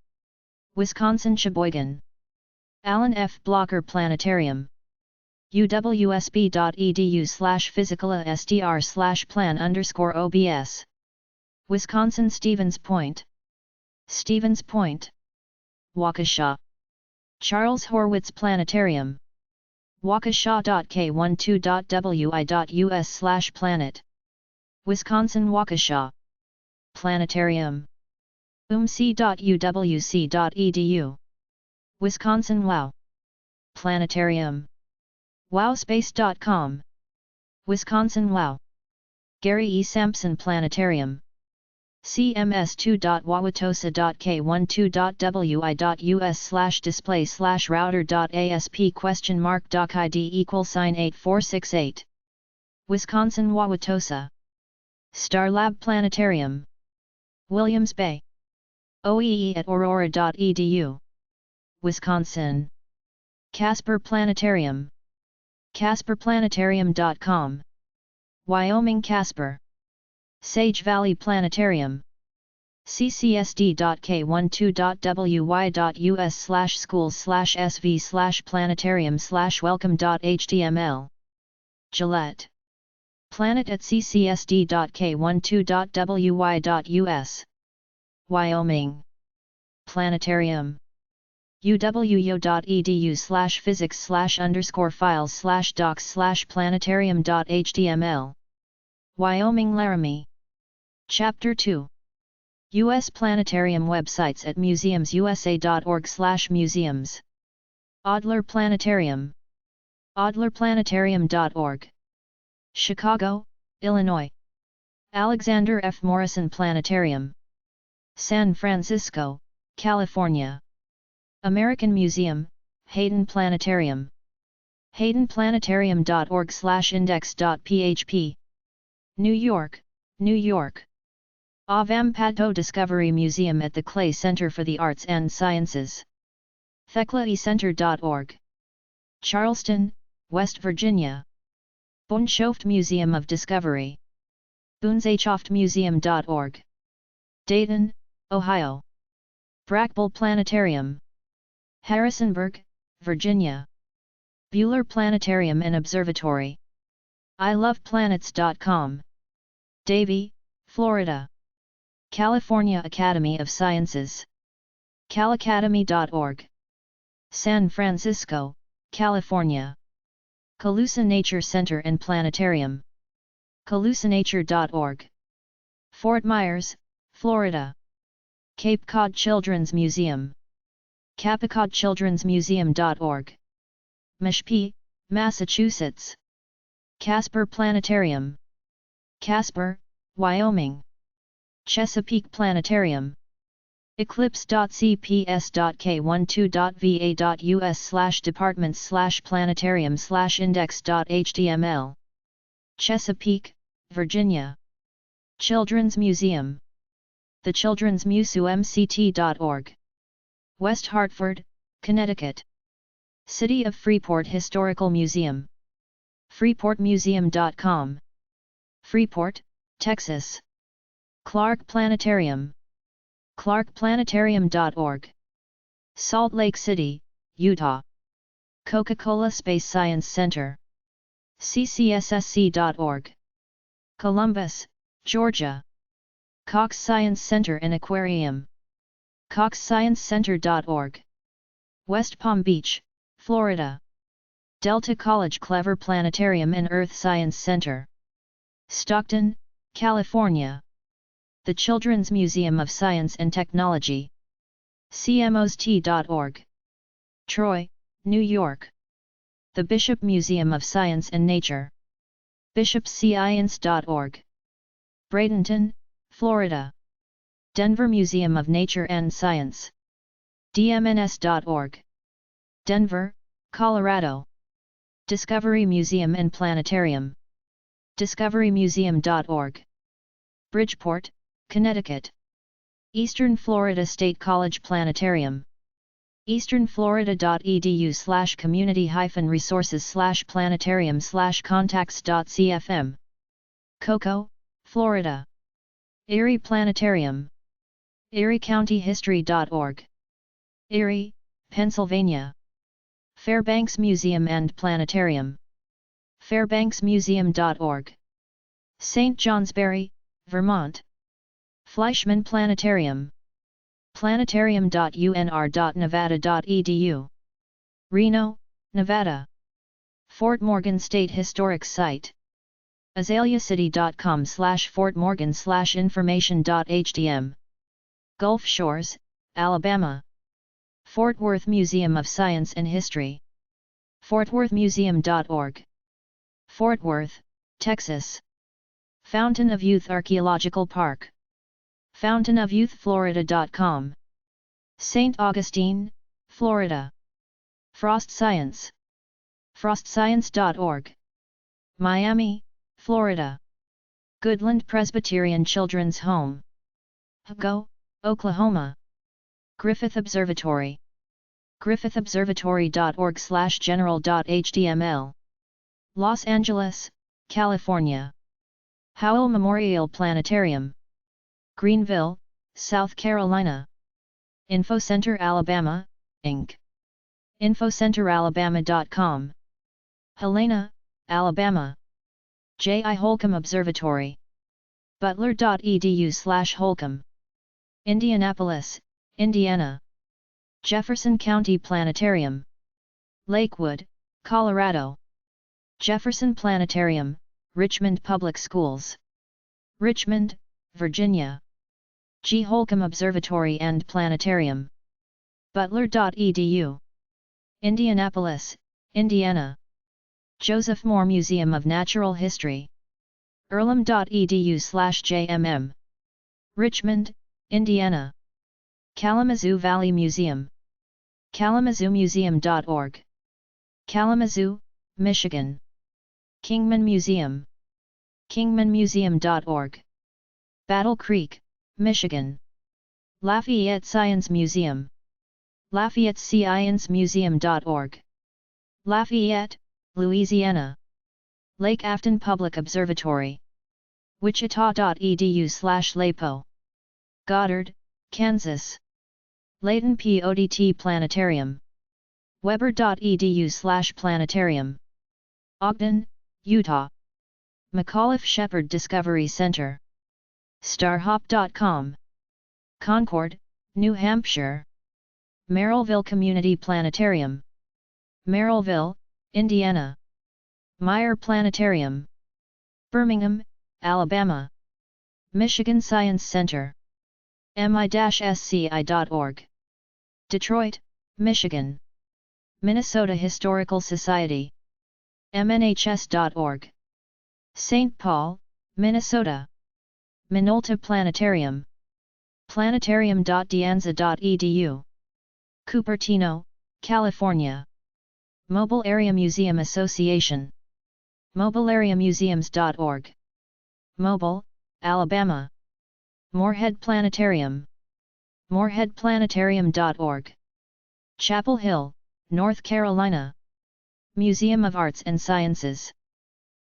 Wisconsin Sheboygan. Alan F. Blocker Planetarium. uwsb.edu/physicalastr/plan_obs. Wisconsin Stevens Point. Stevens Point. Waukesha. Charles Horwitz Planetarium. waukesha.k12.wi.us/planet. Wisconsin Waukesha. Planetarium. umc.uwc.edu. Wisconsin WOW. Planetarium. wowspace.com. Wisconsin WOW. Gary E. Sampson Planetarium. cms2.wauwatosa.k12.wi.us/display/router.asp?doc ID =$8468. Wisconsin Wauwatosa. Starlab Planetarium. Williams Bay. oee@aurora.edu. Wisconsin. Casper Planetarium. casperplanetarium.com. Wyoming Casper. Sage Valley Planetarium. ccsd.k12.wy.us/schools/sv/planetarium/welcome.html. Gillette. Planet at ccsd.k12.wy.us. Wyoming. Planetarium. uwo.edu/physics/files/docs/planetarium.html. Wyoming Laramie. Chapter 2. U.S. Planetarium websites at museumsusa.org/museums. Adler Planetarium. adlerplanetarium.org. Chicago, Illinois. Alexander F. Morrison Planetarium. San Francisco, California. American Museum, Hayden Planetarium. haydenplanetarium.org/index.php. New York, New York. Avampato Discovery Museum at the Clay Center for the Arts and Sciences. theclaycenter.org. Charleston, West Virginia. Bunshoft Museum of Discovery. bunshoftmuseum.org. Dayton, Ohio. Brackbull Planetarium. Harrisonburg, Virginia. Bueller Planetarium and Observatory. iloveplanets.com. Davie, Florida. California Academy of Sciences. calacademy.org. San Francisco, California. Calusa Nature Center and Planetarium. calusanature.org. Fort Myers, Florida. Cape Cod Children's Museum. capecodchildrensmuseum.org. Mashpee, Massachusetts. Casper Planetarium. Casper, Wyoming. Chesapeake Planetarium. eclipse.cps.k12.va.us/departments/planetarium/index.html. Chesapeake, Virginia. Children's Museum. The Children's MuseumCT.org. West Hartford, Connecticut. City of Freeport Historical Museum. freeportmuseum.com. Freeport, Texas. Clark Planetarium. clarkplanetarium.org. Salt Lake City, Utah. Coca-Cola Space Science Center. ccssc.org. Columbus, Georgia. Cox Science Center and Aquarium. coxsciencecenter.org. West Palm Beach, Florida. Delta College Clever Planetarium and Earth Science Center. Stockton, California. The Children's Museum of Science and Technology. cmost.org. Troy, New York. The Bishop Museum of Science and Nature. bishopscience.org. Bradenton, Florida. Denver Museum of Nature and Science. dmns.org. Denver, Colorado. Discovery Museum and Planetarium. discoverymuseum.org. Bridgeport, Connecticut. Eastern Florida State College Planetarium. easternflorida.edu/community-resources/planetarium/contacts.cfm. Cocoa, Florida. Erie Planetarium. eriecountyhistory.org. Erie, Pennsylvania. Fairbanks Museum and Planetarium. fairbanksmuseum.org. St. Johnsbury, Vermont. Fleischmann Planetarium. planetarium.unr.nevada.edu. Reno, Nevada. Fort Morgan State Historic Site. azaleacity.com/fortmorgan/information.htm. Gulf Shores, Alabama. Fort Worth Museum of Science and History. fortworthmuseum.org. Fort Worth, Texas. Fountain of Youth Archaeological Park. fountainofyouthflorida.com. St. Augustine, Florida. Frost Science. frostscience.org. Miami, Florida. Goodland Presbyterian Children's Home. Hugo, Oklahoma. Griffith Observatory. griffithobservatory.org/general.html. Los Angeles, California. Howell Memorial Planetarium. Greenville, South Carolina. InfoCenter Alabama, Inc. infocenteralabama.com. Helena, Alabama. J. I. Holcomb Observatory. butler.edu/holcomb. Indianapolis, Indiana. Jefferson County Planetarium. Lakewood, Colorado. Jefferson Planetarium, Richmond Public Schools. Richmond, Virginia. G. Holcomb Observatory and Planetarium. butler.edu. Indianapolis, Indiana. Joseph Moore Museum of Natural History. earlham.edu/jmm. Richmond, Indiana. Kalamazoo Valley Museum. kalamazoomuseum.org. Kalamazoo, Michigan. Kingman Museum. kingmanmuseum.org. Battle Creek, Michigan. Lafayette Science Museum. LafayetteScienceMuseum.org. Lafayette, Louisiana. Lake Afton Public Observatory. Wichita.edu/LAPO. Goddard, Kansas. Layton PODT Planetarium. Weber.edu/planetarium. Ogden, Utah. McAuliffe Shepherd Discovery Center. Starhop.com. Concord, New Hampshire. Merrillville Community Planetarium. Merrillville, Indiana. Meyer Planetarium. Birmingham, Alabama. Michigan Science Center. mi-sci.org. Detroit, Michigan. Minnesota Historical Society. mnhs.org. St. Paul, Minnesota. Minolta Planetarium. planetarium.dianza.edu. Cupertino, California. Mobile Area Museum Association. mobileareamuseums.org. Mobile, Alabama. Moorhead Planetarium. moorheadplanetarium.org. Chapel Hill, North Carolina. Museum of Arts and Sciences.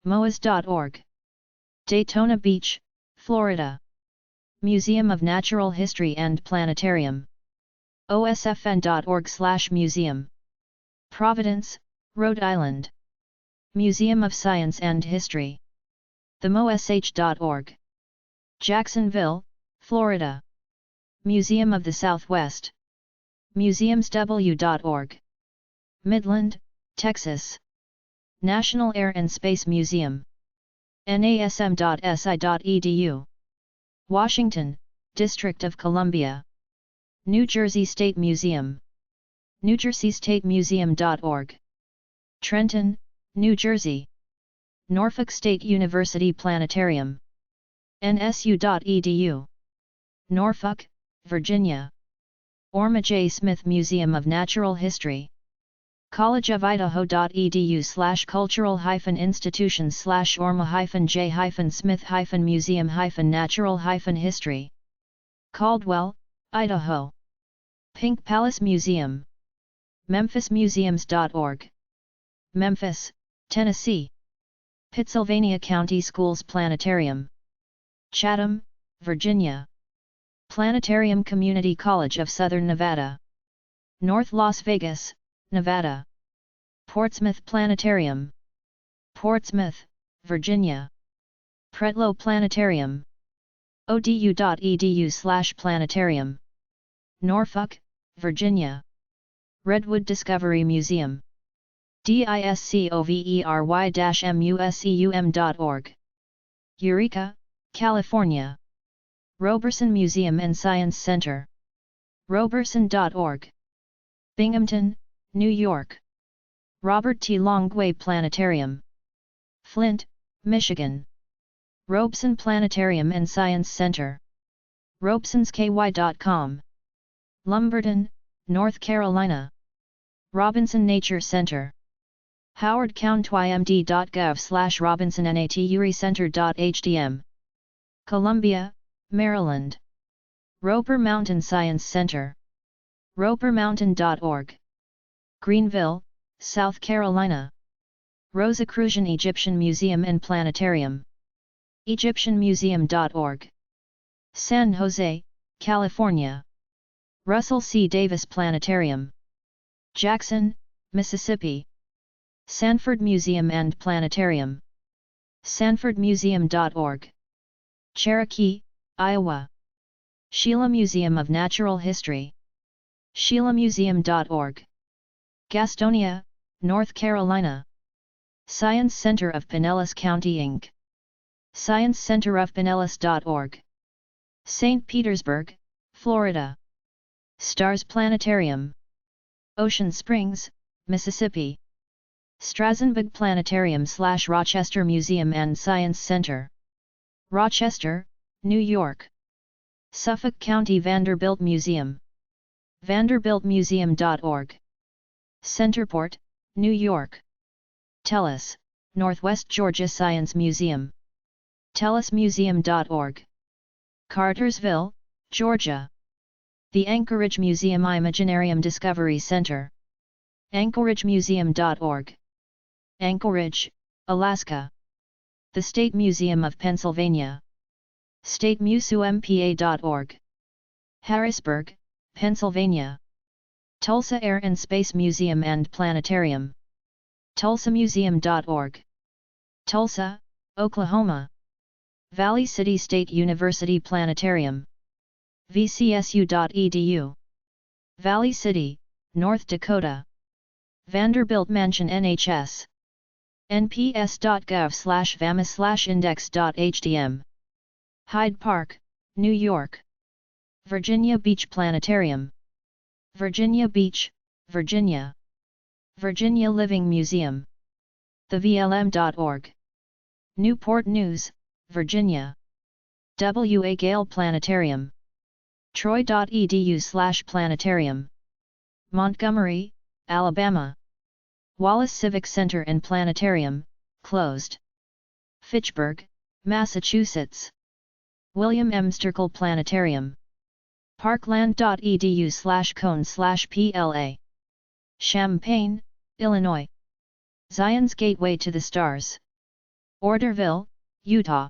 moas.org. Daytona Beach, Florida. Museum of Natural History and Planetarium. osfn.org/museum. Providence, Rhode Island. Museum of Science and History. themosh.org. Jacksonville, Florida. Museum of the Southwest. museumsw.org. Midland, Texas. National Air and Space Museum. nasm.si.edu. Washington, District of Columbia. New Jersey State Museum. NewJerseyStateMuseum.org. Trenton, New Jersey. Norfolk State University Planetarium. nsu.edu. Norfolk, Virginia. Orma J. Smith Museum of Natural History. collegeofidaho.edu/cultural-institutions/orma-j-smith-museum-natural-history. Caldwell, Idaho. Pink Palace Museum. memphismuseums.org. Memphis, Tennessee. Pittsylvania County Schools Planetarium. Chatham, Virginia. Planetarium Community College of Southern Nevada. North Las Vegas, Nevada. Portsmouth Planetarium. Portsmouth, Virginia. Pretlow Planetarium. odu.edu/planetarium. Norfolk, Virginia. Redwood Discovery Museum. discovery-museum.org. Eureka, California. Roberson Museum and Science Center. roberson.org. Binghamton, New York. Robert T. Longway Planetarium. Flint, Michigan. Robeson Planetarium and Science Center. robesonsky.com. Lumberton, North Carolina. Robinson Nature Center. howardcountymd.gov/robinsonnaturiCenter.hdm. Columbia, Maryland. Roper Mountain Science Center. ropermountain.org. Greenville, South Carolina. Rosicrucian Egyptian Museum and Planetarium. egyptianmuseum.org. San Jose, California. Russell C. Davis Planetarium. Jackson, Mississippi. Sanford Museum and Planetarium. sanfordmuseum.org. Cherokee, Iowa. Sheila Museum of Natural History. sheilamuseum.org. Gastonia, North Carolina. Science Center of Pinellas County Inc. sciencecenterofpinellas.org. St. Petersburg, Florida. Stars Planetarium. Ocean Springs, Mississippi. Strassenburg Planetarium/Rochester Museum and Science Center. Rochester, New York. Suffolk County Vanderbilt Museum. vanderbiltmuseum.org. Centerport, New York. Tellus, Northwest Georgia Science Museum. tellusmuseum.org. Cartersville, Georgia. The Anchorage Museum Imaginarium Discovery Center. anchoragemuseum.org. Anchorage, Alaska. The State Museum of Pennsylvania. statemusumpa.org. Harrisburg, Pennsylvania. Tulsa Air and Space Museum and Planetarium. tulsamuseum.org. Tulsa, Oklahoma. Valley City State University Planetarium. vcsu.edu. Valley City, North Dakota. Vanderbilt Mansion NHS. nps.gov/vamis/index.hdm. Hyde Park, New York. Virginia Beach Planetarium. Virginia Beach, Virginia. Virginia Living Museum. thevlm.org. Newport News, Virginia. W. A. Gale Planetarium. troy.edu/planetarium. Montgomery, Alabama. Wallace Civic Center and Planetarium, closed. Fitchburg, Massachusetts. William M. Sterkel Planetarium. parkland.edu/cone/pla. Champaign, Illinois. Zion's Gateway to the Stars. Orderville, Utah.